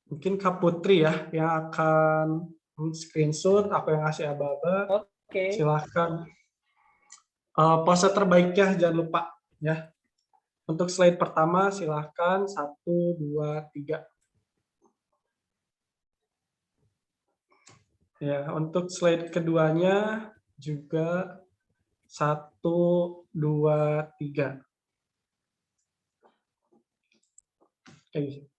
Mungkin Kak Putri ya yang akan screenshot, aku yang ngasih aba-aba. Oke. Silahkan. Pose terbaiknya jangan lupa ya. Untuk slide pertama silahkan 1, 2, 3. Ya, untuk slide keduanya juga 1, 2, 3. Oke.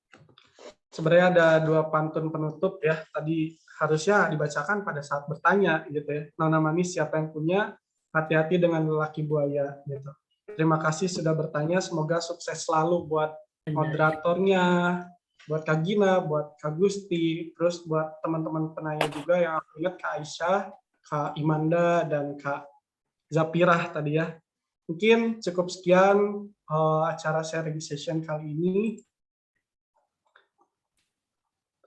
Sebenarnya ada 2 pantun penutup ya. Tadi harusnya dibacakan pada saat bertanya gitu ya. Nona manis siapa yang punya? Hati-hati dengan lelaki buaya gitu. Terima kasih sudah bertanya. Semoga sukses selalu buat moderatornya, buat Kak Gina, buat Kak Gusti, terus buat teman-teman penanya juga yang aku ingat Kak Aisyah, Kak Imanda, dan Kak Zapirah tadi ya. Mungkin cukup sekian acara sharing session kali ini.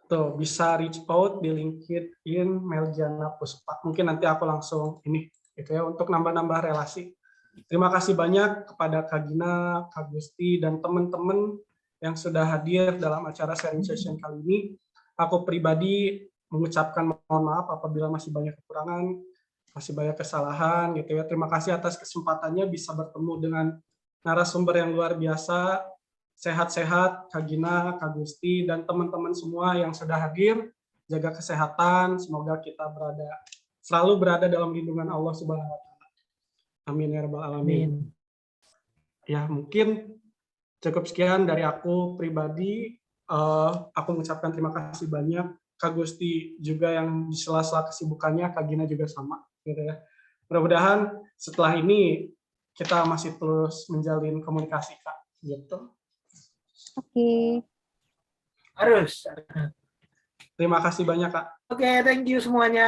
Tuh, bisa reach out di LinkedIn Melgiana Puspa. Mungkin nanti aku langsung ini gitu ya untuk nambah-nambah relasi. Terima kasih banyak kepada Kak Gina, Kak Gusti, dan teman-teman yang sudah hadir dalam acara sharing session kali ini. Aku pribadi mengucapkan mohon maaf apabila masih banyak kekurangan, masih banyak kesalahan gitu ya. Terima kasih atas kesempatannya bisa bertemu dengan narasumber yang luar biasa. Sehat-sehat Kak Gina, Kak Gusti, dan teman-teman semua yang sudah hadir. Jaga kesehatan, semoga kita selalu berada dalam lindungan Allah Subhanahu wa Ta'ala. Amin ya rabbal alamin. Ya, mungkin cukup sekian dari aku pribadi. Aku mengucapkan terima kasih banyak. Kak Gusti juga yang di sela-sela kesibukannya, Kak Gina juga sama gitu ya. Mudah-mudahan setelah ini kita masih terus menjalin komunikasi, Kak. Gitu. Oke. Harus. Terima kasih banyak, Kak. Oke, thank you semuanya.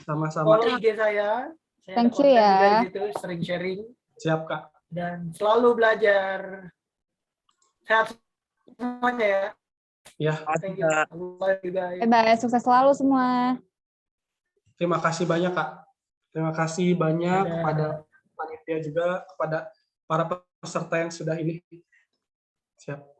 Sama-sama. Follow IG saya. Thank you ya. Di situ sering sharing. Siap, Kak. Dan selalu belajar. Sehat semuanya ya. Ya. Thank you. Bye. Bye-bye, sukses selalu semua. Terima kasih banyak, Kak. Terima kasih banyak kepada panitia juga, kepada para peserta yang sudah ini. Siap.